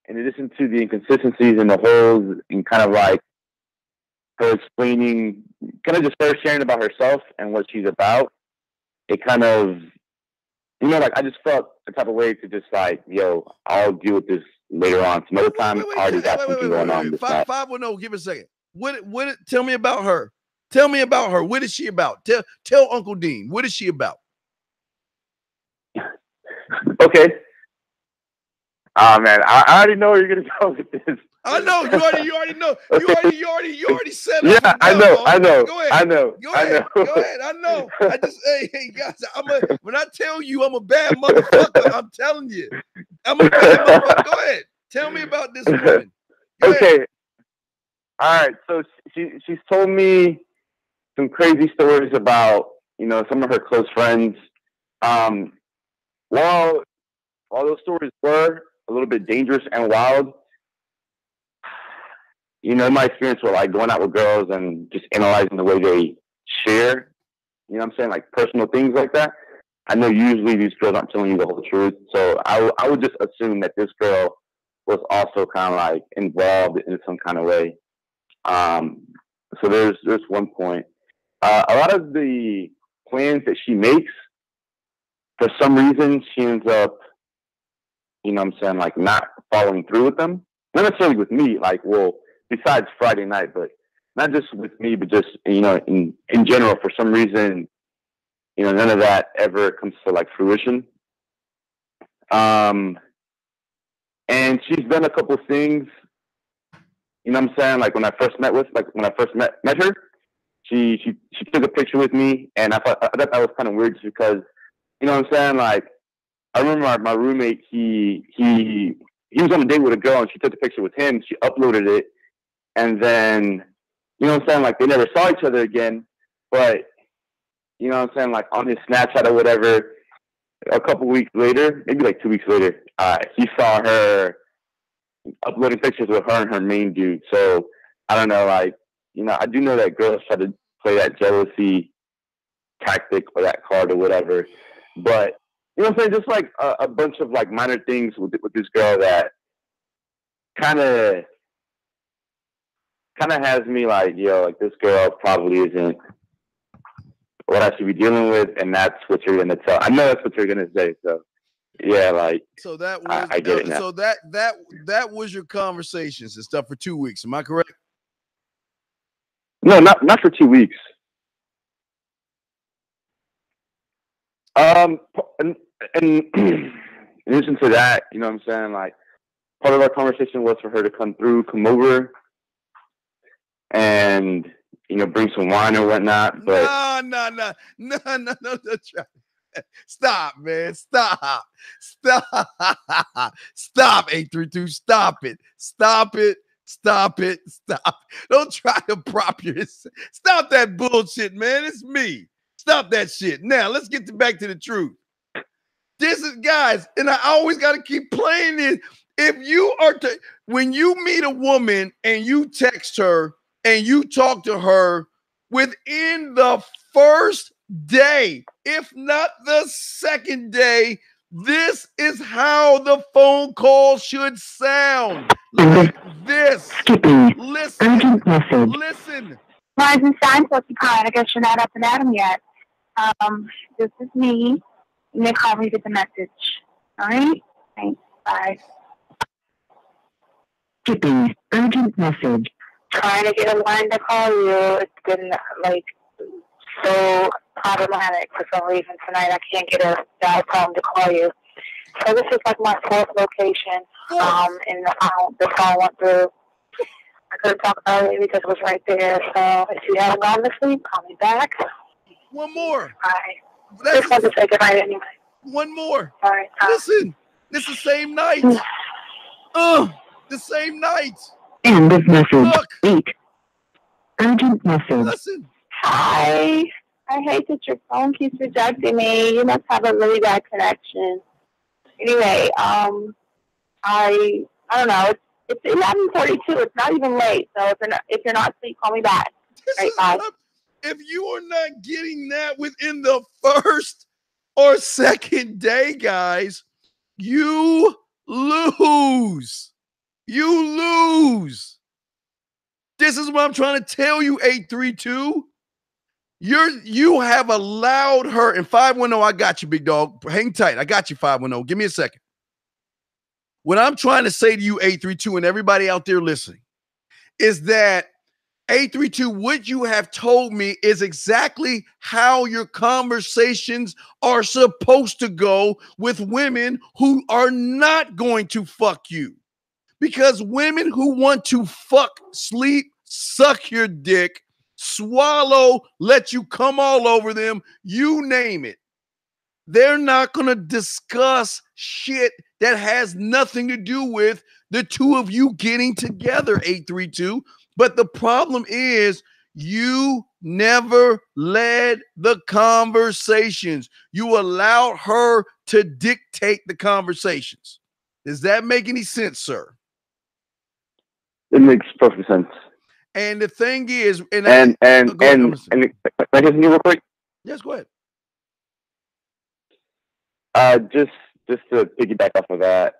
in addition to the inconsistencies and the holes, and kind of like her explaining, kind of just her sharing about herself and what she's about, it kind of, you know, like I just felt the type of way to just like, yo, I'll deal with this later on. Some other time, I already got something going on. 510, give it a second. What? Tell me about her. Tell me about her. What is she about? Tell Uncle Dean. What is she about? Okay. Oh man, I already know where you're gonna go with this. I know you already know. You already said yeah, I know. Go ahead. I know. Go ahead. I know. I just hey guys, when I tell you I'm a bad motherfucker, I'm telling you. I'm a bad motherfucker. Go ahead. Tell me about this woman. Okay. All right. So she's told me some crazy stories about, you know, some of her close friends. While those stories were a little bit dangerous and wild, you know, in my experience with like going out with girls and just analyzing the way they share, you know what I'm saying, like personal things like that, I know usually these girls aren't telling you the whole truth. So I would just assume that this girl was also kind of like involved in some kind of way. So there's one point. A lot of the plans that she makes, for some reason, she ends up, you know what I'm saying, like not following through with them. Not necessarily with me, like, well, besides Friday night, but not just with me, but just, you know, in general, for some reason, you know, none of that ever comes to like fruition. And she's done a couple things, you know what I'm saying? Like when I first met her, she took a picture with me, and I thought that was kind of weird just because, you know what I'm saying? Like, I remember my roommate, he was on a date with a girl, and she took a picture with him. She uploaded it, and then, you know what I'm saying? Like, they never saw each other again, but, you know what I'm saying? Like, on his Snapchat or whatever, a couple weeks later, maybe like 2 weeks later, he saw her uploading pictures with her and her main dude. So, I don't know, like, you know, I do know that girls try to play that jealousy tactic or that card or whatever, but you know what I'm saying? Just like a bunch of like minor things with this girl that kind of has me like, yo, like this girl probably isn't what I should be dealing with, and that's what you're gonna tell. I know that's what you're gonna say. So yeah, like so that was I get it now. So that was your conversations and stuff for 2 weeks. Am I correct? No, not for 2 weeks. And in addition to that, you know what I'm saying? Like part of our conversation was for her to come over, and you know, bring some wine or whatnot. But No. Stop, man. Stop. 832. Stop it. Don't try to prop yourself. Stop that bullshit, man. It's me. Stop that shit. Now, let's get back to the truth. This is, guys, and I always got to keep playing this. If you are when you meet a woman and you text her and you talk to her within the first day, if not the second day, this is how the phone call should sound. Like this. Listen. Rise and shine, Sophie Khan. I guess you're not up and at 'em yet. This is me. You may call me with the message. All right? Thanks. Bye. Skipping. Urgent message. Trying to get a line to call you. It's been like so problematic for some reason tonight. I can't get a dial tone to call you. So this is like my fourth location. And the phone went through. I couldn't talk earlier because it was right there. So if you haven't gone to sleep, call me back. One more. Bye. Just want to say goodnight anyway. One more. All right. Listen, this is the same night. The same night. And this message. Look. Wait. Urgent message. Listen. Hi. I hate that your phone keeps rejecting me. You must have a really bad connection. Anyway, I don't know. It's 11:42. It's not even late. So if you're not asleep, call me back. Right, bye. If you are not getting that within the first or second day, guys, you lose. You lose. This is what I'm trying to tell you, 832. You have allowed her, and 510, I got you, big dog. Hang tight. I got you, 510. Give me a second. What I'm trying to say to you, 832, and everybody out there listening, is that 832, what you have told me is exactly how your conversations are supposed to go with women who are not going to fuck you. Because women who want to fuck, sleep, suck your dick, swallow, let you come all over them, you name it. They're not going to discuss shit that has nothing to do with the two of you getting together, 832. But the problem is you never led the conversations. You allowed her to dictate the conversations. Does that make any sense, sir? It makes perfect sense. And the thing is, can I just real quick? Yes, go ahead. Just to piggyback off of that,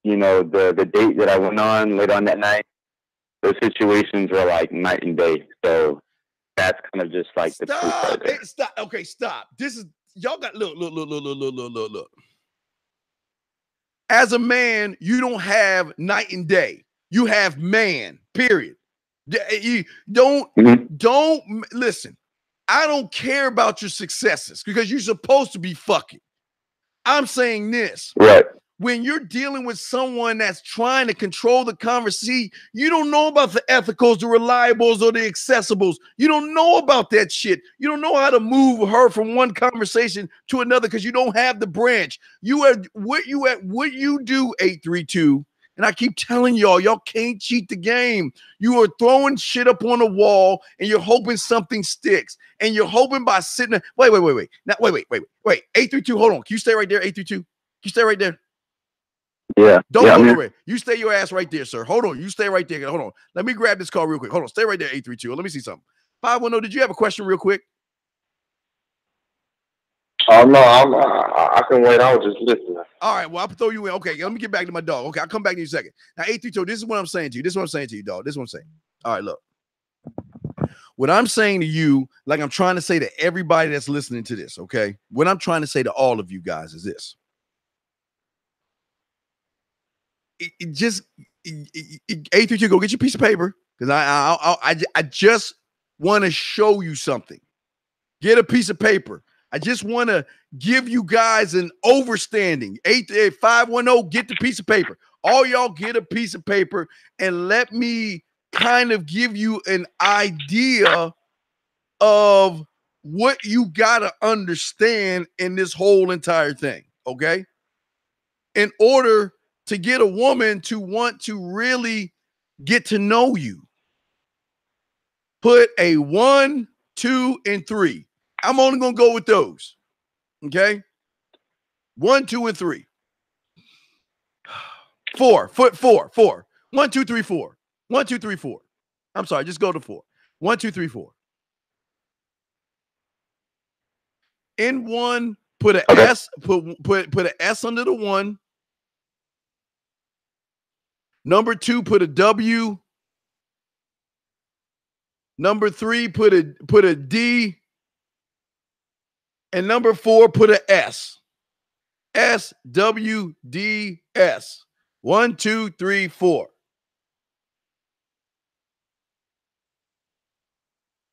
you know, the date that I went on later on that night, those situations were like night and day. So that's kind of just like the truth right there. Stop. Okay, stop. This is y'all got look. As a man, you don't have night and day. You have man, period. You don't listen. I don't care about your successes because you're supposed to be fucking. I'm saying this. Right. When you're dealing with someone that's trying to control the conversation, you don't know about the ethicals, the reliables, or the accessibles. You don't know about that shit. You don't know how to move her from one conversation to another because you don't have the branch. You are what you do, 832. And I keep telling y'all can't cheat the game. You are throwing shit up on the wall and you're hoping something sticks. And you're hoping by sitting there. Wait. Now, wait. 832, hold on. Can you stay right there, 832? Can you stay right there? Yeah. Don't go nowhere. You stay your ass right there, sir. Hold on. You stay right there. Hold on. Let me grab this call real quick. Hold on. Stay right there, 832. Let me see something. 510, did you have a question real quick? Oh no, I can wait. I was just listening. All right, well, I'll throw you in. Okay, let me get back to my dog. Okay, I'll come back to you in a second. Now, 832, this is what I'm saying to you. This is what I'm saying to you, dog. This is what I'm saying. All right, look. What I'm saying to you, like I'm trying to say to everybody that's listening to this, okay? What I'm trying to say to all of you guys is this. It just 832, go get your piece of paper because I just want to show you something. Get a piece of paper. I just want to give you guys an overstanding. 88510, get the piece of paper. All y'all get a piece of paper and let me kind of give you an idea of what you got to understand in this whole entire thing, okay? In order to get a woman to want to really get to know you, put a 1, 2, and 3. I'm only going to go with those, okay? 1, 2, and 3. 4. 4. 1, 2, 3, 4. 1, 2, 3, 4. I'm sorry, just go to 4. 1, 2, 3, 4. In 1, put an S, put an S under the 1. Number 2, put a W. Number 3, put a D. And number 4, put an S. S, W, D, S. 1, 2, 3, 4.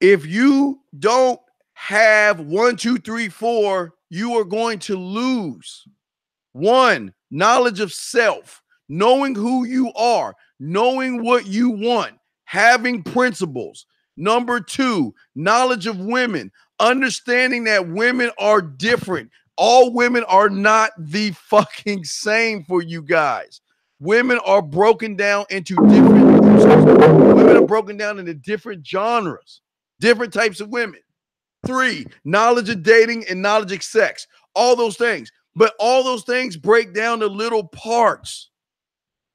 If you don't have 1, 2, 3, 4, you are going to lose. 1, knowledge of self, knowing who you are, knowing what you want, having principles. Number 2, knowledge of women, understanding that women are different. All women are not the fucking same for you guys. Women are broken down into different genres, different types of women. 3, knowledge of dating and knowledge of sex. All those things. But all those things break down to little parts.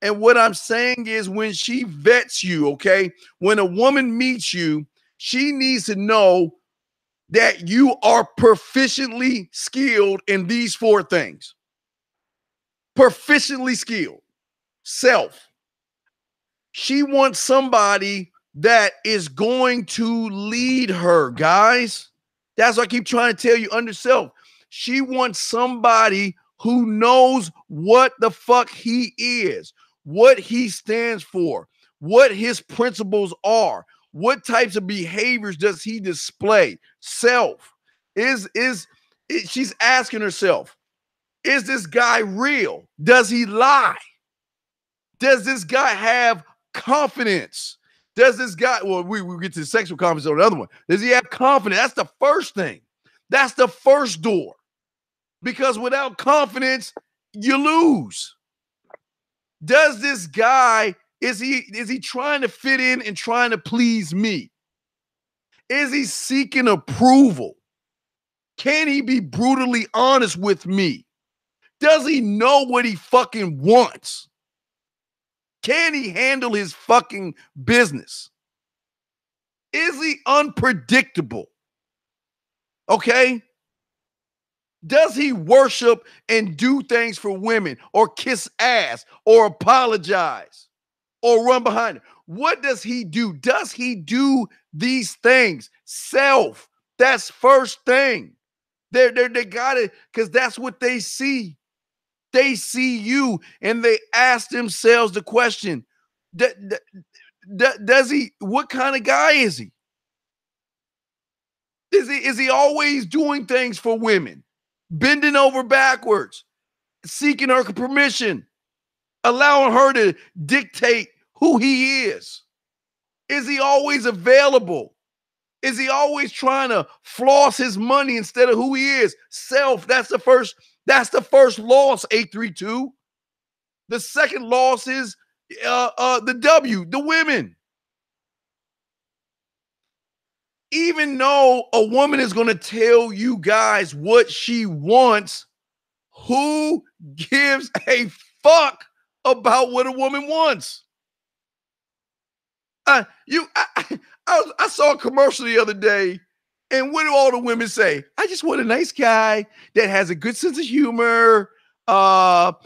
And what I'm saying is when she vets you, okay, when a woman meets you, she needs to know that you are proficiently skilled in these 4 things. Proficiently skilled. Self. She wants somebody that is going to lead her, guys. That's what I keep trying to tell you, under self. She wants somebody who knows what the fuck he is, what he stands for, what his principles are, what types of behaviors does he display. Self. She's asking herself, is this guy real? Does he lie? Does this guy have confidence? Does this guy, well, we get to the sexual confidence on the other one. Does he have confidence? That's the first thing. That's the first door. Because without confidence, you lose. Does this guy, is he trying to fit in and trying to please me? Is he seeking approval? Can he be brutally honest with me? Does he know what he fucking wants? Can he handle his fucking business? Is he unpredictable? Okay? Does he worship and do things for women or kiss ass or apologize or run behind it? What does he do? Does he do these things? Self. That's first thing. They got it because that's what they see. They see you and they ask themselves the question, does he, what kind of guy is he? Is he always doing things for women? Bending over backwards, seeking her permission, allowing her to dictate who he is? Is he always available? Is he always trying to floss his money instead of who he is? Self, that's the first loss, 832. The second loss is the W, the women. Even though a woman is going to tell you guys what she wants, who gives a fuck about what a woman wants? I saw a commercial the other day, And what do all the women say? I just want a nice guy that has a good sense of humor, that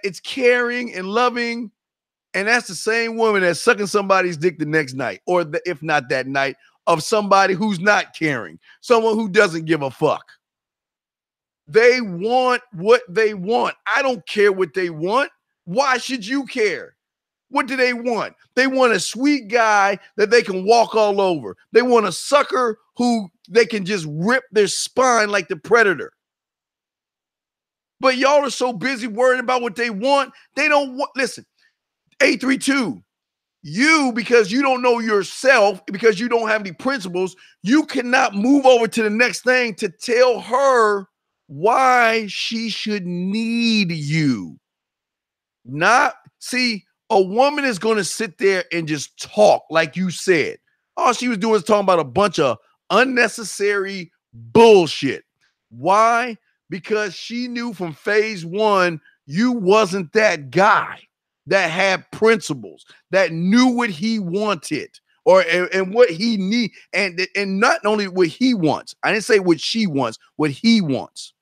it's caring and loving. And that's the same woman that's sucking somebody's dick the next night, or if not that night, of somebody who's not caring, someone who doesn't give a fuck. They want what they want. I don't care what they want. Why should you care? What do they want? They want a sweet guy that they can walk all over. They want a sucker who they can just rip their spine like the Predator. But y'all are so busy worrying about what they want. They don't want, listen, 832, you, because you don't know yourself, because you don't have any principles, you cannot move over to the next thing to tell her why she should need you. See, a woman is going to sit there and just talk like you said. All she was doing was talking about a bunch of unnecessary bullshit. Why? Because she knew from phase one you wasn't that guy that had principles, that knew what he wanted and what he need, and not only what he wants. I didn't say what she wants, what he wants.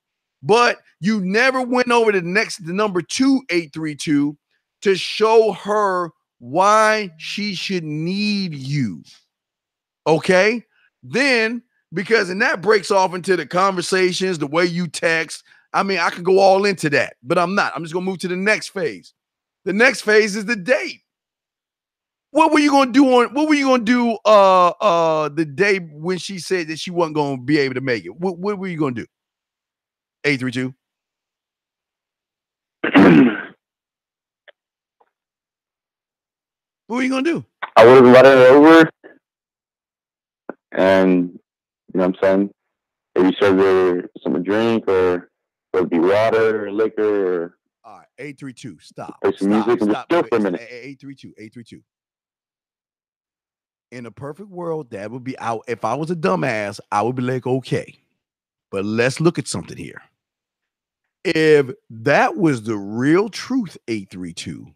But you never went over to the number 2, 832, to show her why she should need you. Okay? Then, because, and that breaks off into the conversations, the way you text. I mean, I could go all into that, but I'm not. I'm just going to move to the next phase. The next phase is the date. What were you going to do the day when she said that she wasn't going to be able to make it? What were you going to do? 832. What are you gonna do? I would have invited her over, and you know what I'm saying, maybe serve her some drink, or it'd be water or liquor, or all right, 832. Stop. Play some music and just chill for a minute. 832. In a perfect world, that would be out. If I was a dumbass, I would be like, okay, but let's look at something here. If that was the real truth, 832,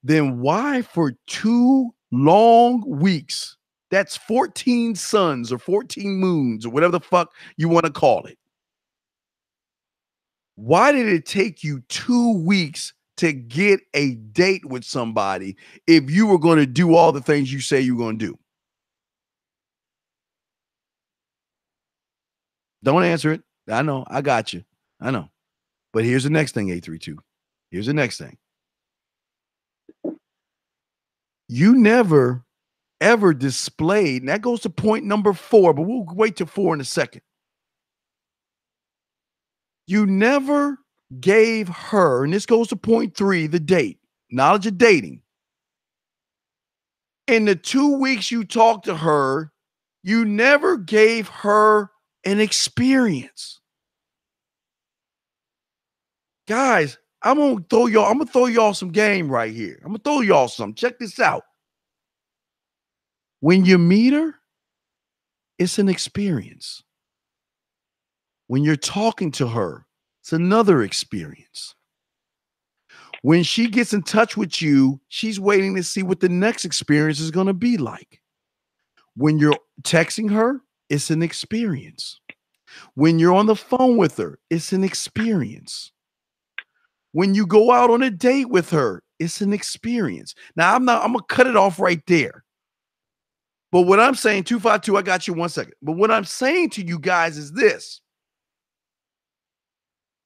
then why for 2 long weeks, that's 14 suns or 14 moons or whatever the fuck you want to call it, why did it take you 2 weeks to get a date with somebody if you were going to do all the things you say you're going to do? Don't answer it. I know. I got you. I know. But here's the next thing, 832. Here's the next thing. You never, ever displayed, and that goes to point number 4, but we'll wait till 4 in a second. You never gave her, and this goes to point 3, the date, knowledge of dating. In the 2 weeks you talked to her, you never gave her an experience. Guys, I'm gonna throw y'all some game right here. I'm gonna throw y'all some. Check this out. When you meet her, it's an experience. When you're talking to her, it's another experience. When she gets in touch with you, she's waiting to see what the next experience is going to be like. When you're texting her, it's an experience. When you're on the phone with her, it's an experience. When you go out on a date with her, it's an experience. Now, I'm going to cut it off right there. But what I'm saying, 252, I got you 1 second. But what I'm saying to you guys is this.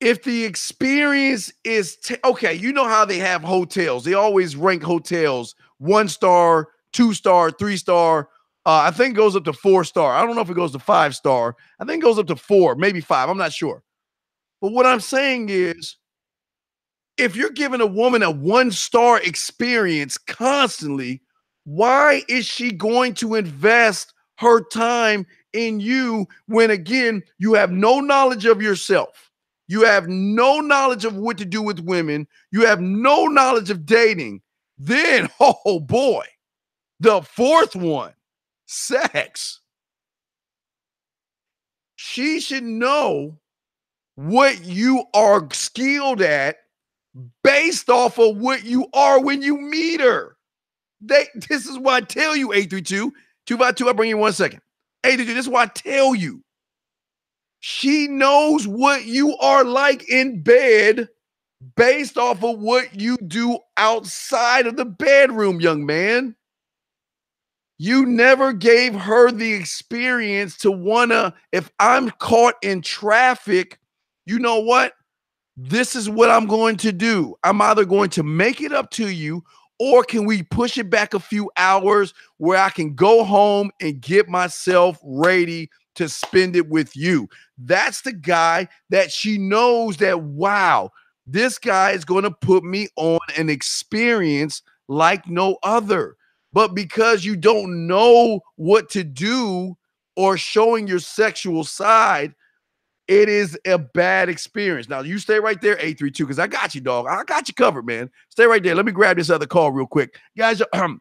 If the experience is, okay, you know how they have hotels. They always rank hotels 1 star, 2 star, 3 star. I think it goes up to 4 star. I don't know if it goes to 5 star. I think it goes up to 4, maybe 5. I'm not sure. But what I'm saying is, if you're giving a woman a 1 star experience constantly, why is she going to invest her time in you when, again, you have no knowledge of yourself? You have no knowledge of what to do with women. You have no knowledge of dating. Then, oh boy, the 4th one, sex. She should know what you are skilled at based off of what you are when you meet her. This is why I tell you, 832, 252, I'll bring you 1 second. Hey, this is why I tell you. She knows what you are like in bed based off of what you do outside of the bedroom, young man. You never gave her the experience to wanna, if I'm caught in traffic, you know what? This is what I'm going to do. I'm either going to make it up to you, or can we push it back a few hours where I can go home and get myself ready to spend it with you? That's the guy that she knows that, wow, this guy is going to put me on an experience like no other. But because you don't know what to do or showing your sexual side, it is a bad experience. Now, you stay right there, 832, because I got you, dog. I got you covered, man. Stay right there. Let me grab this other call real quick. Guys, y'all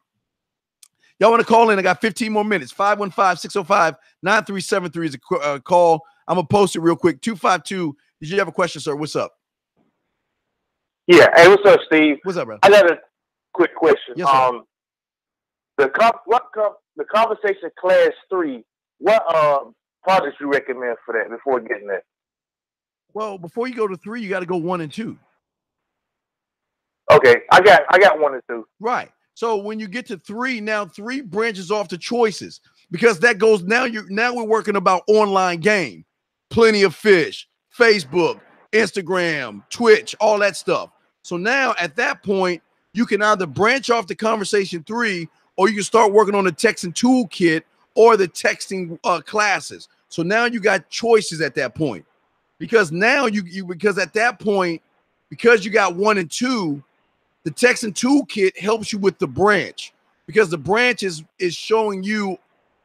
want to call in? I got 15 more minutes. 515-605-9373 is a call. I'm going to post it real quick. 252, did you have a question, sir? What's up? Yeah. Hey, what's up, Steve? What's up, bro? I got a quick question. Yes, sir. The conversation class 3, what projects you recommend for that before getting that? Well, before you go to 3, you got to go 1 and 2. Okay, I got 1 and 2. Right. So when you get to 3, now 3 branches off to choices, because that goes now we're working about online game, Plenty of Fish, Facebook, Instagram, Twitch, all that stuff. So now at that point, you can either branch off to conversation 3, or you can start working on the texting toolkit or the texting classes. So now you got choices at that point, because now because at that point, because you got 1 and 2, the texting toolkit helps you with the branch, because the branch is showing you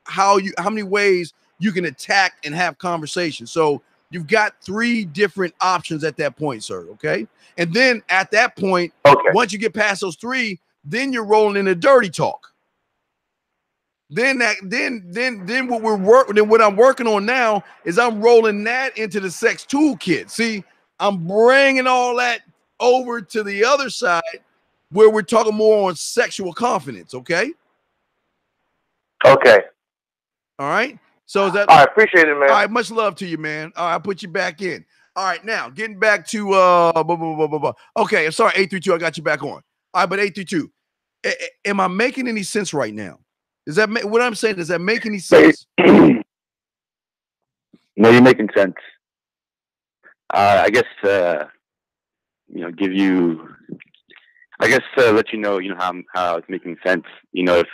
how many ways you can attack and have conversations. So you've got 3 different options at that point, sir. Okay. And then at that point, once you get past those 3, then you're rolling into dirty talk. Then what I'm working on now is I'm rolling that into the sex toolkit. See, I'm bringing all that over to the other side where we're talking more on sexual confidence. Okay. Okay. All right. So is that? I appreciate it, man. All right. Much love to you, man. All right, I'll put you back in. All right. Now getting back to Okay. I'm sorry, 832. I got you back on. All right, but 832. Am I making any sense right now? Does that what I'm saying? Does that make any sense? No, you're making sense. I guess give you. I guess let you know how it's making sense. If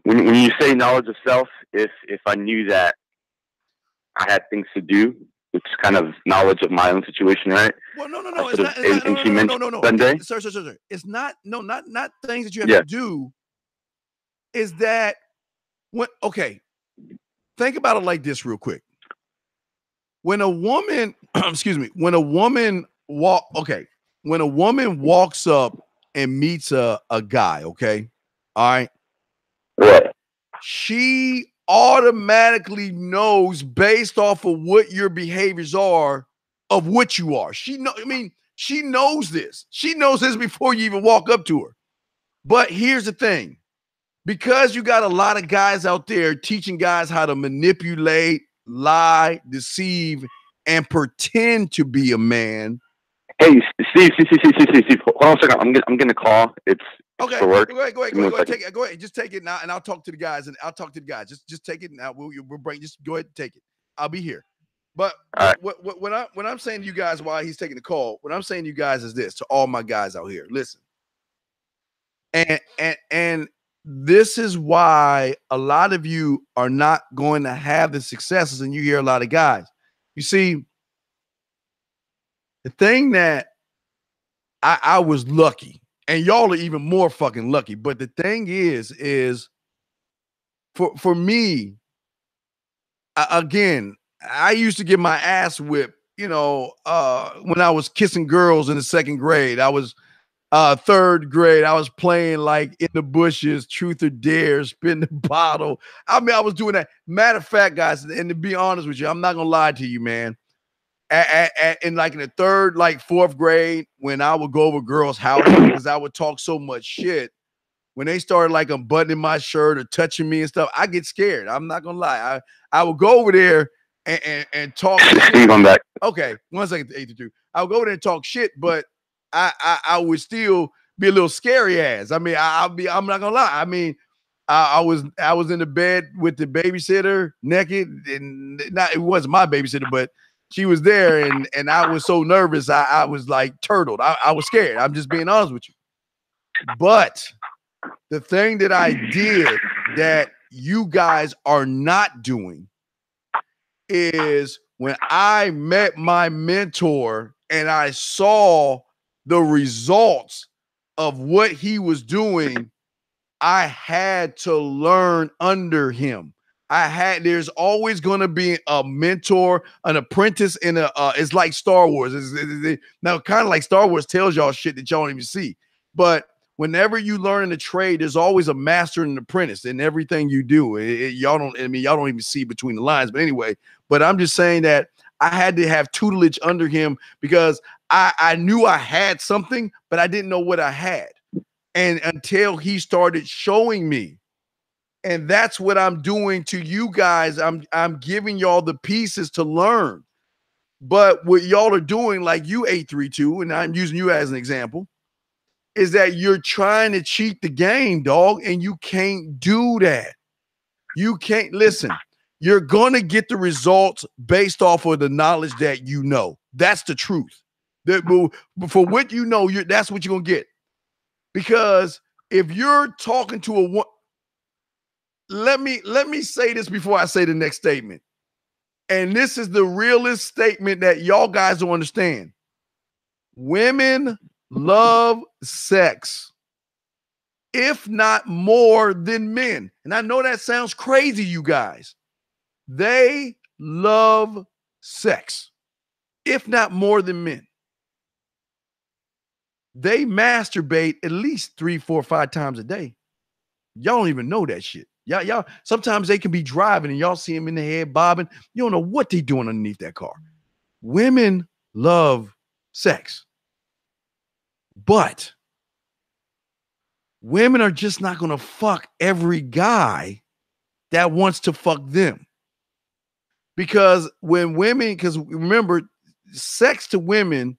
when you say knowledge of self, if I knew that I had things to do, it's kind of knowledge of my own situation, right? Well, no. It's not. No. Sir. It's not. No, not things that you have to do. Is that okay? Think about it like this real quick. When a woman, when a woman walks up and meets a guy, okay, all right, she automatically knows based off of what your behaviors are of what you are. She knows this. She knows this before you even walk up to her. But here's the thing. Because you got a lot of guys out there teaching guys how to manipulate, lie, deceive, and pretend to be a man. Hey, Steve. Hold on a second. I'm getting a call. It's okay. For work. Go ahead. Take it. Go ahead. Just take it now, and I'll talk to the guys. Just take it now. We'll bring. Just go ahead and take it. I'll be here. But what I'm saying to you guys while he's taking the call, what I'm saying to you guys is this: to all my guys out here, listen. And this is why a lot of you are not going to have the successes, and you hear a lot of guys. You see, the thing that I was lucky, and y'all are even more fucking lucky. But the thing is for me, again, I used to get my ass whipped, when I was kissing girls in the 2nd grade. I was 3rd grade. I was playing like in the bushes, truth or dare, spin the bottle. I was doing that. Matter of fact, guys, and to be honest with you, I'm not gonna lie to you, man. In the 3rd, 4th grade, when I would go over girls' houses because I would talk so much shit. when they started like unbuttoning my shirt or touching me and stuff, I get scared. I'm not gonna lie. I would go over there and talk shit. I'm back. Okay, 1 second, 832. I would go over there and talk shit, but I would still be a little scary ass. I mean, I'm not gonna lie. I mean, I was in the bed with the babysitter naked, and it wasn't my babysitter, but she was there, and I was so nervous. I was like turtled. I was scared. I'm just being honest with you. But the thing that I did that you guys are not doing is when I met my mentor and I saw the results of what he was doing, I had to learn under him. There's always going to be a mentor, an apprentice, and it's like Star Wars. Now, kind of like Star Wars tells y'all shit that y'all don't even see. But whenever you learn in a trade, there's always a master and an apprentice in everything you do. Y'all don't even see between the lines. But anyway, but I'm just saying that I had to have tutelage under him because I knew I had something, but I didn't know what I had. And until he started showing me, and that's what I'm doing to you guys. I'm giving y'all the pieces to learn. But what y'all are doing, like you 832, and I'm using you as an example, is that you're trying to cheat the game, dog, and you can't do that. You can't. Listen, you're going to get the results based off of the knowledge that you know. That's the truth. For what you know, that's what you're going to get. Because if you're talking to a woman, let me say this before I say the next statement. And this is the realest statement that y'all guys don't understand. Women love sex, if not more than men. And I know that sounds crazy, you guys. They love sex, if not more than men. They masturbate at least 3, 4, 5 times a day. Y'all don't even know that shit. Y'all, sometimes they can be driving and y'all see them in the head bobbing. You don't know what they doing underneath that car. Women love sex. But women are just not going to fuck every guy that wants to fuck them. Because remember, sex to women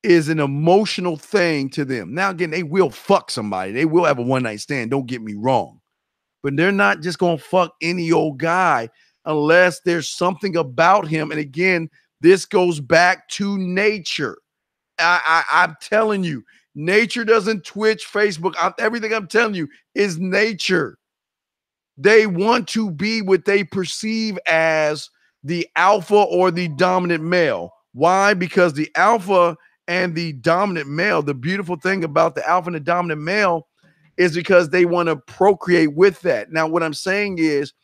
is an emotional thing to them. Now, again, they will fuck somebody. They will have a one-night stand. Don't get me wrong. But they're not just going to fuck any old guy unless there's something about him. And again, this goes back to nature. I'm telling you, nature doesn't twitch Facebook. Everything I'm telling you is nature. They want to be what they perceive as the alpha or the dominant male. Why? Because the alpha and the dominant male, the beautiful thing about the alpha and the dominant male is because they want to procreate with that. Now, what I'm saying is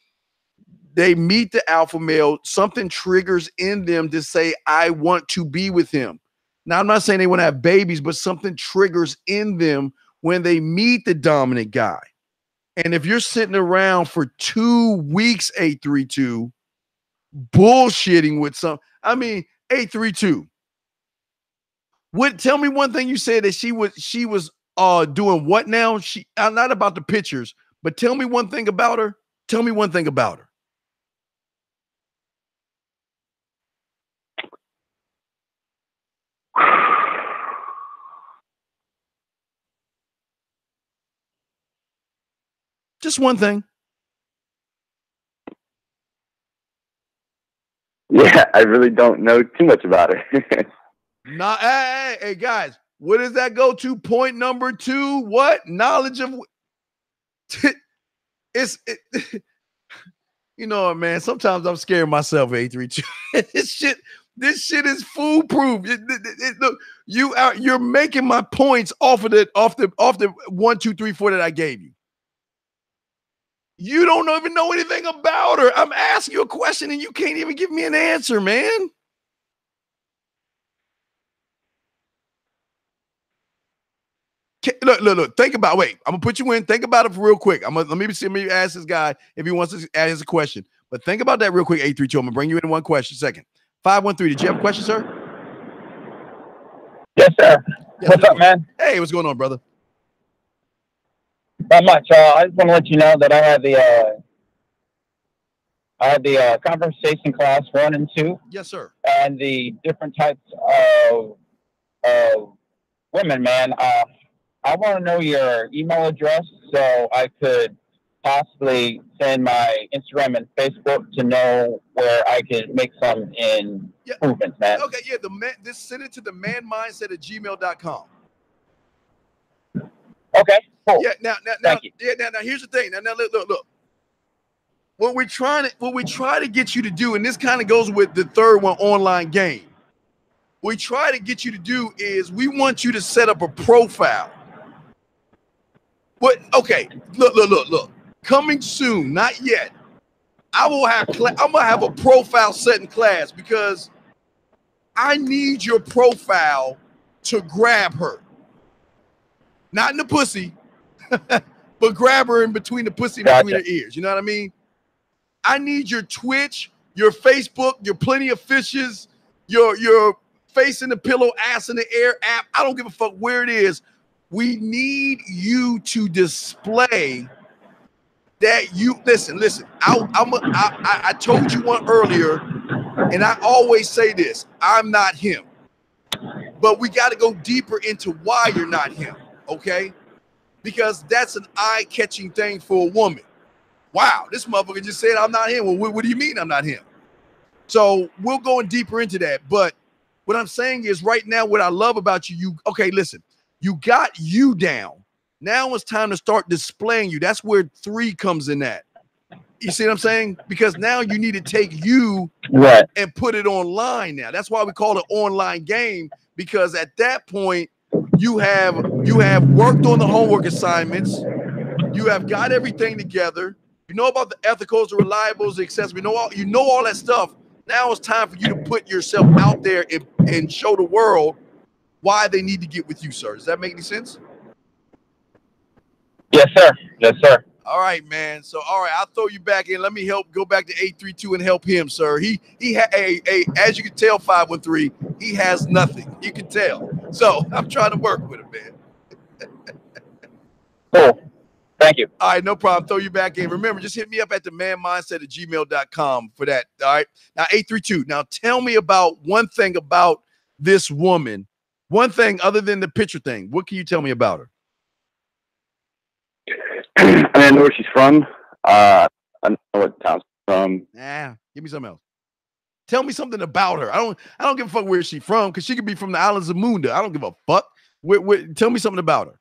they meet the alpha male, something triggers in them to say, I want to be with him. Now, I'm not saying they want to have babies, but something triggers in them when they meet the dominant guy. And if you're sitting around for 2 weeks, 832, bullshitting with 832. Tell me one thing you said that she was doing what now? Not about the pictures, but tell me one thing about her. Tell me one thing about her. Just one thing. Yeah, I really don't know too much about her. Hey, guys, what does that go to? Point number 2, what? Knowledge of you know what, man? Sometimes I'm scared myself, 832. This shit is foolproof. Look, you're making my points off the 1, 2, 3, 4 that I gave you. You don't even know anything about her. I'm asking you a question and you can't even give me an answer, man. Look. Think about. Wait, I'm gonna put you in. Think about it real quick. Let me ask this guy if he wants to ask a question. But think about that real quick. 832. I'm gonna bring you in one question. Second. 513. Did you have a question, sir? Yes, sir. What's up, man? Hey, what's going on, brother? Not much. I just want to let you know that I had the conversation class 1 and 2. Yes, sir. And the different types of women, man. I want to know your email address so I could possibly send my Instagram and Facebook to know where I can make some improvements, man. Okay, yeah, just send it to the manmindset@gmail.com. Okay, cool. Yeah, now, here's the thing. Now, look. What we try to get you to do, and this kind of goes with the third one, online game. What we try to get you to do is we want you to set up a profile. Okay, look. Coming soon, not yet. I'm gonna have a profile set in class because I need your profile to grab her. Not in the pussy, but grab her in between the pussy, between her ears. You know what I mean? I need your Twitch, your Facebook, your Plenty of Fishes, your face in the pillow, ass in the air app. I don't give a fuck where it is. We need you to display that you listen. I told you one earlier, and I always say this: I'm not him. But we got to go deeper into why you're not him, okay? Because that's an eye-catching thing for a woman. Wow, this motherfucker just said I'm not him. Well, what do you mean I'm not him? So we'll go deeper into that. But what I'm saying is right now, what I love about you, okay, listen, you got you down. Now it's time to start displaying you. That's where 3 comes in at. You see what I'm saying? Because now you need to take you and put it online now. That's why we call it online game, because at that point, you have worked on the homework assignments. You have got everything together. You know about the ethicals, the reliables, the accessible. You know all that stuff. Now it's time for you to put yourself out there and show the world why they need to get with you, sir. Does that make any sense? Yes, sir. Yes, sir. All right, man. So, all right, I'll throw you back in. Let me go back to 832 and help him, sir. As you can tell, 513, he has nothing. You can tell. So I'm trying to work with him, man. Cool. Thank you. All right, no problem. Throw you back in. Remember, just hit me up at the manmindset@gmail.com for that. All right. Now, 832. Now, tell me about one thing about this woman. One thing other than the picture thing. What can you tell me about her? I mean, I know where she's from. I know what town she's from. Nah, give me something else. Tell me something about her. I don't give a fuck where she's from, because she could be from the islands of Munda. I don't give a fuck. Tell me something about her.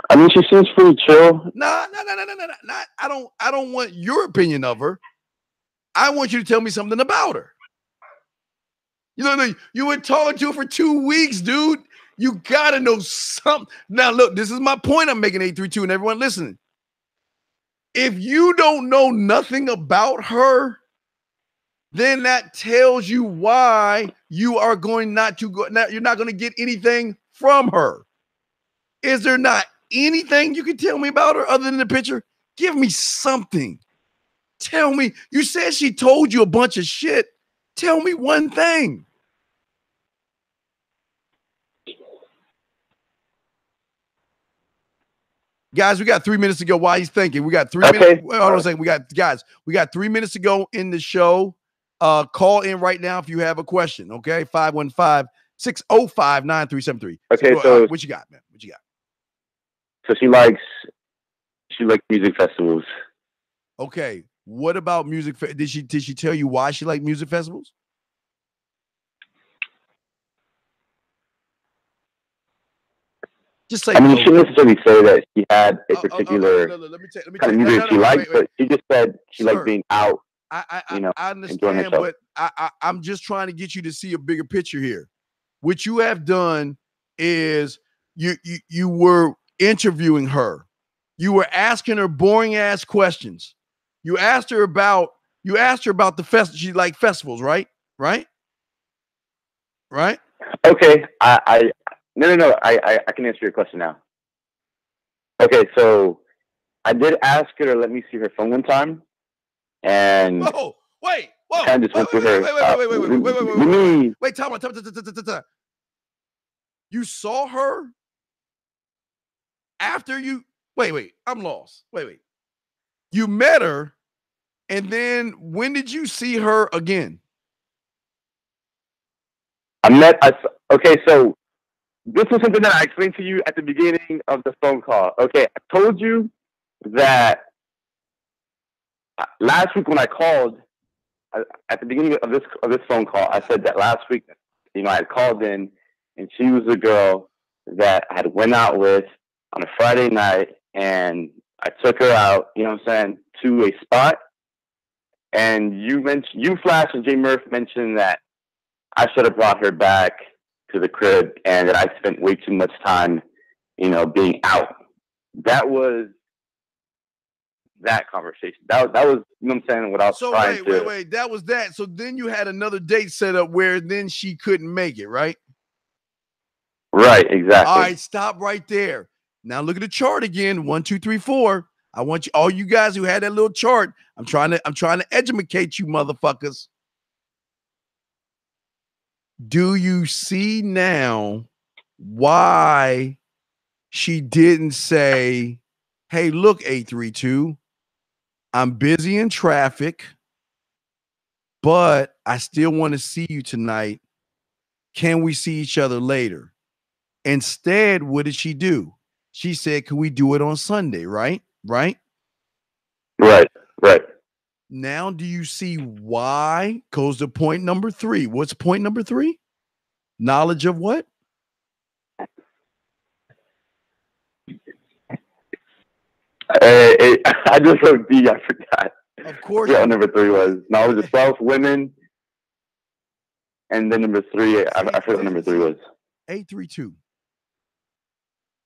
I mean, she seems pretty chill. No. I don't want your opinion of her. I want you to tell me something about her. You know, you were talking to her for 2 weeks, dude. You gotta know something. Now, look, this is my point I'm making, 832, and everyone listening. If you don't know nothing about her, then that tells you why you are going not to go. You're not going to get anything from her. Is there not anything you can tell me about her other than the picture? Give me something. Tell me. You said she told you a bunch of shit. Tell me one thing. Guys, we got 3 minutes to go. Why he's thinking? We got 3 minutes. Hold on a second. We got 3 minutes to go in the show. Call in right now if you have a question. Okay, 515-605-9373. Okay, so what you got, man? What you got? So she likes music festivals. Okay, what about music? Did she tell you why she liked music festivals? Just say. I mean, she didn't necessarily say that she had a particular kind of music she liked, but she just said she liked being out. I understand, but I'm just trying to get you to see a bigger picture here. What you have done is you were interviewing her. You were asking her boring ass questions. You asked her about the festival. She liked festivals, right? Right? Okay, No. I can answer your question now. Okay, so I did ask her to let me see her phone one time, and whoa, kind of just went through her. Wait, time. You saw her after you wait, I'm lost. Wait. You met her, and then when did you see her again? Okay, so this was something that I explained to you at the beginning of the phone call. Okay, I told you that last week when I called, at the beginning of this phone call, I said that last week, I had called in, and she was the girl that I had went out with on a Friday night, and I took her out, to a spot. And you Flash and Jay Murph mentioned that I should have brought her back to the crib, and that I spent way too much time, being out. That was that conversation. That was, what I'm saying, what I was trying to. Wait. That was that. So then you had another date set up where then she couldn't make it, right? Right, exactly. All right, stop right there. Now look at the chart again. 1, 2, 3, 4. I want you, all you guys who had that little chart. I'm trying to educate you, motherfuckers. Do you see now why she didn't say, hey, look, 832, I'm busy in traffic, but I still want to see you tonight. Can we see each other later? Instead, what did she do? She said, can we do it on Sunday, right? Right. Now, do you see why? Goes to point number 3. What's point number 3? Knowledge of what? I just wrote D. I forgot. Of course. Yeah, number 3 was knowledge of self, women, and then number 3. I forgot what number 3 was. 832.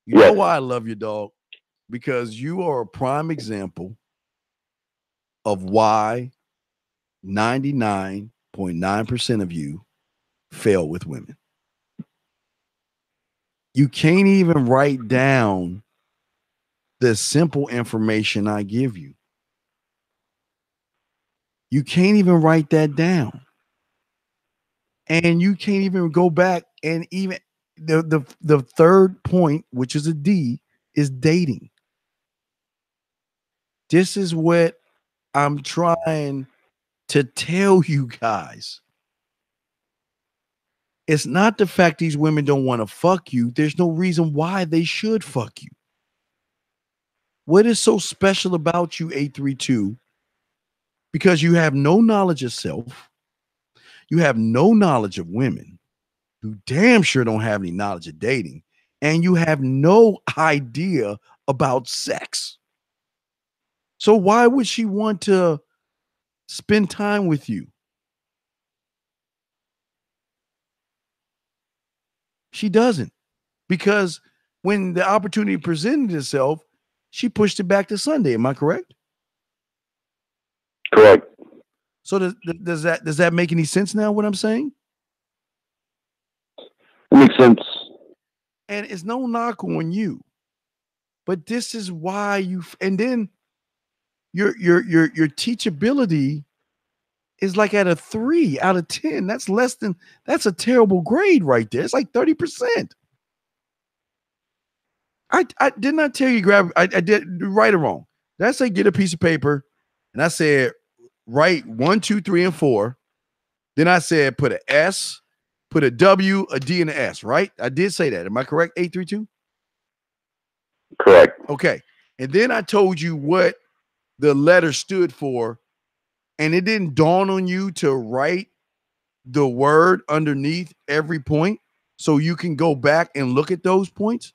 You know why I love you, dog? Because you are a prime example of why 99.9% of you fail with women. You can't even write down the simple information I give you. You can't even write that down. And you can't even go back and even the third point, which is a D, is dating. This is what I'm trying to tell you guys. It's not the fact these women don't want to fuck you. There's no reason why they should fuck you. What is so special about you, 832? Because you have no knowledge of self. You have no knowledge of women. You damn sure don't have any knowledge of dating. And you have no idea about sex. So why would she want to spend time with you? She doesn't. Because when the opportunity presented itself, she pushed it back to Sunday. Am I correct? Correct. So does that make any sense now, what I'm saying? It makes sense. And it's no knock on you. But this is why you, and then your teachability is like at a 3 out of 10. That's that's a terrible grade right there. It's like 30%. I did not tell you I did right or wrong. Did I say get a piece of paper and I said write 1, 2, 3, and 4. Then I said put an S, put a W, a D, and an S, right? I did say that. Am I correct? 832? Correct. Okay. And then I told you what the letter stood for, and it didn't dawn on you to write the word underneath every point so you can go back and look at those points.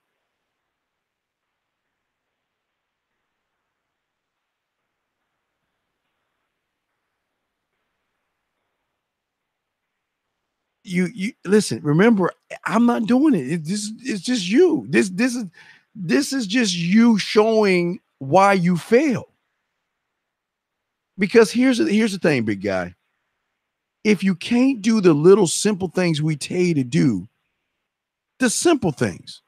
You listen, remember, I'm not doing it. It's just you. This is just you showing why you fail. Because here's the thing, big guy. If you can't do the little simple things we tell you to do, the simple things,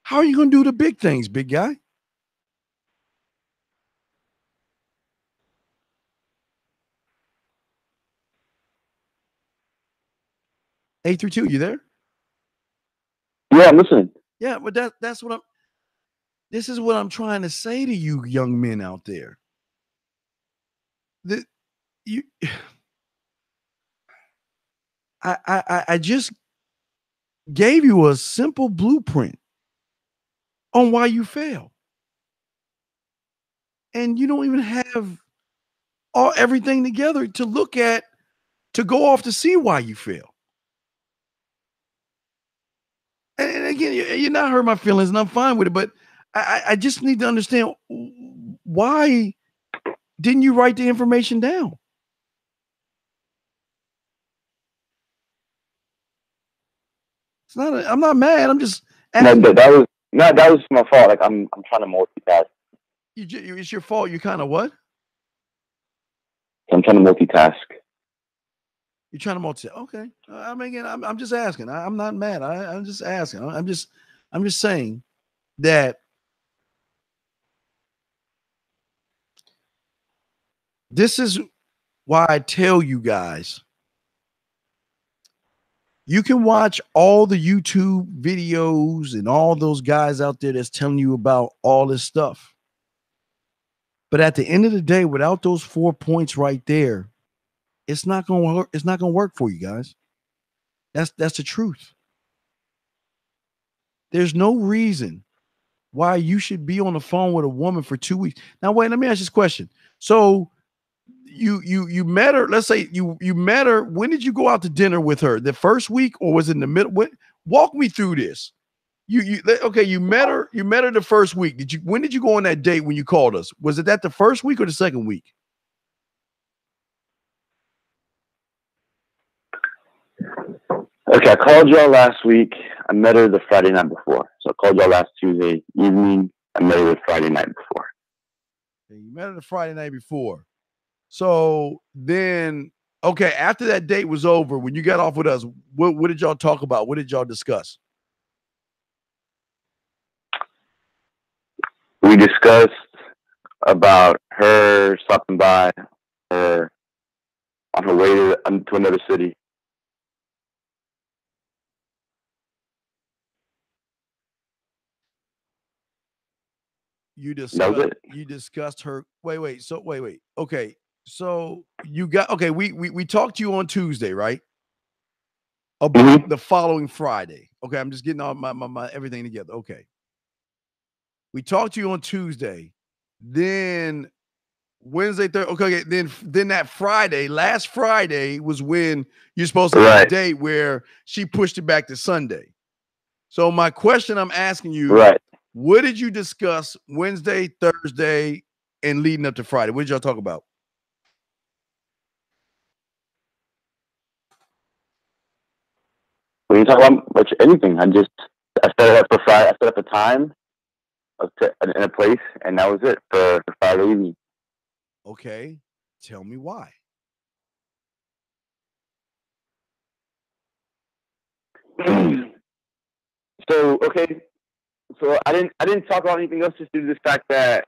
how are you going to do the big things, big guy? A through 2, you there? Yeah, I'm listening. Yeah, but that's what I'm. This is what I'm trying to say to you young men out there. That you I just gave you a simple blueprint on why you fail. And you don't even have everything together to look at to go off to see why you fail. And again, you're not hurt my feelings, and I'm fine with it. But I just need to understand, why didn't you write the information down? It's not. I'm not mad. I'm just asking. No, that was my fault. Like I'm trying to multitask. It's your fault. You kind of what? I'm trying to multitask. You're trying to multitask. Okay. I mean, again, I'm just asking. I'm not mad. I'm just asking. I'm just saying that this is why I tell you guys, you can watch all the YouTube videos and all those guys out there that's telling you about all this stuff. But at the end of the day, without those 4 points right there, it's not going to work. It's not going to work for you guys. That's the truth. There's no reason why you should be on the phone with a woman for 2 weeks. Now, wait, let me ask this question. So you met her, let's say you met her. When did you go out to dinner with her? The first week, or was it in the middle? Walk me through this. Okay, you met her the first week. When did you go on that date when you called us? Was it that the first week or the second week? Okay, I called y'all last week. I met her the Friday night before. So I called y'all last Tuesday evening. I met her the Friday night before. Okay, you met her the Friday night before. So then, okay, after that date was over, when you got off with us, what did y'all talk about? What did y'all discuss? We discussed about her stopping by her on her way to another city. You discussed her. Wait. So wait. Okay. So you got, okay. We talked to you on Tuesday, right? About the following Friday. Okay. I'm just getting all my everything together. Okay. We talked to you on Tuesday. Then Wednesday, Thursday. Okay. Then that Friday, last Friday, was when you're supposed to have a date where she pushed it back to Sunday. So my question I'm asking you, what did you discuss Wednesday, Thursday, and leading up to Friday? What did y'all talk about? We didn't talk about much anything. I set it up for Friday. I set up a time in a place, and that was it for Friday evening. Okay. Tell me why. So I didn't talk about anything else, just due to the fact that,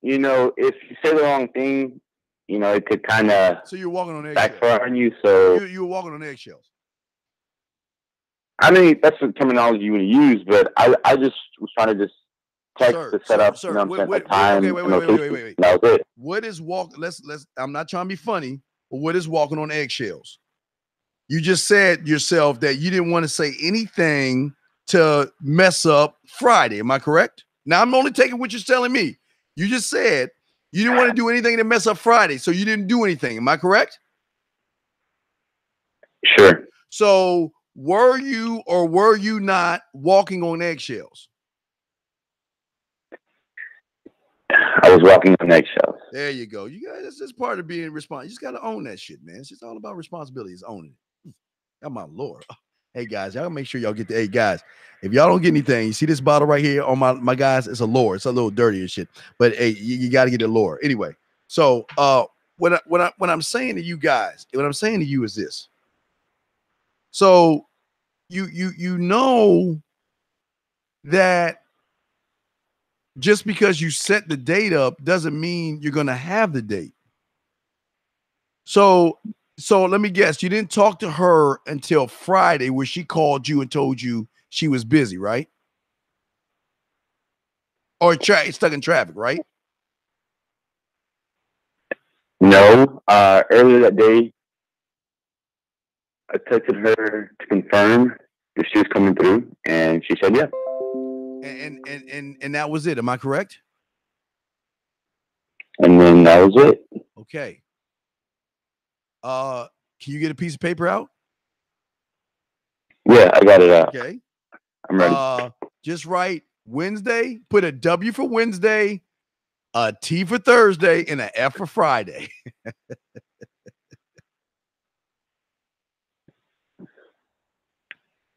if you say the wrong thing, it could kind of you're walking on eggshells. Backfire on you. So you were walking on eggshells. I mean, that's the terminology you would use, but I just was trying to just text to set up, a time. Wait. That was it. What is let's I'm not trying to be funny, but what is walking on eggshells? You just said yourself that you didn't want to say anything to mess up Friday. Am I correct? Now I'm only taking what you're telling me. You just said you didn't want to do anything to mess up Friday, so you didn't do anything. Am I correct? Sure. So were you or were you not walking on eggshells? I was walking on eggshells. There you go. You guys, this is part of being responsible. You just got to own that shit, man. It's just all about responsibility. It's owning it. Oh, my Lord. Hey, guys, y'all make sure y'all get the, hey, guys, if y'all don't get anything, you see this bottle right here on my guys, it's a lure. It's a little dirty and shit, but hey, you got to get a lure. Anyway, so what I'm saying to you guys, what I'm saying to you is this. So you know that just because you set the date up doesn't mean you're going to have the date. So let me guess, you didn't talk to her until Friday where she called you and told you she was busy, right? Or stuck in traffic, right? No. Earlier that day, I texted her to confirm if she was coming through, and she said yeah. And that was it. Am I correct? And then that was it. Okay. Can you get a piece of paper out? Yeah, I got it out. Okay. I'm ready. Just write Wednesday, put a W for Wednesday, a T for Thursday, and an F for Friday.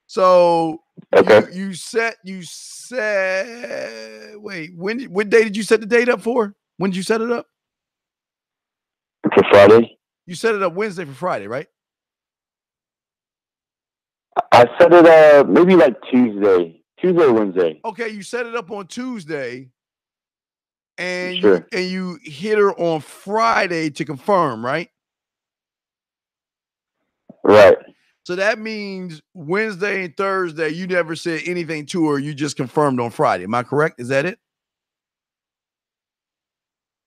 So okay. you said wait, what day did you set the date up for? When did you set it up? For Friday. You set it up Wednesday for Friday, right? I set it up maybe like Tuesday or Wednesday. Okay, you set it up on Tuesday, and sure. you hit her on Friday to confirm, right? Right. So that means Wednesday and Thursday, you never said anything to her. You just confirmed on Friday. Am I correct? Is that it?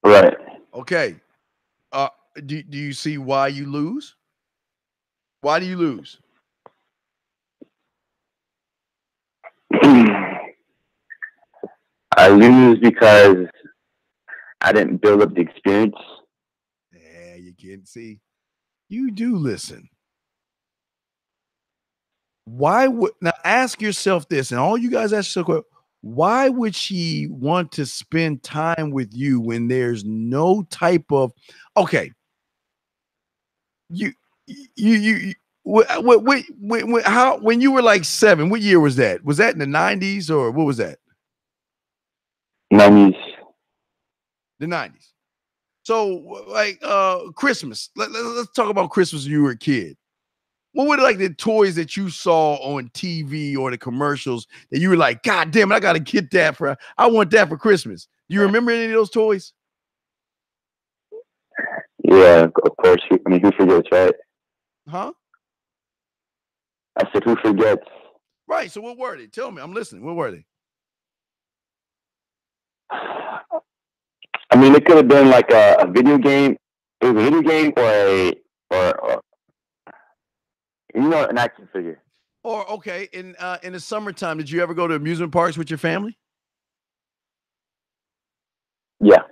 Right. Okay. Do you see why you lose? Why do you lose? I lose because I didn't build up the experience. Yeah, you can see. You do listen. Why would now ask yourself this, and all you guys ask yourself, why would she want to spend time with you when there's no type of okay? When you were like 7, what year was that? Was that in the 90s or what was that? 90s. The 90s. So like Christmas. Let's talk about Christmas when you were a kid. What were like the toys that you saw on TV or the commercials that you were like, God damn it, I gotta get that I want that for Christmas. Do you remember any of those toys? Yeah, of course. I mean, who forgets, right? Huh? I said, who forgets? Right. So what were they? Tell me. I'm listening. What were they? I mean, it could have been like a video game. It was a video game or an action figure. Or okay, in the summertime, did you ever go to amusement parks with your family? Yeah.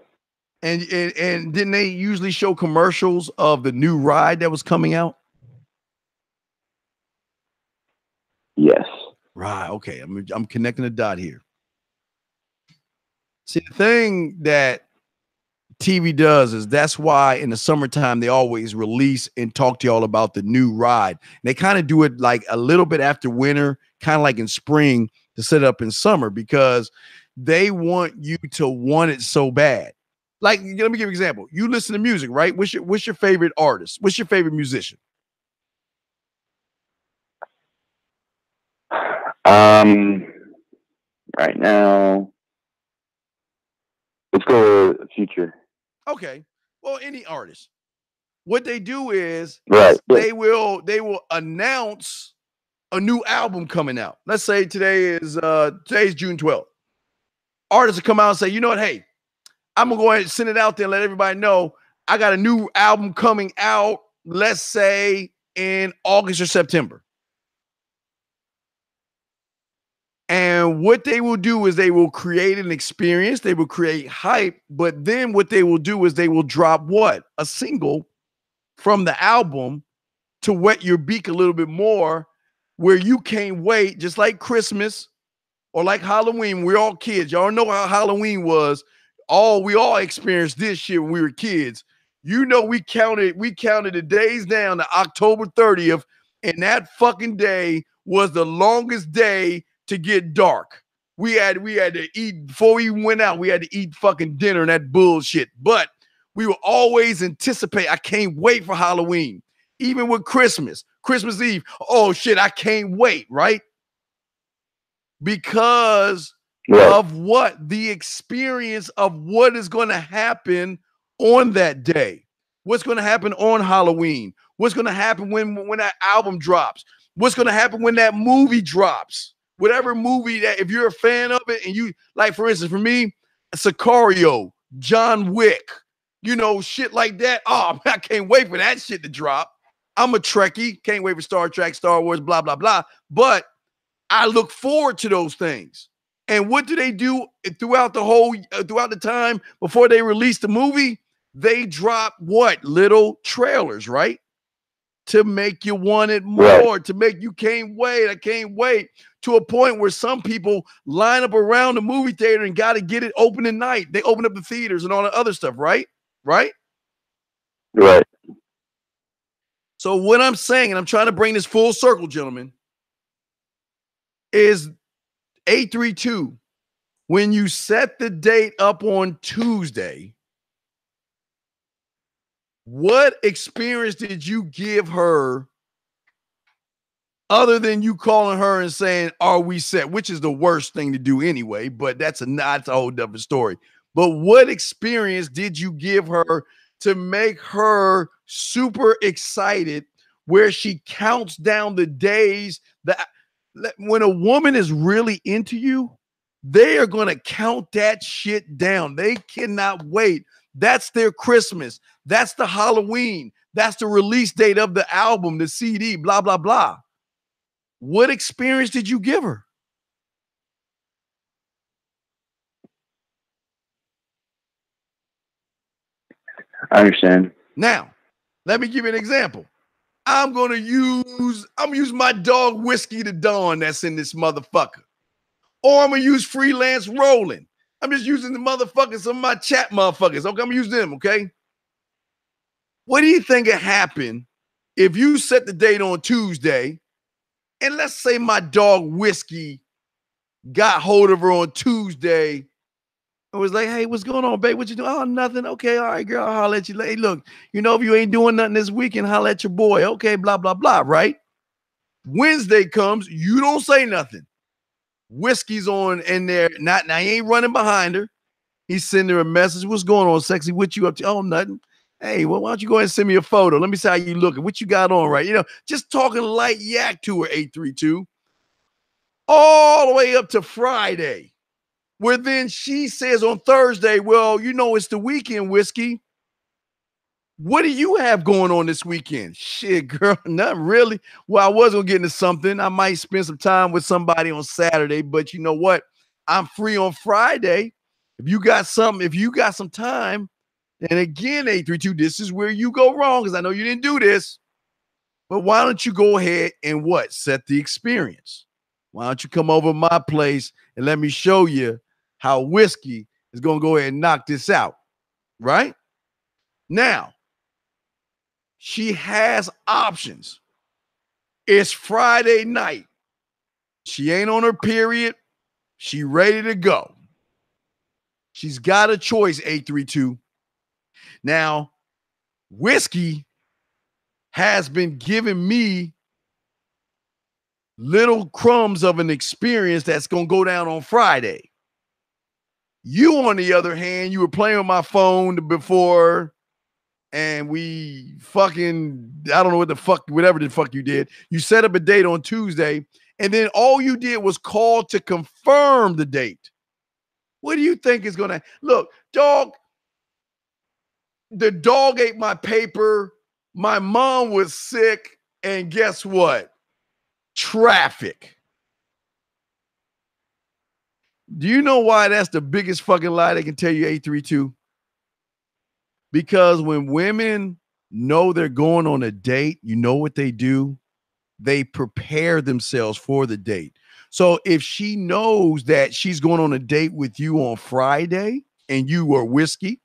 And didn't they usually show commercials of the new ride that was coming out? Yes. Right. Okay. I'm connecting the dot here. See, the thing that TV does is that's why in the summertime they always release and talk to y'all about the new ride. And they kind of do it like a little bit after winter, kind of like in spring to set up in summer because they want you to want it so bad. Like, let me give you an example. You listen to music, right? What's your favorite artist? What's your favorite musician? Right now, let's go with Future. Okay. Well, any artist. What they do is right. they will announce a new album coming out. Let's say today's June 12th. Artists will come out and say, you know what? Hey, I'm gonna go ahead and send it out there and let everybody know I got a new album coming out, let's say in August or September. And what they will do is they will create an experience, they will create hype, but then what they will do is they will drop what? A single from the album to wet your beak a little bit more, where you can't wait, just like Christmas or like Halloween. We're all kids. Y'all know how Halloween was. We all experienced this shit when we were kids. You know, we counted the days down to October 30th, and that fucking day was the longest day to get dark. We had to eat before we went out. We had to eat fucking dinner and that bullshit. But we will always anticipate. I can't wait for Halloween. Even with Christmas Eve. Oh shit, I can't wait, right? Because of what? The experience of what is going to happen on that day. What's going to happen on Halloween? What's going to happen when that album drops? What's going to happen when that movie drops? whatever movie that if you're a fan of it and you like, for instance, for me, Sicario, John Wick, you know, shit like that. Oh, I can't wait for that shit to drop. I'm a Trekkie, can't wait for Star Trek, Star Wars, blah, blah, blah. But I look forward to those things. And what do they do throughout the time before they release the movie? They drop what? Little trailers, right? To make you want it more, to make you can't wait. I can't wait, to a point where some people line up around the movie theater and got to get it open at night. They open up the theaters and all the other stuff, right? Right? Right. So what I'm saying, and I'm trying to bring this full circle, gentlemen, is 832. When you set the date up on Tuesday, what experience did you give her other than you calling her and saying, are we set? Which is the worst thing to do anyway, but that's a whole different story. But what experience did you give her to make her super excited where she counts down the days that when a woman is really into you, they are going to count that shit down. They cannot wait. That's their Christmas. That's the Halloween. That's the release date of the album, the CD, blah, blah, blah. What experience did you give her? I understand. Now, let me give you an example. I'm gonna use my dog Whiskey the Dawn that's in this motherfucker. Or I'm gonna use Freelance Rolling. I'm just using the motherfuckers, some of my chat motherfuckers. Okay, I'm gonna use them, okay? What do you think would happen if you set the date on Tuesday, and let's say my dog Whiskey got hold of her on Tuesday and was like, hey, what's going on, babe? What you doing? Oh, nothing. Okay, all right, girl, I'll holler at you. Hey, look, you know, if you ain't doing nothing this weekend, holler at your boy. Okay, blah, blah, blah, right? Wednesday comes, you don't say nothing. Whiskey's on in there. Now he ain't running behind her. He's sending her a message. What's going on, sexy? What you up to? Oh, nothing. Hey, well, why don't you go ahead and send me a photo? Let me see how you looking. What you got on, right? You know, just talking light yak to her, 832. All the way up to Friday, where then she says on Thursday, well, you know, it's the weekend, Whiskey. What do you have going on this weekend? Shit, girl, nothing really. Well, I was going to get into something. I might spend some time with somebody on Saturday, but you know what? I'm free on Friday. If you got something, if you got some time, and again, 832, this is where you go wrong because I know you didn't do this. But why don't you go ahead and what? Set the experience. Why don't you come over to my place and let me show you how Whiskey is going to go ahead and knock this out, right? Now, she has options. It's Friday night. She ain't on her period. She ready to go. She's got a choice, 832. Now, Whiskey has been giving me little crumbs of an experience that's going to go down on Friday. You, on the other hand, you were playing with my phone before, and we fucking, I don't know what the fuck, whatever the fuck you did. You set up a date on Tuesday, and then all you did was call to confirm the date. What do you think is going to, look, dog, the dog ate my paper. My mom was sick, and guess what? Traffic. Do you know why that's the biggest fucking lie they can tell you, 832? Because when women know they're going on a date, you know what they do? They prepare themselves for the date. So if she knows that she's going on a date with you on Friday and you are Whiskey,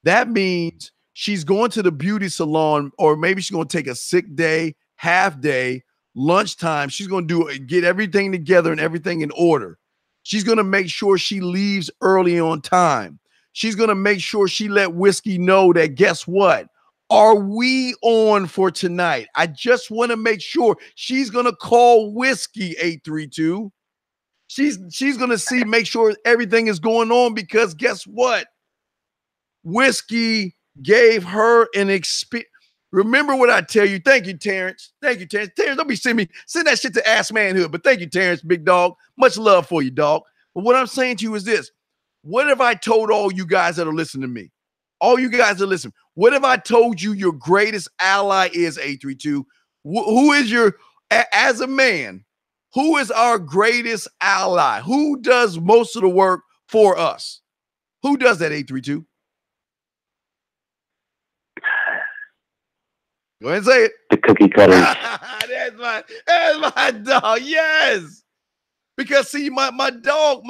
that means she's going to the beauty salon, or maybe she's going to take a sick day, half day, lunchtime. She's going to get everything together and everything in order. She's going to make sure she leaves early on time. She's going to make sure she let Whiskey know that, guess what? Are we on for tonight? I just want to make sure. She's going to call Whiskey, 832. She's going to make sure everything is going on, because guess what? Whiskey gave her an experience. Remember what I tell you. Thank you, Terrence. Thank you, Terrence. Terrence, don't be sending that shit to Ass Manhood. But thank you, Terrence, big dog. Much love for you, dog. But what I'm saying to you is this. What if I told all you guys that are listening to me? All you guys that listen. What if I told you your greatest ally is 832? Who is your, as a man, who is our greatest ally? Who does most of the work for us? Who does that, 832? Go ahead and say it. The cookie cutters. that's my dog. Yes. Because see, my dog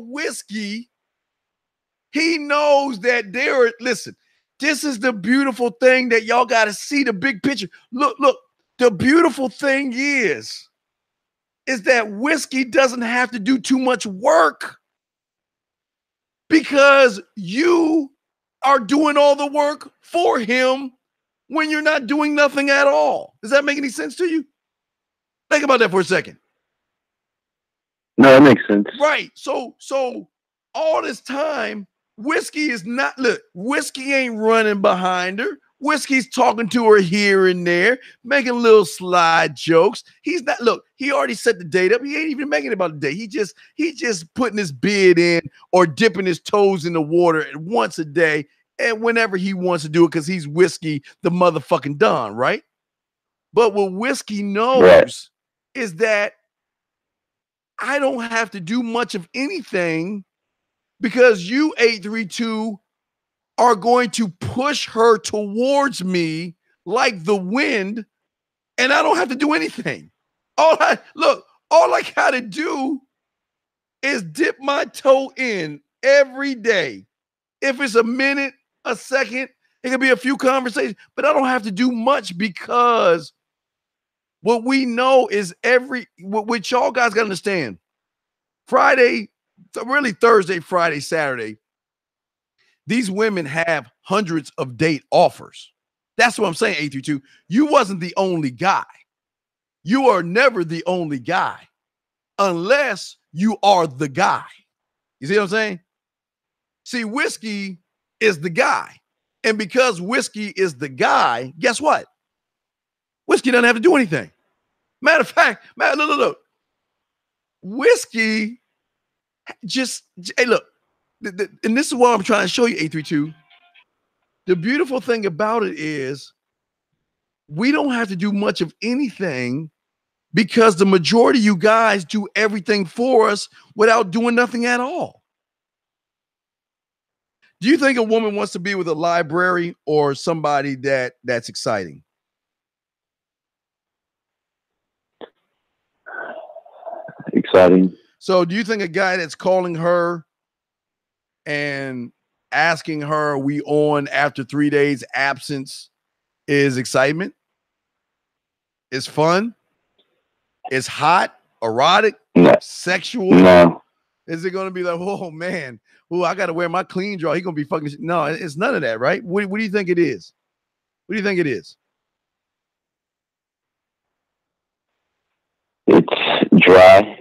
Whiskey, he knows that listen, this is the beautiful thing that y'all got to see the big picture. Look, the beautiful thing is that Whiskey doesn't have to do too much work because you are doing all the work for him when you're not doing nothing at all. Does that make any sense to you? Think about that for a second. No, that makes sense. Right. So all this time, Whiskey is not, look, Whiskey ain't running behind her. Whiskey's talking to her here and there, making little slide jokes. He's not, look, he already set the date up. He ain't even making it about the date. He just putting his bid in or dipping his toes in the water once a day and whenever he wants to do it because he's Whiskey, the motherfucking Don, right? But what Whiskey knows is that I don't have to do much of anything because you, 832, are going to push her towards me like the wind, and I don't have to do anything. All I got to do is dip my toe in every day. If it's a minute, a second, it could be a few conversations, but I don't have to do much because what we know is what y'all guys got to understand. Friday, really Thursday, Friday, Saturday, these women have hundreds of date offers. That's what I'm saying, 832. You wasn't the only guy. You are never the only guy unless you are the guy. You see what I'm saying? See, Whiskey is the guy. And because Whiskey is the guy, guess what? Whiskey doesn't have to do anything. Matter of fact, look. Whiskey just, hey, look, and this is what I'm trying to show you, 832. The beautiful thing about it is we don't have to do much of anything because the majority of you guys do everything for us without doing nothing at all. Do you think a woman wants to be with a library or somebody that's exciting? Exciting. So do you think a guy that's calling her and asking her, are we on after 3 days absence is excitement? It's fun? It's hot, erotic, sexual? No. Is it going to be like, oh man, I got to wear my clean draw. He's going to be fucking. No, it's none of that, right? What do you think it is? What do you think it is? It's dry.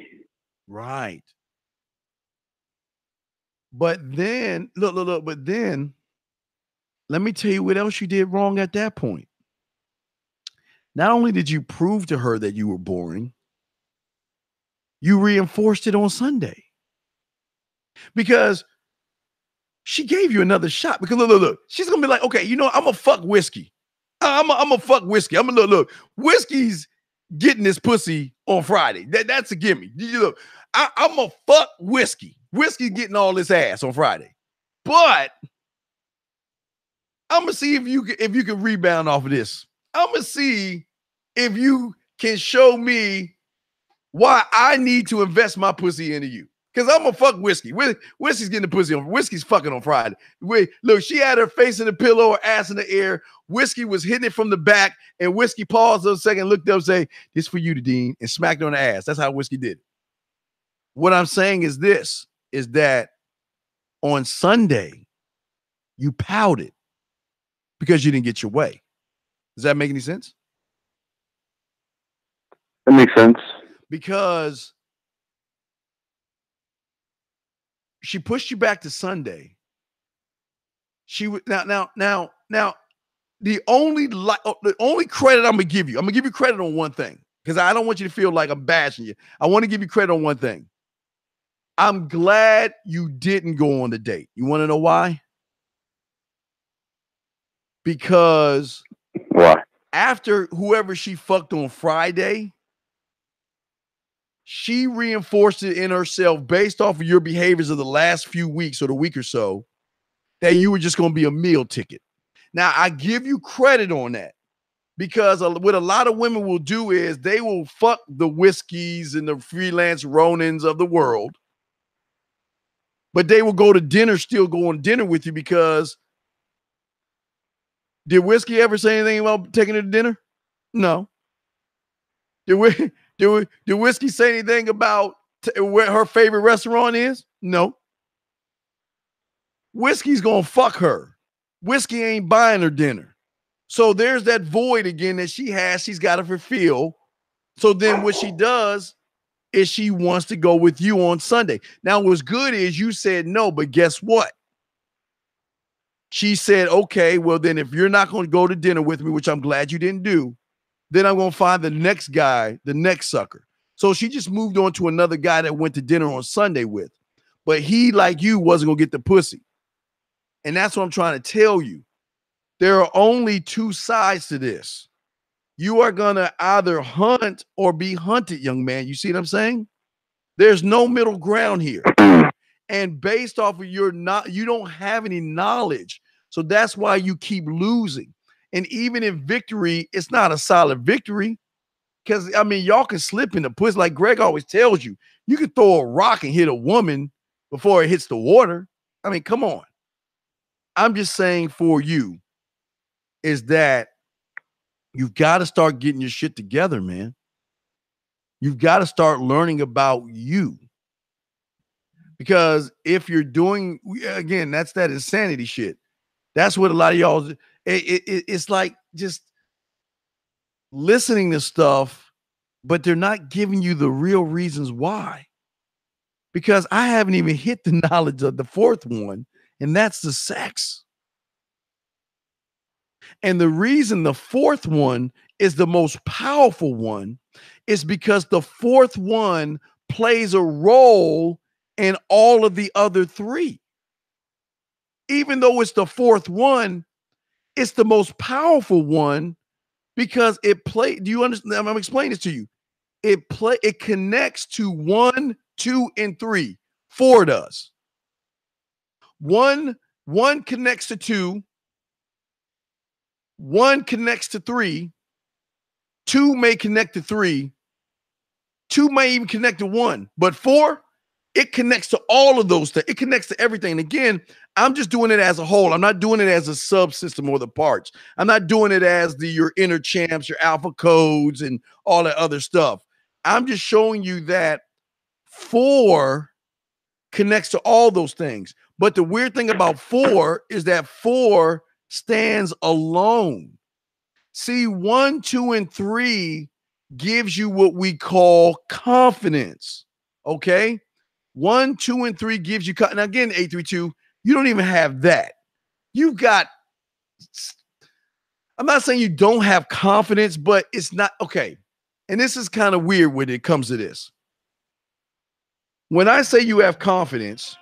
Right. But then, look, but then, let me tell you what else you did wrong at that point. Not only did you prove to her that you were boring, you reinforced it on Sunday. Because she gave you another shot. Because look, she's gonna be like, okay, I'm gonna fuck Whiskey. I'm gonna fuck Whiskey. I'm gonna look. Whiskey's getting this pussy on Friday. That's a gimme. Look, I'm gonna fuck Whiskey. Whiskey's getting all this ass on Friday. But I'm gonna see if you can rebound off of this. I'm gonna see if you can show me why I need to invest my pussy into you. Because I'm gonna fuck Whiskey. Whiskey's getting the pussy on. Whiskey's fucking on Friday. Look, she had her face in the pillow, her ass in the air. Whiskey was hitting it from the back, and Whiskey paused a second, looked up, and say, "This for you, Dean," and smacked her on the ass. That's how Whiskey did it. What I'm saying is this: is that on Sunday you pouted because you didn't get your way. Does that make any sense? That makes sense. Because she pushed you back to Sunday. She would now the only credit I'm gonna give you credit on one thing, because I don't want you to feel like I'm bashing you. I want to give you credit on one thing. I'm glad you didn't go on the date. You want to know why? Because why? After whoever she fucked on Friday, she reinforced it in herself based off of your behaviors of the last few weeks or the week or so that you were just going to be a meal ticket. Now, I give you credit on that, because what a lot of women will do is they will fuck the whiskeys and the freelance Ronins of the world, but they will go to dinner, still go on dinner with you, because did Whiskey ever say anything about taking her to dinner? No. Did Whiskey say anything about where her favorite restaurant is? No. Whiskey's gonna fuck her. Whiskey ain't buying her dinner. So there's that void again that she has. She's got to fulfill. So then what she does is she wants to go with you on Sunday. Now, what's good is you said no, but guess what? She said, okay, well, then if you're not going to go to dinner with me, which I'm glad you didn't do, then I'm going to find the next guy, the next sucker. So she just moved on to another guy that went to dinner on Sunday with. But he, like you, wasn't going to get the pussy. And that's what I'm trying to tell you. There are only two sides to this. You are going to either hunt or be hunted, young man. You see what I'm saying? There's no middle ground here. And based off of you don't have any knowledge. So that's why you keep losing. And even in victory, it's not a solid victory. Because, I mean, y'all can slip in the pussy. Like Greg always tells you, you can throw a rock and hit a woman before it hits the water. I mean, come on. I'm just saying for you is that you've got to start getting your shit together, man. You've got to start learning about you. Because if you're doing, again, that's that insanity shit. That's what a lot of y'all, it's like just listening to stuff, but they're not giving you the real reasons why. Because I haven't even hit the knowledge of the fourth one, and that's the sex. And the reason the fourth one is the most powerful one is because the fourth one plays a role in all of the other three. Even though it's the fourth one, it's the most powerful one because it do you understand? I'm explaining this to you. It connects to 1, 2, and 3. 4 does. One connects to 2. 1 connects to 3. 2 may connect to 3. 2 may even connect to 1. But 4, it connects to all of those things. It connects to everything. And again, I'm just doing it as a whole. I'm not doing it as a subsystem or the parts. I'm not doing it as your inner champs, your alpha codes, and all that other stuff. I'm just showing you that 4 connects to all those things. But the weird thing about 4 is that 4 stands alone. See, 1, 2, and 3 gives you what we call confidence. Okay? 1, 2, and 3 gives you, and again, 832, you don't even have that. You've got, I'm not saying you don't have confidence, but it's not, okay. And this is kind of weird when it comes to this. When I say you have confidence,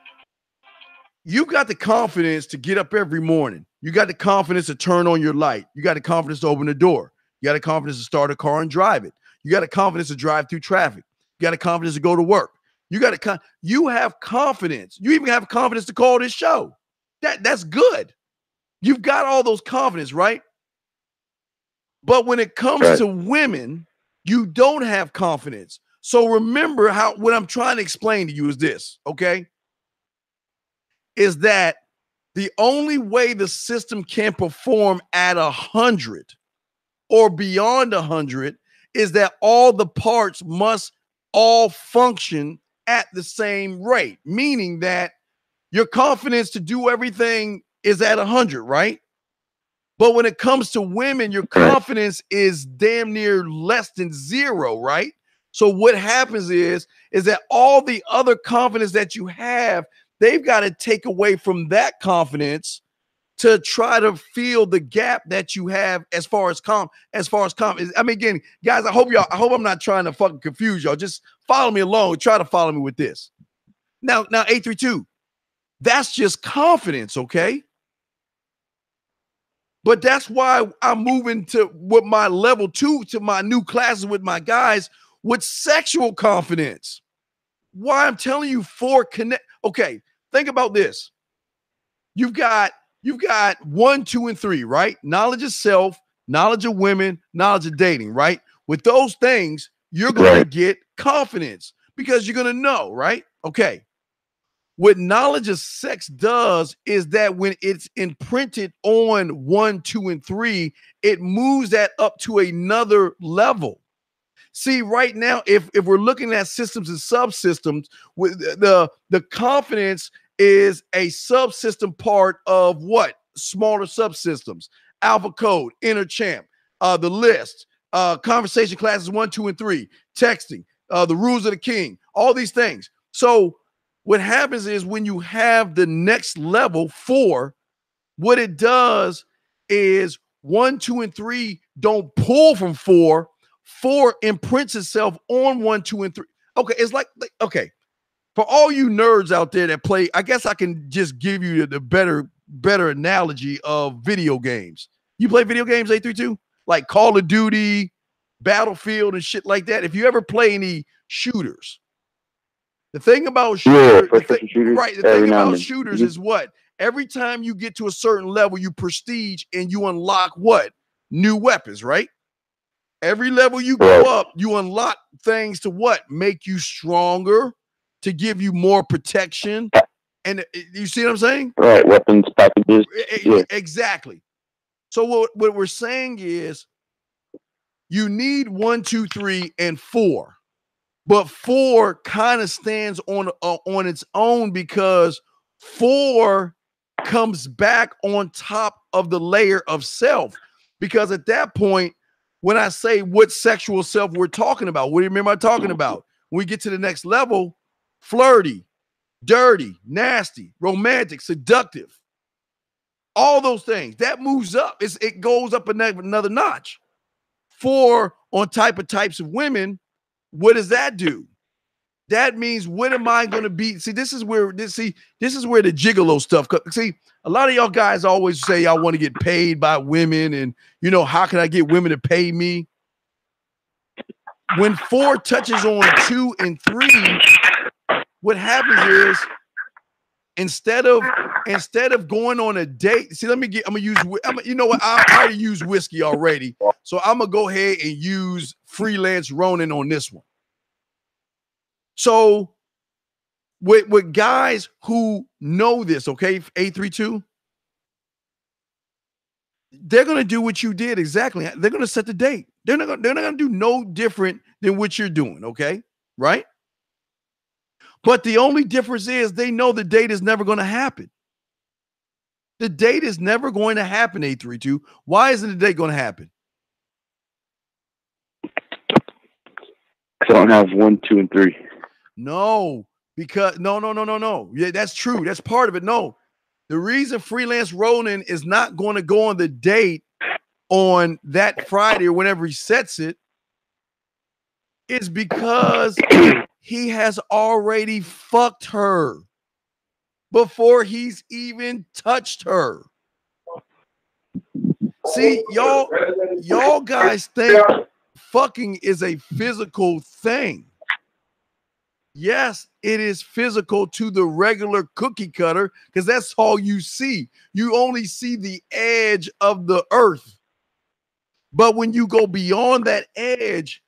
you got the confidence to get up every morning. You got the confidence to turn on your light. You got the confidence to open the door. You got the confidence to start a car and drive it. You got the confidence to drive through traffic. You got the confidence to go to work. You have confidence. You even have confidence to call this show. That's good. You've got all those confidence, right? But when it comes to women, you don't have confidence. So remember what I'm trying to explain to you is this, okay? Is that the only way the system can perform at 100 or beyond 100 is that all the parts must all function at the same rate, meaning that your confidence to do everything is at 100, right? But when it comes to women, your confidence is damn near less than 0, right? So what happens is that all the other confidence that you have, they've got to take away from that confidence to try to fill the gap that you have as far as I mean, again, guys, I hope I'm not trying to fucking confuse y'all. Just follow me along. Try to follow me with this. Now 832. That's just confidence, okay? But that's why I'm moving to with my level 2 to my new classes with my guys with sexual confidence. Why I'm telling you 4 connect. Okay, think about this. You've got 1, 2, and 3, right? Knowledge of self, knowledge of women, knowledge of dating, right? With those things, you're going to get confidence because you're going to know, right? Okay. What knowledge of sex does is that when it's imprinted on 1, 2, and 3, it moves that up to another level. See, right now, if we're looking at systems and subsystems, with the confidence is a subsystem part of what? Smaller subsystems. Alpha code, inner champ, the list, conversation classes 1, 2, and 3, texting, the rules of the king, all these things. So what happens is when you have the next level 4, what it does is 1, 2, and 3 don't pull from 4. 4 imprints itself on 1, 2, and 3. Okay, it's like okay. For all you nerds out there that play, I guess I can just give you the better analogy of video games. You play video games, 832? Like Call of Duty, Battlefield, and shit like that. If you ever play any shooters, the thing about shooters, the thing about shooters is what? Every time you get to a certain level, you prestige and you unlock what? New weapons, right? Every level you go up, you unlock things to what? Make you stronger, to give you more protection. And you see what I'm saying? Right, weapons, packages. Yeah. Exactly. So what we're saying is you need 1, 2, 3, and 4. But 4 kind of stands on its own because 4 comes back on top of the layer of self. Because at that point, when I say what sexual self we're talking about, what do you remember I'm talking about? When we get to the next level, flirty, dirty, nasty, romantic, seductive, all those things, that moves up. It goes up another notch. 4 on types of women, what does that do? That means what am I going to be? See, this is where the gigolo stuff. See, a lot of y'all guys always say y'all want to get paid by women, and how can I get women to pay me? When 4 touches on 2 and 3, what happens is instead of going on a date, see, I'm gonna use, you know what? I already used whiskey already, so I'm gonna go ahead and use freelance Ronin on this one. So with guys who know this, okay, 832, they're gonna do what you did exactly. They're gonna set the date. They're not gonna do no different than what you're doing, okay, right? But the only difference is they know the date is never going to happen. The date is never going to happen, 832. Why isn't the date going to happen? I don't have 1, 2, and 3. No, because no. Yeah, that's true. That's part of it. No, the reason freelance Ronin is not going to go on the date on that Friday or whenever he sets it is because he has already fucked her before he's even touched her. See, y'all guys think fucking is a physical thing. Yes, it is physical to the regular cookie cutter because that's all you see. You only see the edge of the earth. But when you go beyond that edge,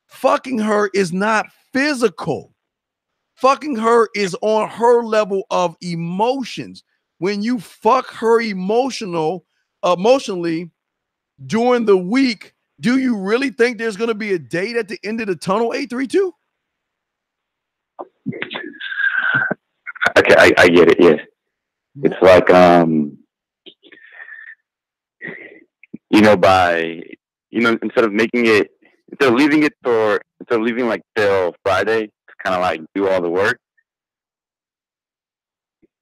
fucking her is not physical. Fucking her is on her level of emotions. When you fuck her emotionally during the week, do you really think there's going to be a date at the end of the tunnel, 832? Okay, I get it. Yeah, it's like instead of leaving like till Friday to kind of like do all the work.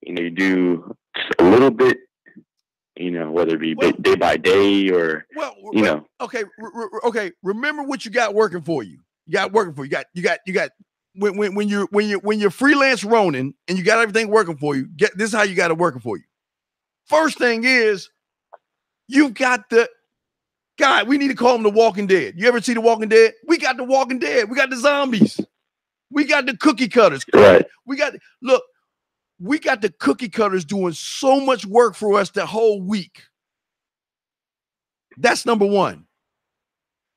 You do just a little bit You know, whether it be day by day or Okay, okay. Remember what you got working for you. You got working for you. You got when you're freelance Ronin and you got everything working for you. This is how you got it working for you. First thing is you've got the God. We need to call them the Walking Dead. You ever see the Walking Dead? We got the Walking Dead. We got the zombies. We got the cookie cutters. Right. We got the cookie cutters doing so much work for us the whole week. That's number one.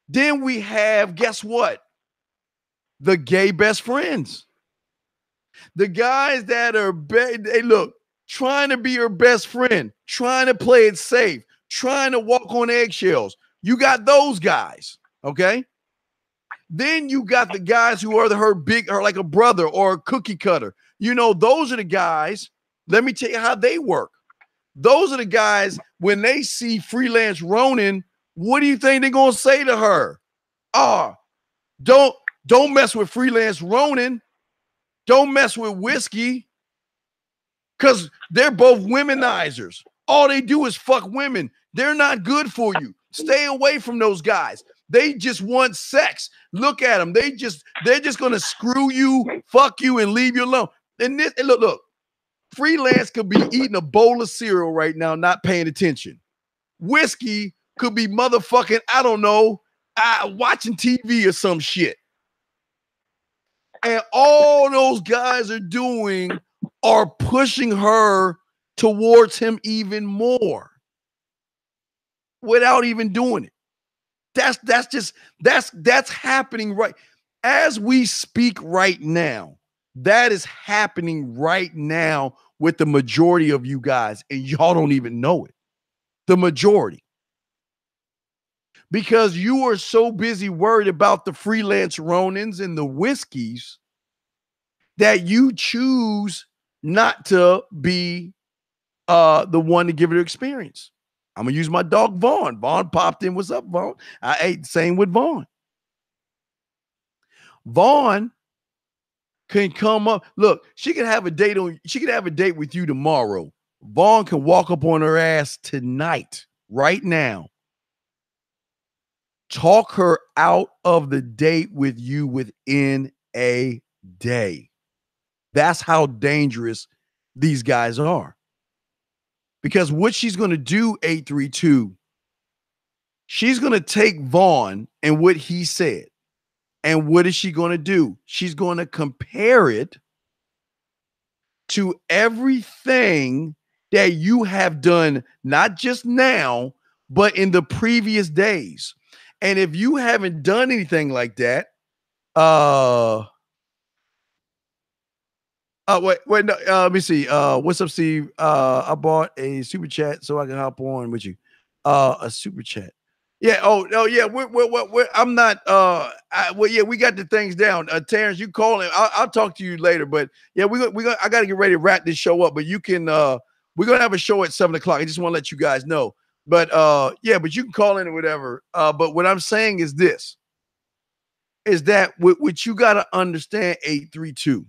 Then we have, guess what? The gay best friends. The guys that are, trying to be your best friend, trying to play it safe, trying to walk on eggshells. You got those guys, okay? Then you got the guys who are her like a brother or a cookie cutter. You know, those are the guys. Let me tell you how they work. Those are the guys, when they see freelance Ronin, what do you think they're going to say to her? Don't mess with freelance Ronin. Don't mess with Whiskey, because they're both womenizers. All they do is fuck women. They're not good for you. Stay away from those guys. They just want sex. Look at them. They're just gonna screw you, fuck you, and leave you alone. And look, freelance could be eating a bowl of cereal right now, not paying attention. Whiskey could be motherfucking, I don't know, watching TV or some shit. And all those guys are doing are pushing her towards him even more without even doing it. That's happening right as we speak right now. That is happening right now with the majority of you guys, and y'all don't even know it. The majority. Because you are so busy worried about the freelance Ronins and the Whiskeys that you choose not to be the one to give it an experience. I'm going to use my dog, Vaughn. Vaughn popped in. What's up, Vaughn? I ate. Same with Vaughn. Vaughn can come up. Look, she could have a date with you tomorrow. Vaughn can walk up on her ass tonight, right now. Talk her out of the date with you within a day. That's how dangerous these guys are. Because what she's going to do, 832, she's going to take Vaughn and what he said. And what is she going to do? She's going to compare it to everything that you have done, not just now, but in the previous days. And if you haven't done anything like that, wait, no, let me see. What's up, Steve? I bought a super chat so I can hop on with you. A super chat. Yeah. Oh, yeah. I'm not. Yeah, we got the things down. Terrence, you call him. I'll talk to you later. But yeah, I got to get ready to wrap this show up. But you can. We're gonna have a show at 7 o'clock. I just want to let you guys know. But yeah, but you can call in or whatever. But what I'm saying is this: is that what you got to understand, 832.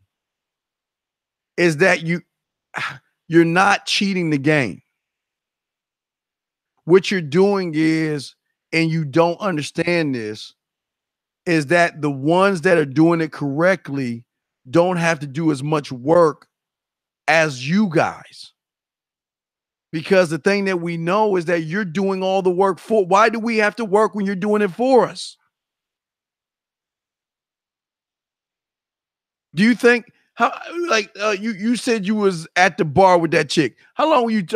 Is that you're not cheating the game. What you're doing is, and you don't understand this, is that the ones that are doing it correctly don't have to do as much work as you guys. Because the thing that we know is that you're doing all the work for. Why do we have to work when you're doing it for us? Do you think you said you was at the bar with that chick? How long were you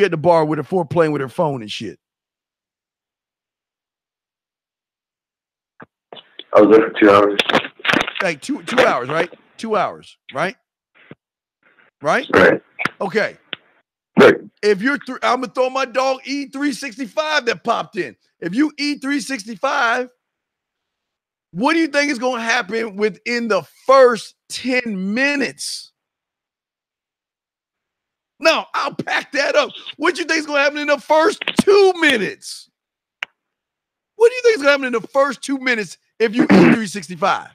at the bar with her for, playing with her phone and shit? I was there for 2 hours. Like two hours, right? 2 hours, right? Right? Right. Okay. Right. If I'm gonna throw my dog E365 that popped in. If you E365, what do you think is gonna happen within the first 10 minutes? No, I'll pack that up. What do you think is gonna happen in the first 2 minutes? What do you think is gonna happen in the first 2 minutes if you E365?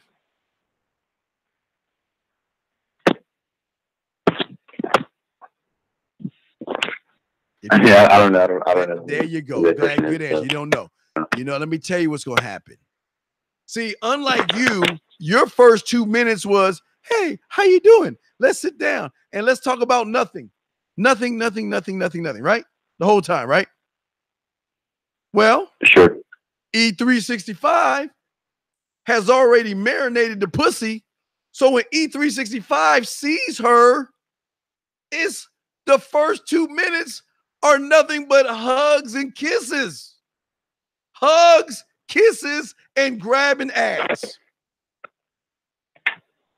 Yeah, I don't know. I don't know. There you go. Good answer. You don't know. You know, let me tell you what's going to happen. See, unlike you, your first 2 minutes was, hey, how you doing? Let's sit down and let's talk about nothing. Nothing, right? The whole time, right? Well, sure. E365 has already marinated the pussy. So when E365 sees her, it's the first 2 minutes are nothing but hugs and kisses. Hugs, kisses, and grabbing ass.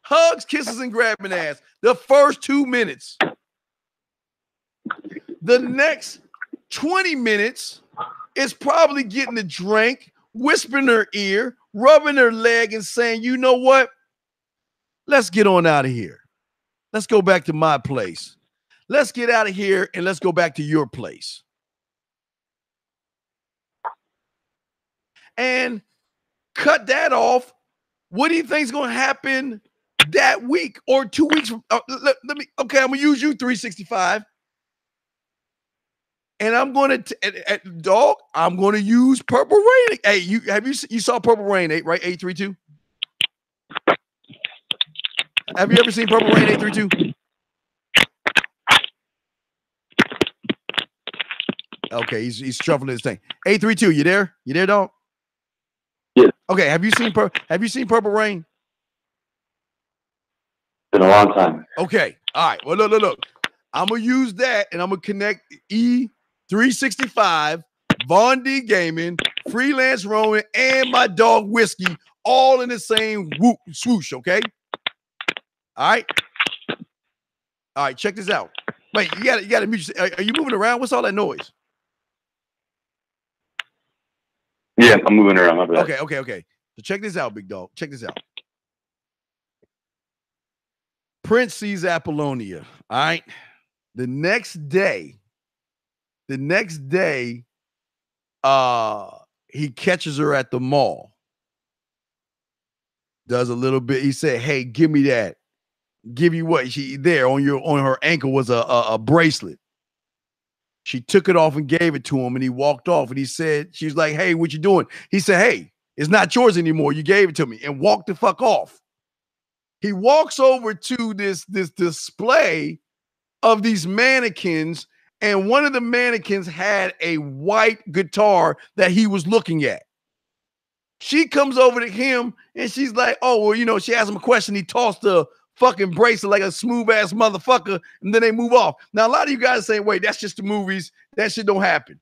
Hugs, kisses, and grabbing ass. The first 2 minutes. The next 20 minutes is probably getting a drink, whispering her ear, rubbing her leg, and saying, you know what? Let's get on out of here. Let's go back to my place. Let's get out of here and let's go back to your place. And cut that off. What do you think is going to happen that week or 2 weeks from? Let me. Okay, I'm gonna use you 365, and I'm going to dog. I'm going to use Purple Rain. Hey, you saw Purple Rain 8 right? 832. Have you ever seen Purple Rain 832? Okay, he's shuffling his thing. 832, you there? You there, dog? Yeah. Okay, have you seen Purple Rain? Been a long time. Okay. All right. Well, look. I'm gonna use that and I'm gonna connect E365, Von D Gaming, Freelance Roman, and my dog Whiskey all in the same swoosh, okay? All right. All right, check this out. Wait, you gotta mute. Are you moving around? What's all that noise? Yeah, I'm moving around. My bad. Okay. So check this out, big dog. Check this out. Prince sees Apollonia. All right. The next day, he catches her at the mall. Does a little bit. He said, "Hey, give me that. Give you what? She there on her ankle was a bracelet. She took it off and gave it to him, and he walked off. And he said, she's like, hey, what you doing? He said, hey, it's not yours anymore. You gave it to me, and walked the fuck off. He walks over to this display of these mannequins, and one of the mannequins had a white guitar that he was looking at. She comes over to him, and she's like, oh, well, you know, she asked him a question. He tossed the fucking bracelet like a smooth ass motherfucker, and then they move off. Now, a lot of you guys say, wait, that's just the movies. That shit don't happen.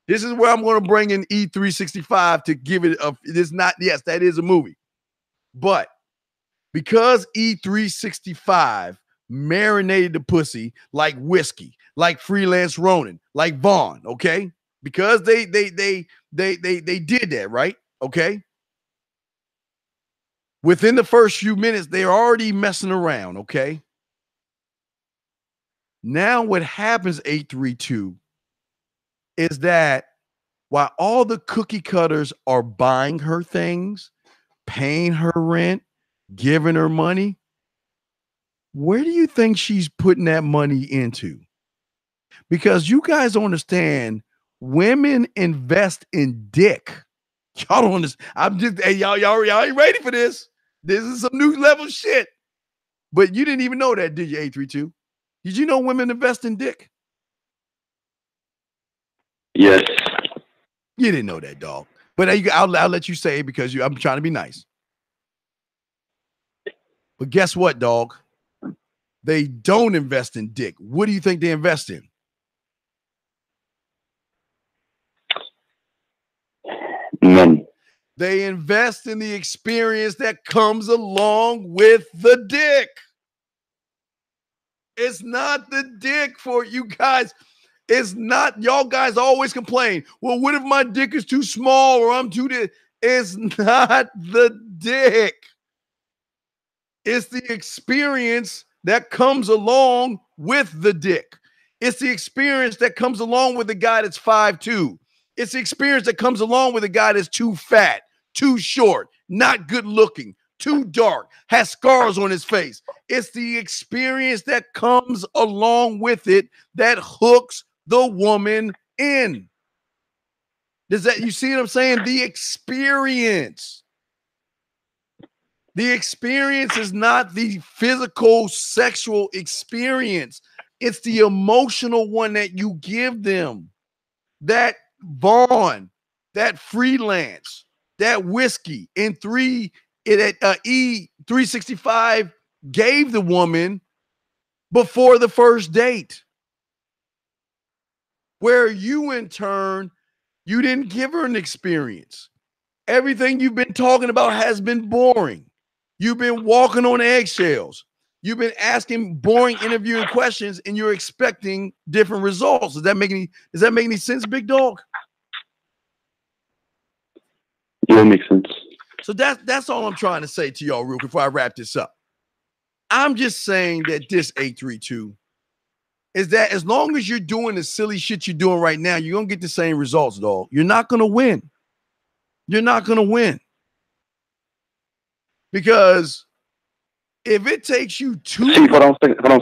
This is where I'm going to bring in E365 to give it a, it is not, yes, that is a movie. But because E365 marinated the pussy like Whiskey, like Freelance Ronin, like Vaughn, okay? Because they did that, right? Okay. Within the first few minutes, they're already messing around, okay? Now what happens, 832, is that while all the cookie cutters are buying her things, paying her rent, giving her money, where do you think she's putting that money into? Because you guys don't understand, women invest in dick. Y'all don't understand. I'm just, hey, y'all ain't ready for this. This is some new level shit. But you didn't even know that, did you, 832? Did you know women invest in dick? Yes. You didn't know that, dog. But I'll let you say it because I'm trying to be nice. But guess what, dog? They don't invest in dick. What do you think they invest in? Money. They invest in the experience that comes along with the dick. It's not the dick for you guys. It's not. Y'all guys always complain. Well, what if my dick is too small or I'm too big? It's not the dick. It's the experience that comes along with the dick. It's the experience that comes along with the guy that's 5'2". It's the experience that comes along with a guy that's too fat, too short, not good looking, too dark, has scars on his face. It's the experience that comes along with it that hooks the woman in. Does that, you see what I'm saying? The experience. The experience is not the physical, sexual experience. It's the emotional one that you give them. That Vaughn, that freelance, that whiskey, and E365 gave the woman before the first date. Where you, in turn, you didn't give her an experience. Everything you've been talking about has been boring. You've been walking on eggshells. You've been asking boring interviewing questions, and you're expecting different results. Does that make any sense, big dog? Yeah, it makes sense. So that's all I'm trying to say to y'all real quick before I wrap this up. I'm just saying that this 832 is that as long as you're doing the silly shit you're doing right now, you're going to get the same results, dog. You're not going to win. You're not going to win. Because if it takes you two... Chief, hold on a second. I'm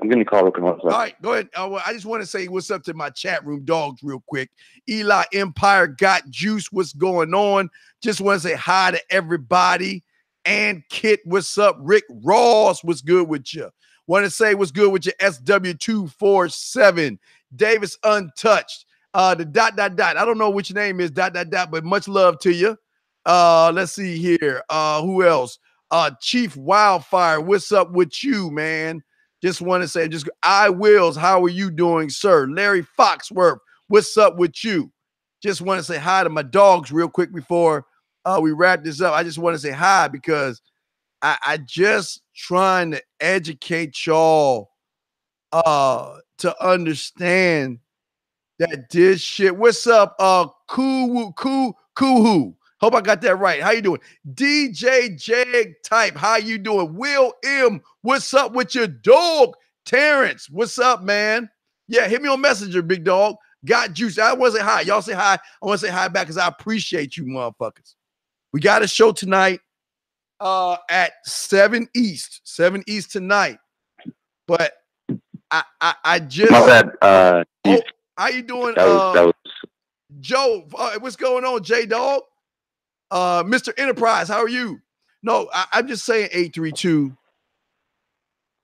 getting a call. All right, go ahead. Well, I just want to say what's up to my chat room dogs real quick. Eli Empire got juice. What's going on? Just want to say hi to everybody. And Kit, what's up? Rick Ross, what's good with you? Want to say what's good with you? SW247. Davis Untouched. The ... I don't know which name is ... but much love to you. Let's see here. Who else? Chief Wildfire, what's up with you, man? Just want to say, I Wills, how are you doing, sir? Larry Foxworth, what's up with you? Just want to say hi to my dogs real quick before we wrap this up. I just want to say hi because I just trying to educate y'all to understand that this shit. What's up, Kuhu? Hope I got that right. How you doing? DJ Jag Type, how you doing? Will M, what's up with your dog? Terrence, what's up, man? Yeah, hit me on Messenger, big dog. Got juice. I want to say hi. Y'all say hi. I want to say hi back because I appreciate you, motherfuckers. We got a show tonight at 7 East. 7 East tonight. But I just... My bad. How you doing? That was... Joe, what's going on, J-Dog? Mr. Enterprise, how are you? No, I'm just saying 832.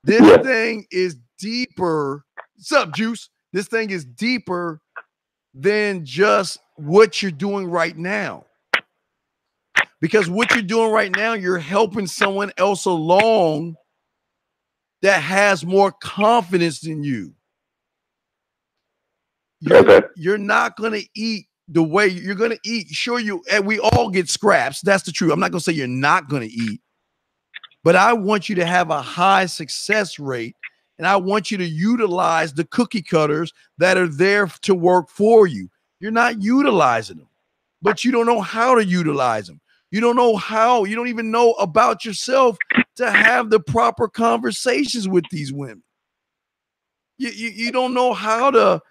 This thing is deeper. What's up, Juice? This thing is deeper than just what you're doing right now. Because what you're doing right now, you're helping someone else along that has more confidence than you. You're not going to eat the way you're going to eat. Sure, and we all get scraps. That's the truth. I'm not going to say you're not going to eat, but I want you to have a high success rate, and I want you to utilize the cookie cutters that are there to work for you. You're not utilizing them, but you don't know how to utilize them. You don't know how. You don't even know about yourself to have the proper conversations with these women. You don't know how to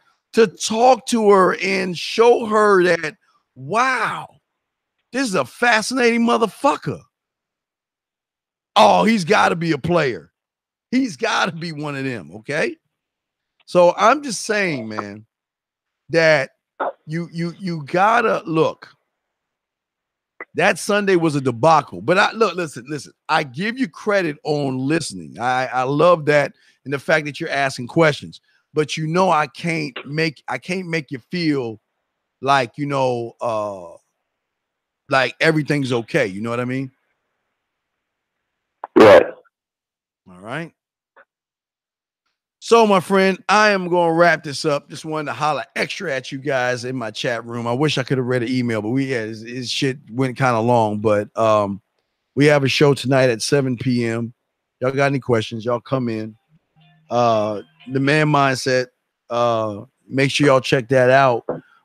talk to her and show her that, wow, this is a fascinating motherfucker. Oh, he's got to be a player. He's got to be one of them, okay? So I'm just saying, man, that you gotta look. That Sunday was a debacle, but listen. I give you credit on listening. I love that, and the fact that you're asking questions. But you know, I can't make you feel like, you know, like everything's okay. You know what I mean? Right. All right. So, my friend, I am going to wrap this up. Just wanted to holler extra at you guys in my chat room. I wish I could have read an email, but his shit went kind of long. But we have a show tonight at 7 p.m. Y'all got any questions? Y'all come in. The Man Mindset. Make sure y'all check that out.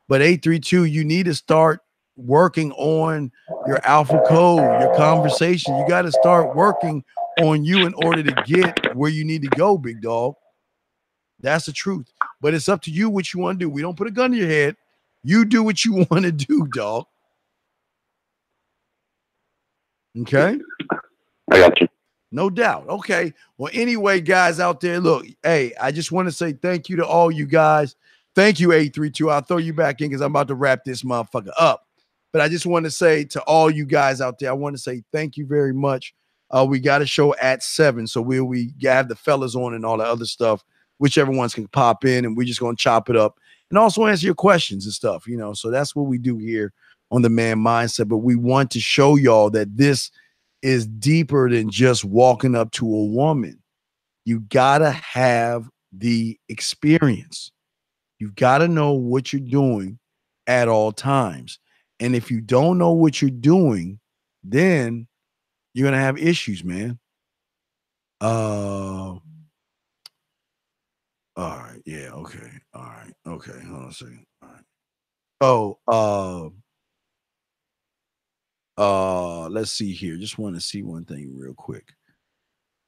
But 832, you need to start working on your alpha code, your conversation. You got to start working on you in order to get where you need to go, big dog. That's the truth. But it's up to you what you want to do. We don't put a gun to your head. You do what you want to do, dog. Okay? I got you. No doubt. Okay. Well, anyway, guys out there, look, hey, I just want to say thank you to all you guys. Thank you, 832. I'll throw you back in because I'm about to wrap this motherfucker up. But I just want to say to all you guys out there, I want to say thank you very much. We got a show at 7, so we have the fellas on and all the other stuff, whichever ones can pop in, and we're just going to chop it up and also answer your questions and stuff, you know. So that's what we do here on the Man Mindset. But we want to show y'all that this is deeper than just walking up to a woman. You gotta have the experience. You've got to know what you're doing at all times. And if you don't know what you're doing, then you're gonna have issues, man. All right, yeah, okay, all right, okay. Hold on a second. All right. Let's see here. Just want to see one thing real quick.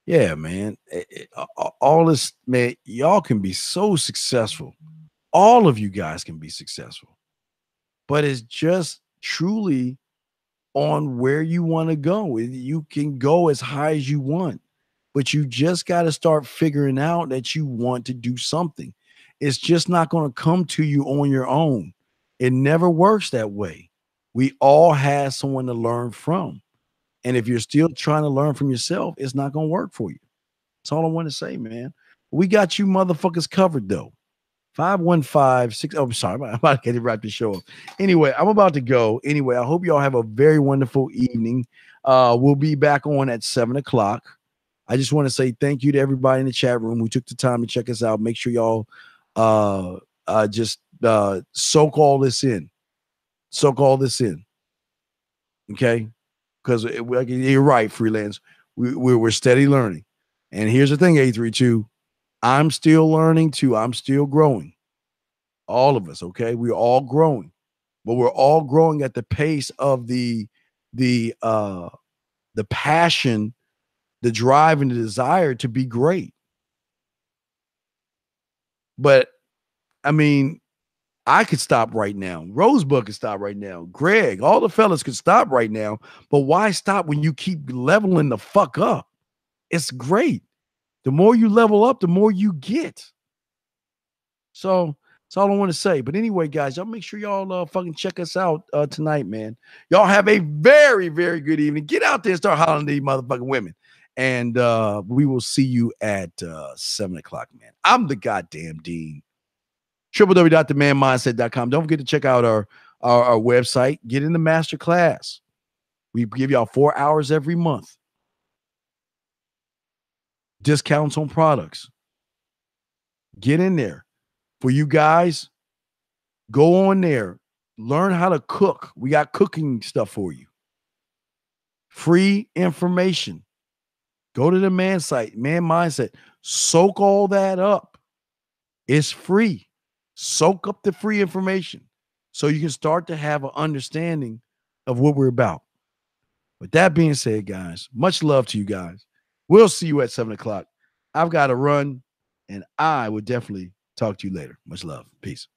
Yeah, man. All this, man, y'all can be so successful. All of you guys can be successful. But it's just truly on where you want to go. You can go as high as you want, but you just got to start figuring out that you want to do something. It's just not going to come to you on your own. It never works that way. We all have someone to learn from. And if you're still trying to learn from yourself, it's not going to work for you. That's all I want to say, man. We got you motherfuckers covered, though. 515-6. Oh, sorry. I'm about to get to wrap the show up. Anyway, I'm about to go. Anyway, I hope y'all have a very wonderful evening. We'll be back on at 7 o'clock. I just want to say thank you to everybody in the chat room who took the time to check us out. Make sure y'all just soak all this in. Soak all this in. Okay? Because you're right, freelance. We're steady learning. And here's the thing, 832. I'm still learning too. I'm still growing. All of us, okay? We're all growing. But we're all growing at the pace of the passion, the drive, and the desire to be great. But I mean, I could stop right now. Rosebud could stop right now. Greg, all the fellas could stop right now. But why stop when you keep leveling the fuck up? It's great. The more you level up, the more you get. So that's all I want to say. But anyway, guys, y'all make sure y'all fucking check us out tonight, man. Y'all have a very, very good evening. Get out there and start hollering to these motherfucking women. And we will see you at 7 o'clock, man. I'm the goddamn Dean. www.themanmindset.com. Don't forget to check out our website. Get in the master class. We give y'all 4 hours every month. Discounts on products. Get in there. For you guys, go on there. Learn how to cook. We got cooking stuff for you. Free information. Go to the Man Mindset. Soak all that up. It's free. Soak up the free information so you can start to have an understanding of what we're about. With that being said, guys, much love to you guys. We'll see you at 7 o'clock. I've got to run, and I will definitely talk to you later. Much love. Peace.